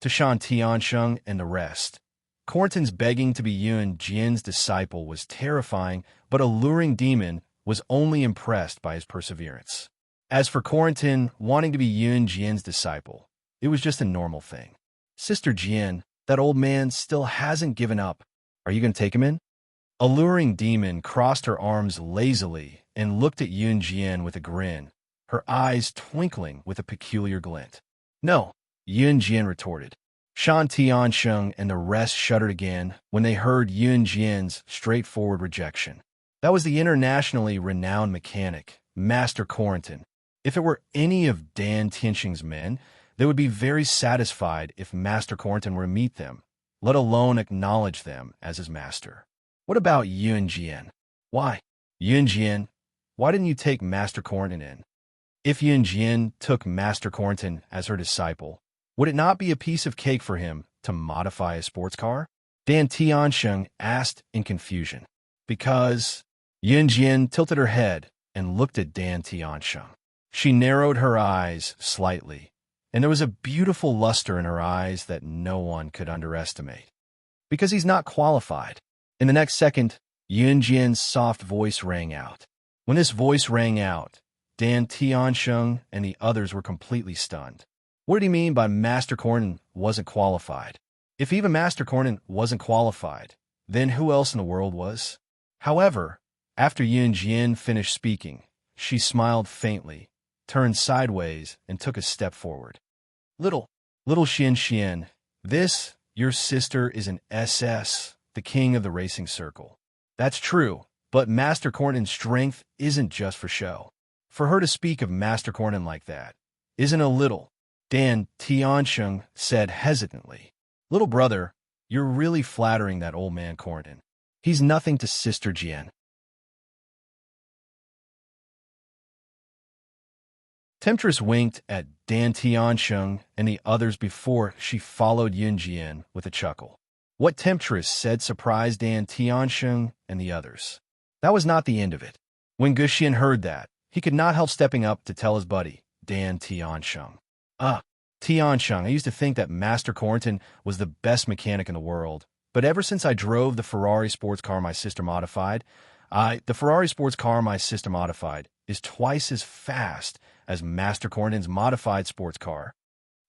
To Shan Tiansheng and the rest, Cornton's begging to be Yun Jian's disciple was terrifying, but alluring demon was only impressed by his perseverance. As for Cornton wanting to be Yun Jian's disciple, it was just a normal thing. Sister Jian, that old man still hasn't given up. Are you going to take him in? Alluring demon crossed her arms lazily and looked at Yun Jian with a grin, her eyes twinkling with a peculiar glint. No, Yun Jian retorted. Shan Tiansheng and the rest shuddered again when they heard Yun Jian's straightforward rejection. That was the internationally renowned mechanic, Master Cornton. If it were any of Dan Tianxing's men, they would be very satisfied if Master Cornton were to meet them, let alone acknowledge them as his master. What about Yun Jian? Why? Yun Jian, why didn't you take Master Cornton in? If Yun Jian took Master Cornton as her disciple, would it not be a piece of cake for him to modify a sports car? Dan Tiansheng asked in confusion. Because Yun Jian tilted her head and looked at Dan Tiansheng. She narrowed her eyes slightly, and there was a beautiful luster in her eyes that no one could underestimate. Because he's not qualified. In the next second, Yun Jian's soft voice rang out. When this voice rang out, Dan Tiansheng and the others were completely stunned. What did he mean by Master Cornton wasn't qualified? If even Master Cornton wasn't qualified, then who else in the world was? However, after Yun Jian finished speaking, she smiled faintly, turned sideways, and took a step forward. Little Xian, this, your sister, is an SS, the king of the racing circle. That's true, but Master Cornton's strength isn't just for show. For her to speak of Master Cornton like that isn't a little, Dan Tiansheng said hesitantly. Little brother, you're really flattering that old man Cornton. He's nothing to Sister Jian. Temptress winked at Dan Tiansheng and the others before she followed Yun Jian with a chuckle. What Temptress said surprised Dan Tiansheng and the others. That was not the end of it. When Guxian heard that, he could not help stepping up to tell his buddy, Dan Tiansheng. Tiansheng, I used to think that Master Cornton was the best mechanic in the world, but ever since I drove the Ferrari sports car my sister modified, the Ferrari sports car my sister modified is twice as fast as Master Cornton's modified sports car.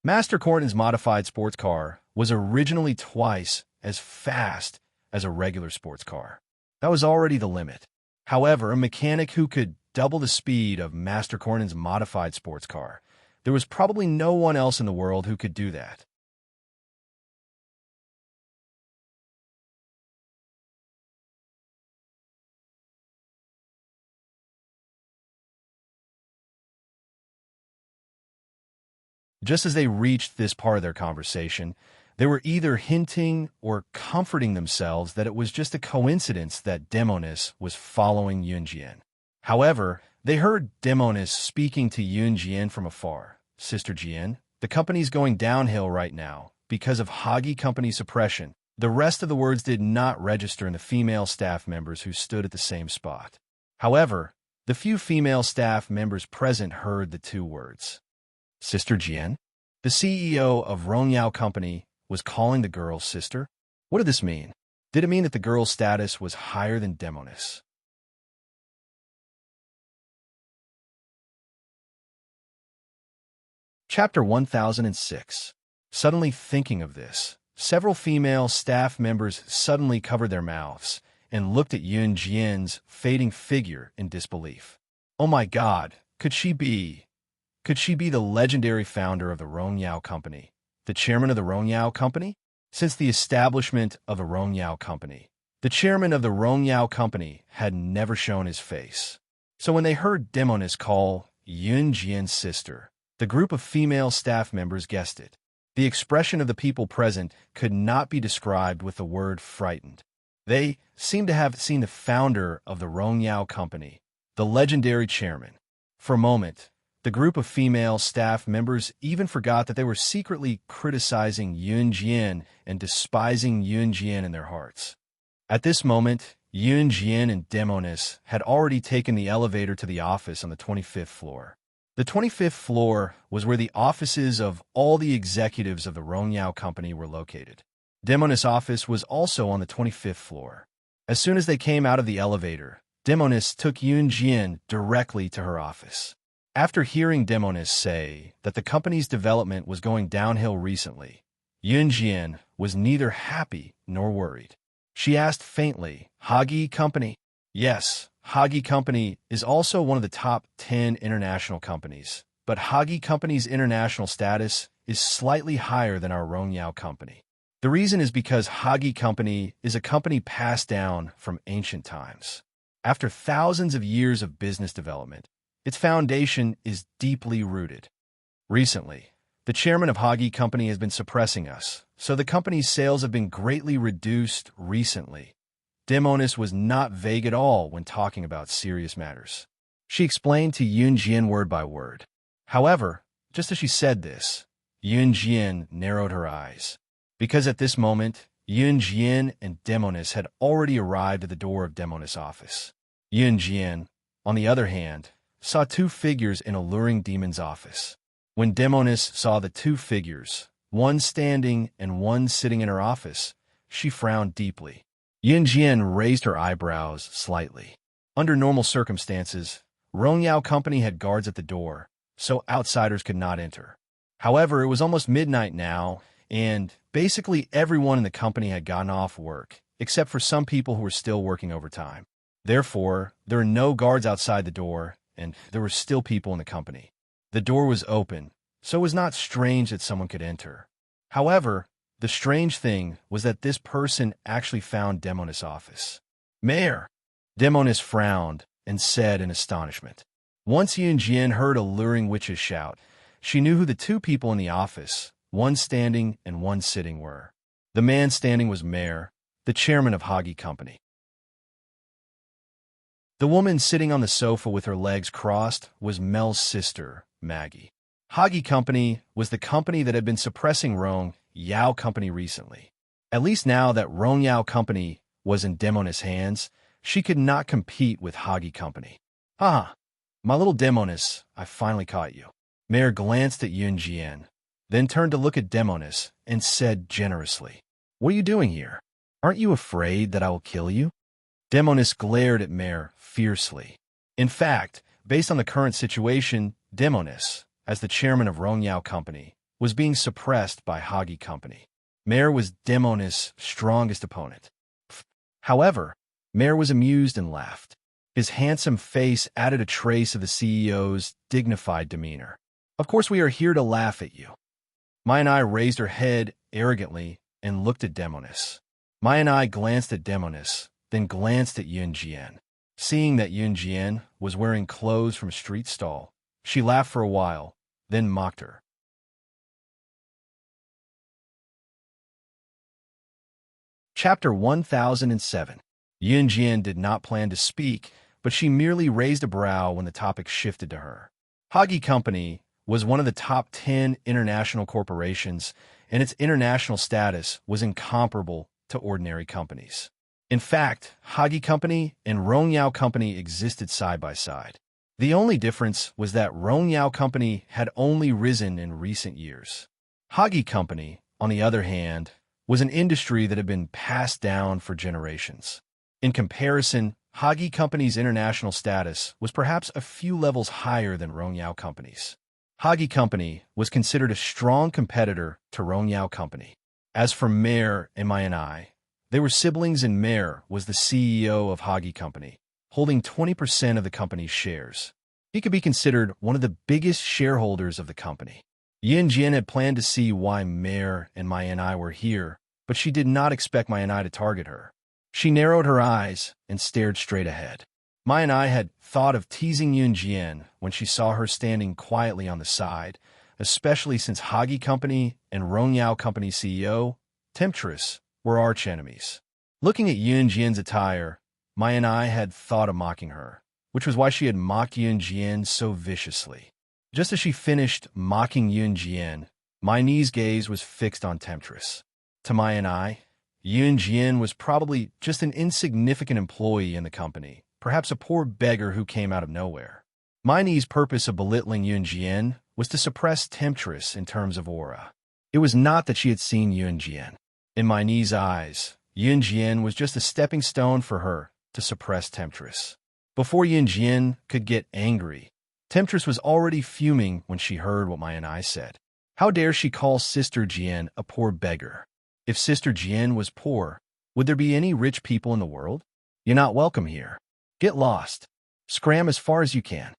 Master Cornton's modified sports car was originally twice as fast as a regular sports car. That was already the limit. However, a mechanic who could double the speed of Master Cornton's modified sports car, there was probably no one else in the world who could do that. Just as they reached this part of their conversation, they were either hinting or comforting themselves that it was just a coincidence that Demonis was following Yun Jian. However, they heard Demonis speaking to Yun Jian from afar. Sister Jian, the company's going downhill right now because of Hagi Company suppression. The rest of the words did not register in the female staff members who stood at the same spot. However, the few female staff members present heard the two words. Sister Jian? The CEO of Rongyao Company was calling the girl sister? What did this mean? Did it mean that the girl's status was higher than Demonis? Chapter 1006. Suddenly thinking of this, several female staff members suddenly covered their mouths and looked at Yun Jian's fading figure in disbelief. Oh my God, could she be the legendary founder of the Rongyao Company, the chairman of the Rongyao Company? Since the establishment of the Rongyao Company, the chairman of the Rongyao Company had never shown his face. So when they heard Demonis call Yun Jian's sister, the group of female staff members guessed it. The expression of the people present could not be described with the word frightened. They seemed to have seen the founder of the Rongyao Company, the legendary chairman. For a moment, the group of female staff members even forgot that they were secretly criticizing Yunjian and despising Yunjian in their hearts. At this moment, Yunjian and Demonis had already taken the elevator to the office on the 25th floor. The 25th floor was where the offices of all the executives of the Rongyao company were located. Demonis' office was also on the 25th floor. As soon as they came out of the elevator, Demonis took Yunjian directly to her office. After hearing Demonis say that the company's development was going downhill recently, Yunjian was neither happy nor worried. She asked faintly, "Hagi Company?" "Yes, Hagi Company is also one of the top 10 international companies, but Hagi Company's international status is slightly higher than our Rongyao company. The reason is because Hagi Company is a company passed down from ancient times. After thousands of years of business development, its foundation is deeply rooted. Recently, the chairman of Hagi Company has been suppressing us, so the company's sales have been greatly reduced recently." Demonis was not vague at all when talking about serious matters. She explained to Yunjian word by word. However, just as she said this, Yunjian narrowed her eyes, because at this moment, Yunjian and Demonis had already arrived at the door of Demonis' office. Yunjian, on the other hand, saw two figures in a luring demon's office. When Demonis saw the two figures, one standing and one sitting in her office, she frowned deeply. Yunjian raised her eyebrows slightly. Under normal circumstances, Rongyao Company had guards at the door, so outsiders could not enter. However, it was almost midnight now, and basically everyone in the company had gotten off work, except for some people who were still working overtime. Therefore, there were no guards outside the door, and there were still people in the company. The door was open, so it was not strange that someone could enter. However, the strange thing was that this person actually found Demonis' office. "Mayor!" Demonis frowned and said in astonishment. Once Yunjian heard a luring witch's shout, she knew who the two people in the office, one standing and one sitting, were. The man standing was Mayor, the chairman of Hagi Company. The woman sitting on the sofa with her legs crossed was Mel's sister, Maggie. Hagi Company was the company that had been suppressing Rongyao Company recently. At least now that Rongyao Company was in Demonis' hands, she could not compete with Hagi Company. "Ah, my little Demonis, I finally caught you." Mayor glanced at Yunjian, then turned to look at Demonis and said generously, "What are you doing here? Aren't you afraid that I will kill you?" Demonis glared at Mayor fiercely. In fact, based on the current situation, Demonis, as the chairman of Rongyao Company, was being suppressed by Hagi Company. Mayor was Demonis' strongest opponent. However, Mayor was amused and laughed. His handsome face added a trace of the CEO's dignified demeanor. "Of course we are here to laugh at you." Mai raised her head arrogantly and looked at Demonis. Mai glanced at Demonis, then glanced at Yunjian. Seeing that Yunjian was wearing clothes from a street stall, she laughed for a while, then mocked her. Chapter 1007. Yunjian did not plan to speak, but she merely raised a brow when the topic shifted to her. Hagi Company was one of the top 10 international corporations, and its international status was incomparable to ordinary companies. In fact, Hagi Company and Rongyao Company existed side by side. The only difference was that Rongyao Company had only risen in recent years. Hagi Company, on the other hand, was an industry that had been passed down for generations. In comparison, Hagi Company's international status was perhaps a few levels higher than Rongyao Company's. Hagi Company was considered a strong competitor to Rongyao Company. As for Mayor and Mai, they were siblings, and Mayor was the CEO of Hagi Company, holding 20% of the company's shares. He could be considered one of the biggest shareholders of the company. Yunjian had planned to see why Mayor and Mai were here, but she did not expect Mai to target her. She narrowed her eyes and stared straight ahead. Mai had thought of teasing Yunjian when she saw her standing quietly on the side, especially since Hagi Company and Rongyao Company CEO, Temptress, were arch enemies. Looking at Yunjian's attire, Mai had thought of mocking her, which was why she had mocked Yunjian so viciously. Just as she finished mocking Yunjian, my niece's gaze was fixed on Temptress. To my and I, Yunjian was probably just an insignificant employee in the company, perhaps a poor beggar who came out of nowhere. My niece's purpose of belittling Yunjian was to suppress Temptress in terms of aura. It was not that she had seen Yunjian. In my niece's eyes, Yunjian was just a stepping stone for her to suppress Temptress. Before Yunjian could get angry, Temptress was already fuming when she heard what my and I said. How dare she call Sister Jian a poor beggar? If Sister Jian was poor, would there be any rich people in the world? You're not welcome here. Get lost. Scram as far as you can.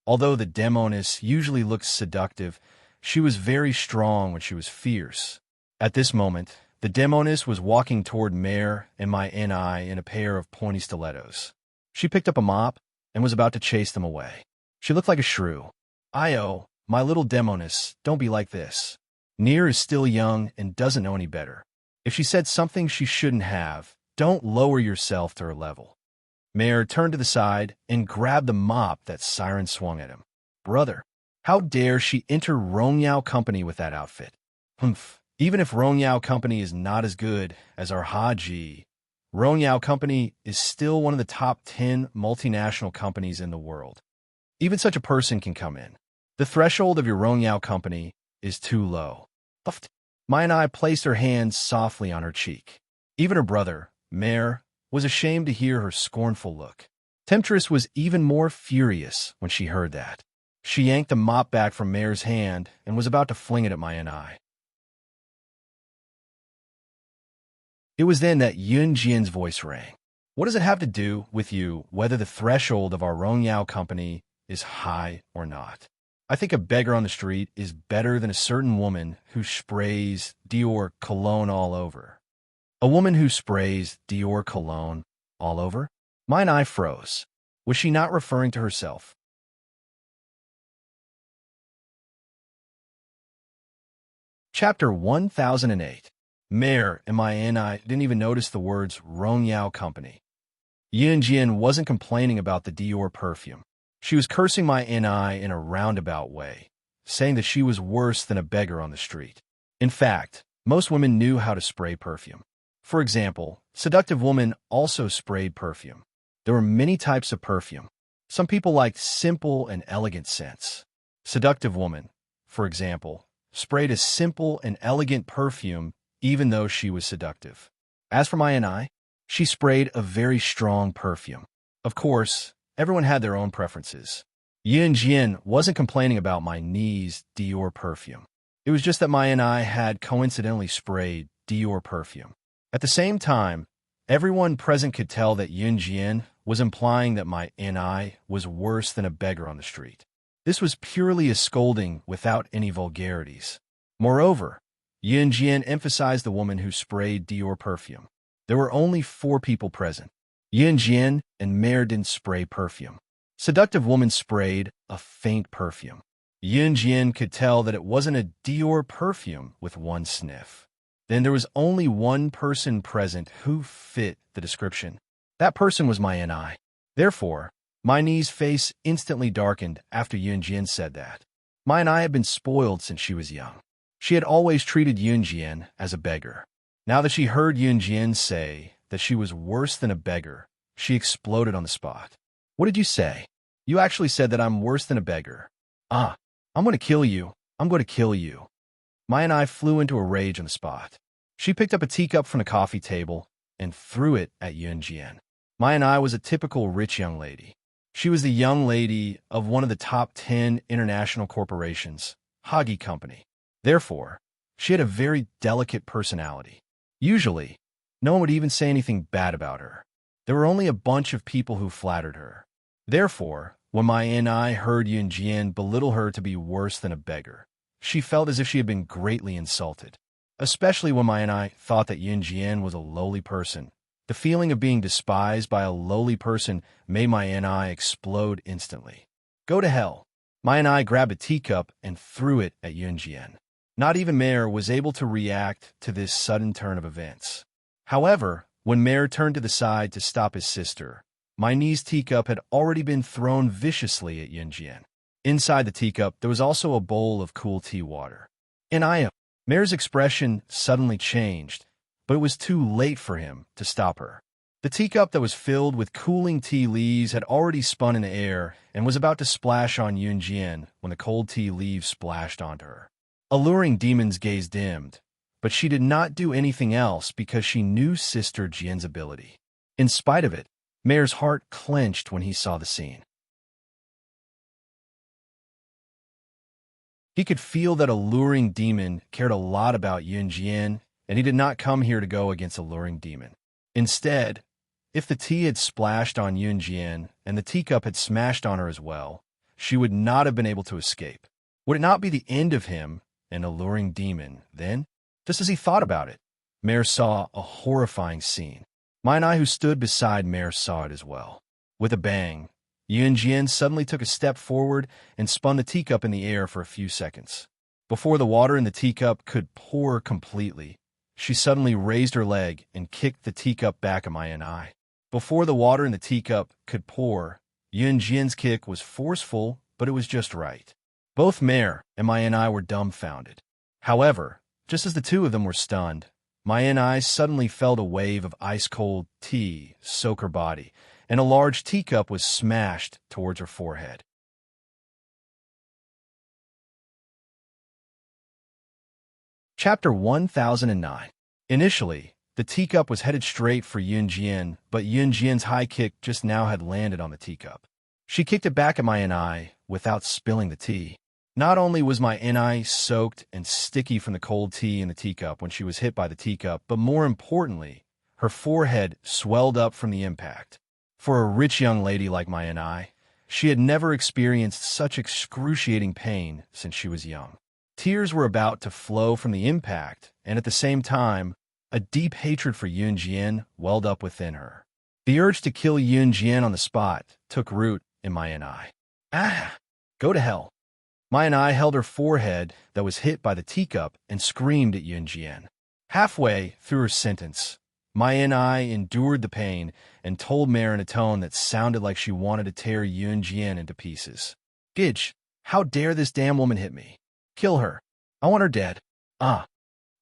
Although the demoness usually looks seductive, she was very strong when she was fierce. At this moment, the demoness was walking toward Mare and my NI in a pair of pointy stilettos. She picked up a mop and was about to chase them away. She looked like a shrew. "Io, my little demoness, don't be like this. Near is still young and doesn't know any better. If she said something she shouldn't have, don't lower yourself to her level." Mare turned to the side and grabbed the mop that Siren swung at him. "Brother, how dare she enter Rongyao Company with that outfit? Humph. Even if Rongyao Company is not as good as our Haji, Rongyao Company is still one of the top 10 multinational companies in the world. Even such a person can come in. The threshold of your Rongyao Company is too low." Mai and I placed her hands softly on her cheek. Even her brother, Mare, was ashamed to hear her scornful look. Temptress was even more furious when she heard that. She yanked the mop back from Mare's hand and was about to fling it at Mai and I. It was then that Yunjian's voice rang. "What does it have to do with you whether the threshold of our Rongyao Company is high or not? I think a beggar on the street is better than a certain woman who sprays Dior cologne all over." A woman who sprays Dior cologne all over? Mine eye froze. Was she not referring to herself? Chapter 1008. Mare and my and I didn't even notice the words Rongyao Company. Yunjian wasn't complaining about the Dior perfume. She was cursing my and I in a roundabout way, saying that she was worse than a beggar on the street. In fact, most women knew how to spray perfume. For example, seductive women also sprayed perfume. There were many types of perfume. Some people liked simple and elegant scents. Seductive woman, for example, sprayed a simple and elegant perfume even though she was seductive. As for my and I, she sprayed a very strong perfume. Of course, everyone had their own preferences. Yunjian wasn't complaining about my niece's Dior perfume. It was just that my and I had coincidentally sprayed Dior perfume. At the same time, everyone present could tell that Yunjian was implying that my and I was worse than a beggar on the street. This was purely a scolding without any vulgarities. Moreover, Yunjian emphasized the woman who sprayed Dior perfume. There were only 4 people present. Yunjian and Mare didn't spray perfume. Seductive woman sprayed a faint perfume. Yunjian could tell that it wasn't a Dior perfume with one sniff. Then there was only one person present who fit the description. That person was my and I. Therefore, my niece's face instantly darkened after Yunjian said that. My and I had been spoiled since she was young. She had always treated Yunjian as a beggar. Now that she heard Yunjian say that she was worse than a beggar, she exploded on the spot. "What did you say? You actually said that I'm worse than a beggar. Ah, I'm going to kill you. I'm going to kill you." Mai and I flew into a rage on the spot. She picked up a teacup from the coffee table and threw it at Yunjian. Mai and I was a typical rich young lady. She was the young lady of one of the top 10 international corporations, Hagi Company. Therefore, she had a very delicate personality. Usually, no one would even say anything bad about her. There were only a bunch of people who flattered her. Therefore, when my and I heard Yunjian belittle her to be worse than a beggar, she felt as if she had been greatly insulted. Especially when my and I thought that Yunjian was a lowly person. The feeling of being despised by a lowly person made my and I explode instantly. "Go to hell." My and I grabbed a teacup and threw it at Yunjian. Not even Mare was able to react to this sudden turn of events. However, when Mare turned to the side to stop his sister, My niece's teacup had already been thrown viciously at Yunjian. Inside the teacup, there was also a bowl of cool tea water. Mare's expression suddenly changed, but it was too late for him to stop her. The teacup that was filled with cooling tea leaves had already spun in the air and was about to splash on Yunjian when the cold tea leaves splashed onto her. Alluring Demon's gaze dimmed, but she did not do anything else because she knew Sister Jian's ability. In spite of it, Mare's heart clenched when he saw the scene. He could feel that Alluring Demon cared a lot about Yunjian, and he did not come here to go against Alluring Demon. Instead, if the tea had splashed on Yunjian and the teacup had smashed on her as well, she would not have been able to escape. Would it not be the end of him and Alluring Demon then? Just as he thought about it, Mare saw a horrifying scene. Mai, who stood beside Mare, saw it as well. With a bang, Yunjian suddenly took a step forward and spun the teacup in the air for a few seconds. Before the water in the teacup could pour completely, she suddenly raised her leg and kicked the teacup back at Mai. Before the water in the teacup could pour, Yunjian's kick was forceful, but it was just right. Both Mare and Mai were dumbfounded. However, just as the two of them were stunned, Mai suddenly felt a wave of ice-cold tea soak her body, and a large teacup was smashed towards her forehead. Chapter 1009. Initially, the teacup was headed straight for Yunjian, but Yunjian's high kick just now had landed on the teacup. She kicked it back at Mai without spilling the tea. Not only was Mai soaked and sticky from the cold tea in the teacup when she was hit by the teacup, but more importantly, her forehead swelled up from the impact. For a rich young lady like Mai, she had never experienced such excruciating pain since she was young. Tears were about to flow from the impact, and at the same time, a deep hatred for Yunjian welled up within her. The urge to kill Yunjian on the spot took root in Mai. Go to hell. Mai held her forehead that was hit by the teacup and screamed at Yunjian. Halfway through her sentence, Mai endured the pain and told Mare in a tone that sounded like she wanted to tear Yunjian into pieces. Gidge, how dare this damn woman hit me? Kill her. I want her dead.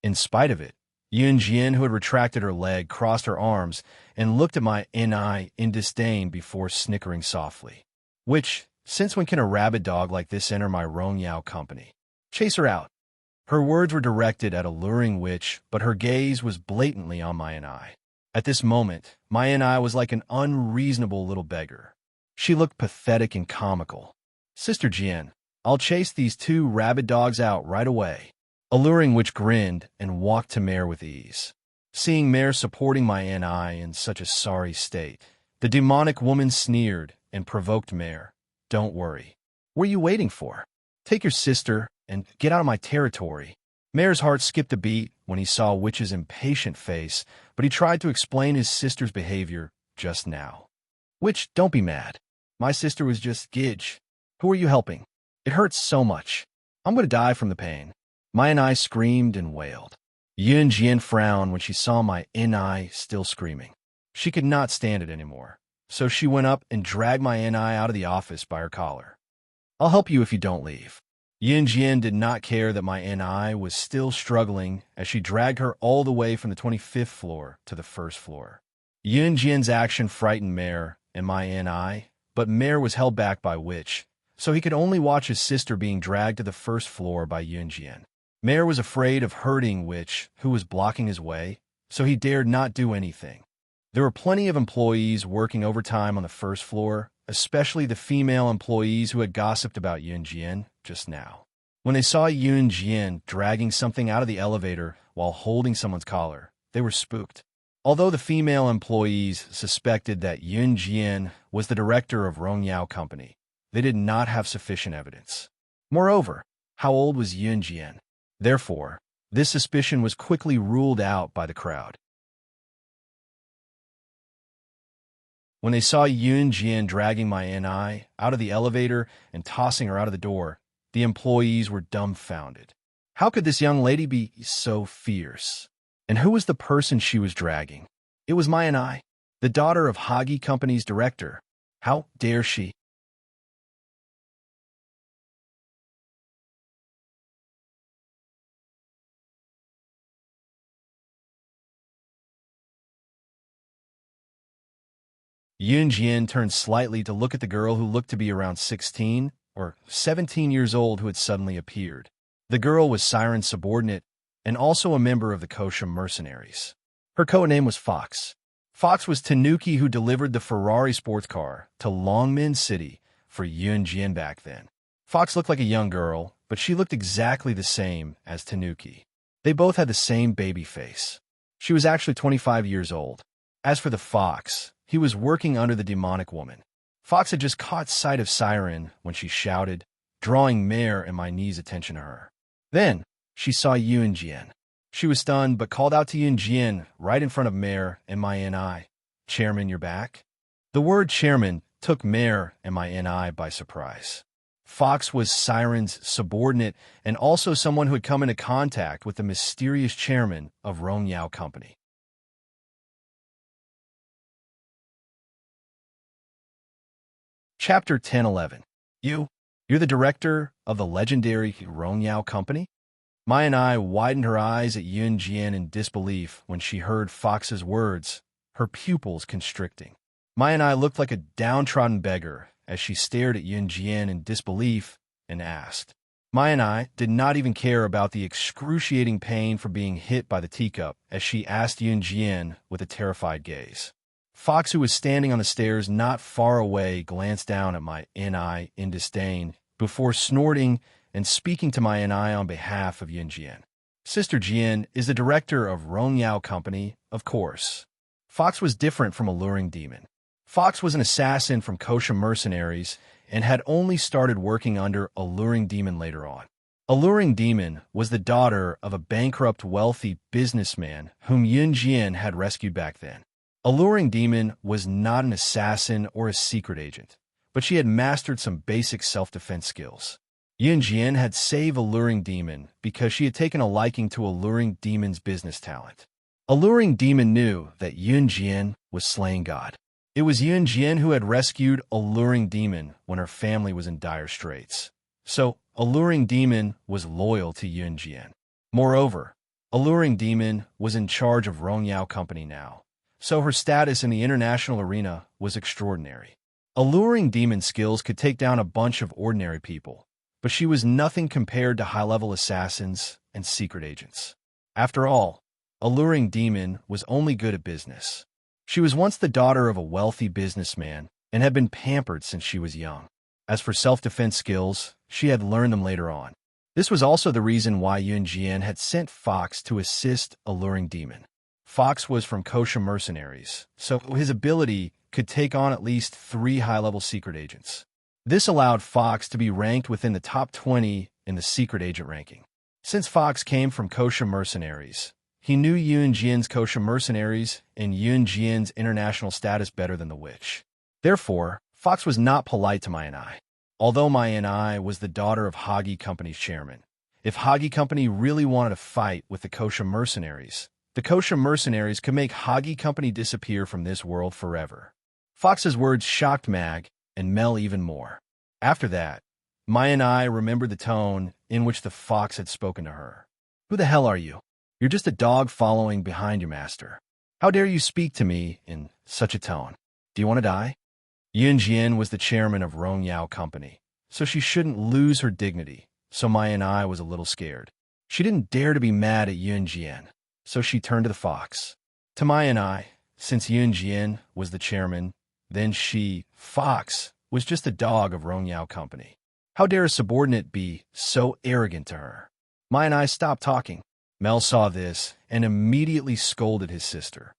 In spite of it, Yunjian, who had retracted her leg, crossed her arms and looked at Mai in disdain before snickering softly. Since when can a rabid dog like this enter my Rongyao company? Chase her out. Her words were directed at Alluring Witch, but her gaze was blatantly on Mai. At this moment, Mai was like an unreasonable little beggar. She looked pathetic and comical. Sister Jian, I'll chase these two rabid dogs out right away. Alluring Witch grinned and walked to Mare with ease. Seeing Mare supporting Mai in such a sorry state, the demonic woman sneered and provoked Mare. Don't worry. What are you waiting for? Take your sister and get out of my territory. Mare's heart skipped a beat when he saw Witch's impatient face, but he tried to explain his sister's behavior just now. Witch, don't be mad. My sister was just Gidge. Who are you helping? It hurts so much. I'm going to die from the pain. Mai screamed and wailed. Yunjian frowned when she saw Mai still screaming. She could not stand it anymore, so she went up and dragged Mai out of the office by her collar. I'll help you if you don't leave. Yunjian did not care that Mai was still struggling as she dragged her all the way from the 25th floor to the first floor. Yunjian's action frightened Mare and Mai, but Mare was held back by Witch, so he could only watch his sister being dragged to the first floor by Yunjian. Mare was afraid of hurting Witch, who was blocking his way, so he dared not do anything. There were plenty of employees working overtime on the first floor, especially the female employees who had gossiped about Yunjian just now. When they saw Yunjian dragging something out of the elevator while holding someone's collar, they were spooked. Although the female employees suspected that Yunjian was the director of Rongyao Company, they did not have sufficient evidence. Moreover, how old was Yunjian? Therefore, this suspicion was quickly ruled out by the crowd. When they saw Yunjian dragging Mai out of the elevator and tossing her out of the door, the employees were dumbfounded. How could this young lady be so fierce? And who was the person she was dragging? It was Mai. The daughter of Hagi Company's director. How dare she? Yun Jian turned slightly to look at the girl who looked to be around 16 or 17 years old who had suddenly appeared. The girl was Siren's subordinate and also a member of the Kosham mercenaries. Her codename was Fox. Fox was Tanuki who delivered the Ferrari sports car to Longmin City for Yun Jian back then. Fox looked like a young girl, but she looked exactly the same as Tanuki. They both had the same baby face. She was actually 25 years old. As for the Fox, he was working under the demonic woman. Fox had just caught sight of Siren when she shouted, drawing Mare and my niece's attention to her. Then, she saw Yun Jian. She was stunned, but called out to Yun Jian right in front of Mare and my NI. Chairman, you're back? The word chairman took Mare and my NI by surprise. Fox was Siren's subordinate and also someone who had come into contact with the mysterious chairman of Rongyao Company. Chapter 10-11. You're the director of the legendary Rongyao Company? Mai and I widened her eyes at Yun Jian in disbelief when she heard Fox's words, her pupils constricting. Mai and I looked like a downtrodden beggar as she stared at Yun Jian in disbelief and asked. Mai and I did not even care about the excruciating pain from being hit by the teacup as she asked Yun Jian with a terrified gaze. Fox, who was standing on the stairs not far away, glanced down at my NI in disdain before snorting and speaking to my NI on behalf of Yun Jian. Sister Jian is the director of Rongyao Company, of course. Fox was different from Alluring Demon. Fox was an assassin from Kosham mercenaries and had only started working under Alluring Demon later on. Alluring Demon was the daughter of a bankrupt wealthy businessman whom Yun Jian had rescued back then. Alluring Demon was not an assassin or a secret agent, but she had mastered some basic self-defense skills. Yun Jian had saved Alluring Demon because she had taken a liking to Alluring Demon's business talent. Alluring Demon knew that Yun Jian was slaying God. It was Yun Jian who had rescued Alluring Demon when her family was in dire straits. So, Alluring Demon was loyal to Yun Jian. Moreover, Alluring Demon was in charge of Rongyao Company now, so her status in the international arena was extraordinary. Alluring Demon skills could take down a bunch of ordinary people, but she was nothing compared to high-level assassins and secret agents. After all, Alluring Demon was only good at business. She was once the daughter of a wealthy businessman and had been pampered since she was young. As for self-defense skills, she had learned them later on. This was also the reason why Yun Jian had sent Fox to assist Alluring Demon. Fox was from Kosham mercenaries, so his ability could take on at least 3 high-level secret agents. This allowed Fox to be ranked within the top 20 in the secret agent ranking. Since Fox came from Kosham mercenaries, he knew Yun Jian's Kosham mercenaries and Yun Jian's international status better than the witch. Therefore, Fox was not polite to Mai and I. Although Mai and I was the daughter of Hagi Company's chairman, if Hagi Company really wanted to fight with the Kosham mercenaries, the Kosham mercenaries could make Hagi Company disappear from this world forever. Fox's words shocked Mag and Mel even more. After that, Mai and I remembered the tone in which the fox had spoken to her. Who the hell are you? You're just a dog following behind your master. How dare you speak to me in such a tone? Do you want to die? Yun Jian was the chairman of Rongyao Company, so she shouldn't lose her dignity, so Mai and I was a little scared. She didn't dare to be mad at Yun Jian, so she turned to the fox. To Mai and I, since Yun Jian was the chairman, then she, Fox, was just a dog of Rongyao Company. How dare a subordinate be so arrogant to her? Mai and I stopped talking. Mel saw this and immediately scolded his sister.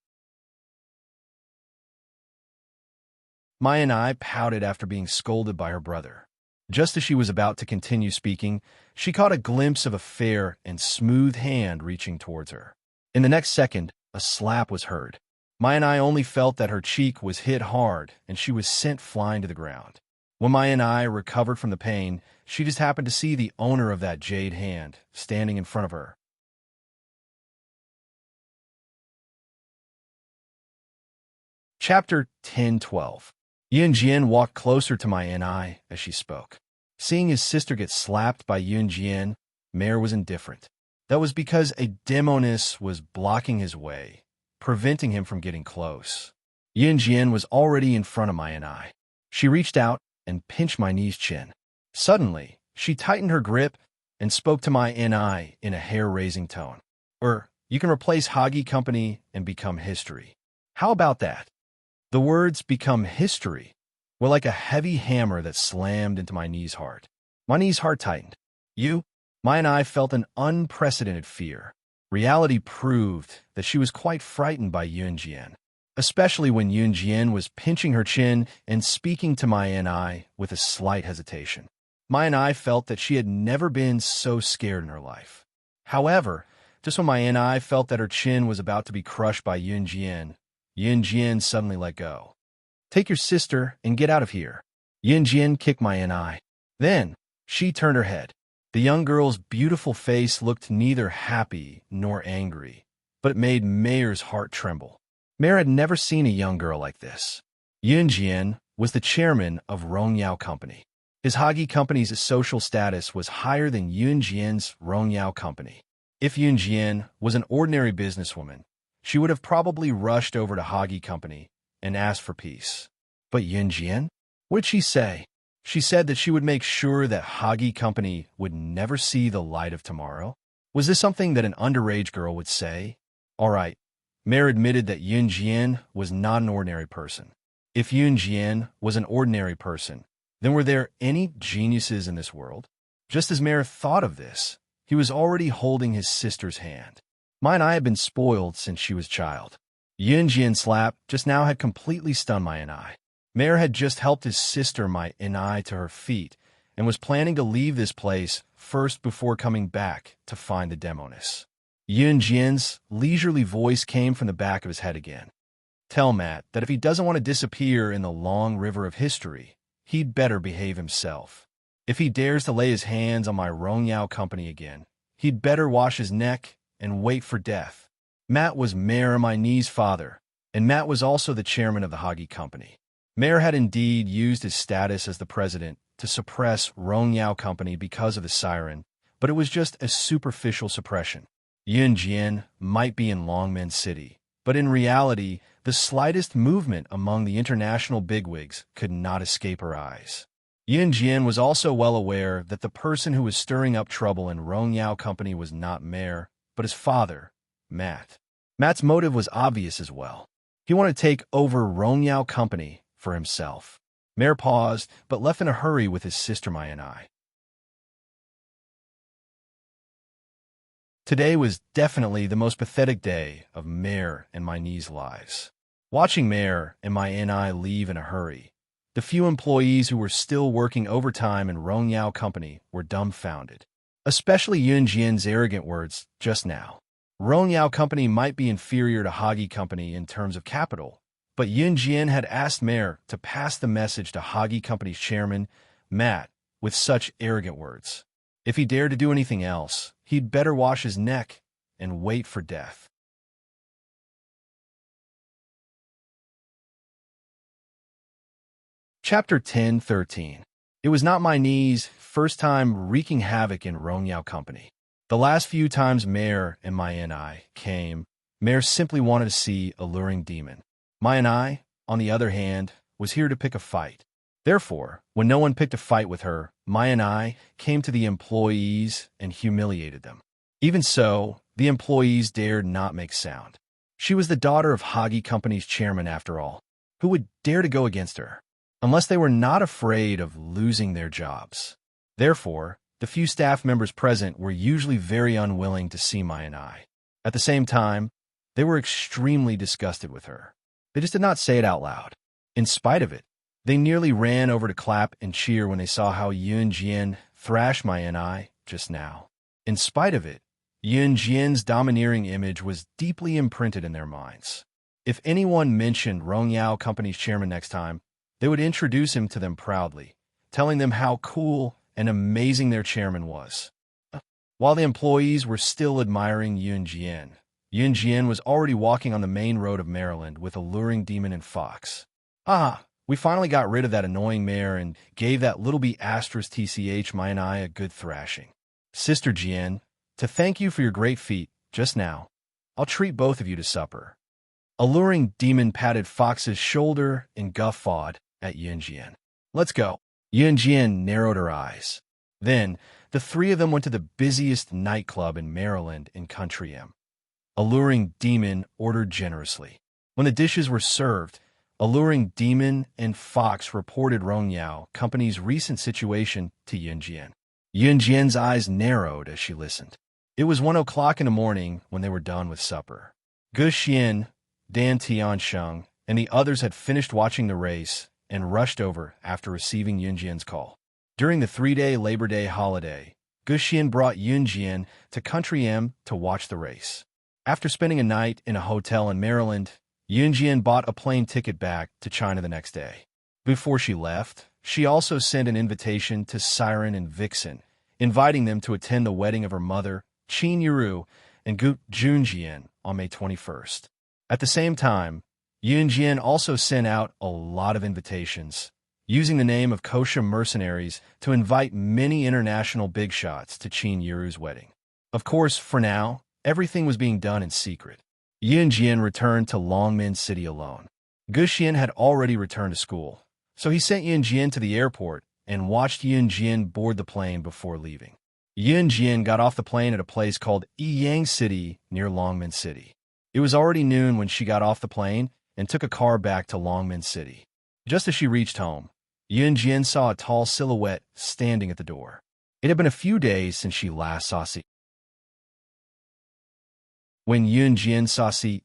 Mai and I pouted after being scolded by her brother. Just as she was about to continue speaking, she caught a glimpse of a fair and smooth hand reaching towards her. In the next second, a slap was heard. Mai and I only felt that her cheek was hit hard and she was sent flying to the ground. When Mai and I recovered from the pain, she just happened to see the owner of that jade hand standing in front of her. Chapter 10:12. Yunjian walked closer to my NI as she spoke. Seeing his sister get slapped by Yunjian, Mayor was indifferent. That was because a demoness was blocking his way, preventing him from getting close. Yunjian was already in front of my NI. She reached out and pinched my knee's chin. Suddenly, she tightened her grip and spoke to my NI in a hair-raising tone. You can replace Hagi Company and become history. How about that? The words become history were like a heavy hammer that slammed into my knee's heart. My knee's heart tightened. My NI felt an unprecedented fear. Reality proved that she was quite frightened by Yunjian, especially when Yunjian was pinching her chin and speaking to my NI with a slight hesitation. My NI felt that she had never been so scared in her life. However, just when my NI felt that her chin was about to be crushed by Yunjian, Yunjian suddenly let go. "Take your sister and get out of here." Yunjian kicked my NI. Then, she turned her head. The young girl's beautiful face looked neither happy nor angry, but it made Mayor's heart tremble. Mayor had never seen a young girl like this. Yunjian was the chairman of Rongyao Company. His Hagi Company's social status was higher than Yunjian's Rongyao Company. If Yunjian was an ordinary businesswoman, she would have probably rushed over to Hagi Company and asked for peace. But Yunjian? What did she say? She said that she would make sure that Hagi Company would never see the light of tomorrow. Was this something that an underage girl would say? All right, Mayor admitted that Yunjian was not an ordinary person. If Yunjian was an ordinary person, then were there any geniuses in this world? Just as Mayor thought of this, he was already holding his sister's hand. Mine I had been spoiled since she was a child. Yunjian's slap just now had completely stunned my NI. Mayor had just helped his sister, my NI, to her feet and was planning to leave this place first before coming back to find the demoness. Yunjian's leisurely voice came from the back of his head again. "Tell Matt that if he doesn't want to disappear in the long river of history, he'd better behave himself. If he dares to lay his hands on my Rongyao Company again, he'd better wash his neck and wait for death." Matt was Mayor my niece's father, and Matt was also the chairman of the Hagi Company. Mayor had indeed used his status as the president to suppress Rongyao Company because of the siren, but it was just a superficial suppression. Yunjian might be in Longmen City, but in reality, the slightest movement among the international bigwigs could not escape her eyes. Yunjian was also well aware that the person who was stirring up trouble in Rongyao Company was not Mayor, but his father, Matt. Matt's motive was obvious as well. He wanted to take over Rongyao Company for himself. Mayor paused, but left in a hurry with his sister Maya and I. Today was definitely the most pathetic day of Mayor and my niece's lives. Watching Mayor and my NI leave in a hurry, the few employees who were still working overtime in Rongyao Company were dumbfounded, especially Yunjian's arrogant words just now. Rongyao Company might be inferior to Hagi Company in terms of capital, but Yunjian had asked Mayor to pass the message to Hagi Company's chairman, Matt, with such arrogant words. If he dared to do anything else, he'd better wash his neck and wait for death. Chapter 10:13. It was not my niece's first time wreaking havoc in Rongyao Company. The last few times Mayor and my NI came, Mayor simply wanted to see a luring demon. My NI, on the other hand, was here to pick a fight. Therefore, when no one picked a fight with her, my NI came to the employees and humiliated them. Even so, the employees dared not make sound. She was the daughter of Hagi Company's chairman after all. Who would dare to go against her? Unless they were not afraid of losing their jobs. Therefore, the few staff members present were usually very unwilling to see my NI. At the same time, they were extremely disgusted with her. They just did not say it out loud. In spite of it, they nearly ran over to clap and cheer when they saw how Yunjian thrashed my NI just now. In spite of it, Yunjian's domineering image was deeply imprinted in their minds. If anyone mentioned Rongyao Company's chairman next time, they would introduce him to them proudly, telling them how cool and amazing their chairman was. While the employees were still admiring Yunjian, Yun Jian was already walking on the main road of Maryland with alluring demon and fox. Ah, we finally got rid of that annoying mare and gave that little b asterisk tch my and I a good thrashing. Sister Jian, to thank you for your great feat just now, I'll treat both of you to supper. Alluring demon patted Fox's shoulder and guffawed at Yun Jian. Let's go. Yun Jian narrowed her eyes. Then, the three of them went to the busiest nightclub in Maryland in Country M. Alluring Demon ordered generously. When the dishes were served, Alluring Demon and Fox reported Rong Yao company's recent situation to Yun Jian. Yun Jian's eyes narrowed as she listened. It was 1 o'clock in the morning when they were done with supper. Gu Xian, Dan Tiansheng, and the others had finished watching the race and rushed over after receiving Yun Jian's call. During the 3-day Labor Day holiday, Gu Xian brought Yun Jian to Country M to watch the race. After spending a night in a hotel in Maryland, Yun Jian bought a plane ticket back to China the next day. Before she left, she also sent an invitation to Siren and Vixen, inviting them to attend the wedding of her mother, Qin Yuru, and Gu Junjian on May 21st. At the same time, Yun Jian also sent out a lot of invitations, using the name of Kosha mercenaries to invite many international big shots to Qin Yuru's wedding. Of course, for now, everything was being done in secret. Yun Jian returned to Longmen City alone. Gu Xian had already returned to school, so he sent Yun Jian to the airport and watched Yun Jian board the plane before leaving. Yun Jian got off the plane at a place called Yiyang City near Longmen City. It was already noon when she got off the plane and took a car back to Longmen City. Just as she reached home, Yun Jian saw a tall silhouette standing at the door. It had been a few days since she last saw Si. When Yun Jian saw Si,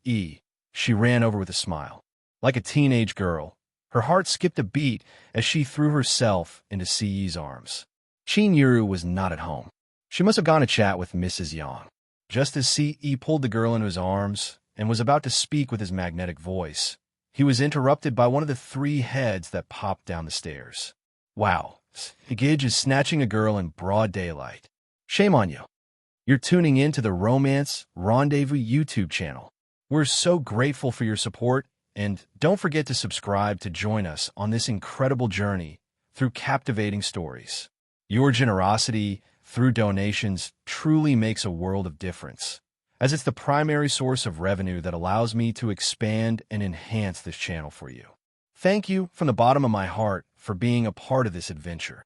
she ran over with a smile. Like a teenage girl, her heart skipped a beat as she threw herself into Si's arms. Qin Yuru was not at home. She must have gone to chat with Mrs. Yang. Just as Si pulled the girl into his arms and was about to speak with his magnetic voice, he was interrupted by one of the 3 heads that popped down the stairs. Wow, Gage is snatching a girl in broad daylight. Shame on you. You're tuning in to the Romance Rendezvous YouTube channel. We're so grateful for your support, and don't forget to subscribe to join us on this incredible journey through captivating stories. Your generosity through donations truly makes a world of difference, as it's the primary source of revenue that allows me to expand and enhance this channel for you. Thank you from the bottom of my heart for being a part of this adventure.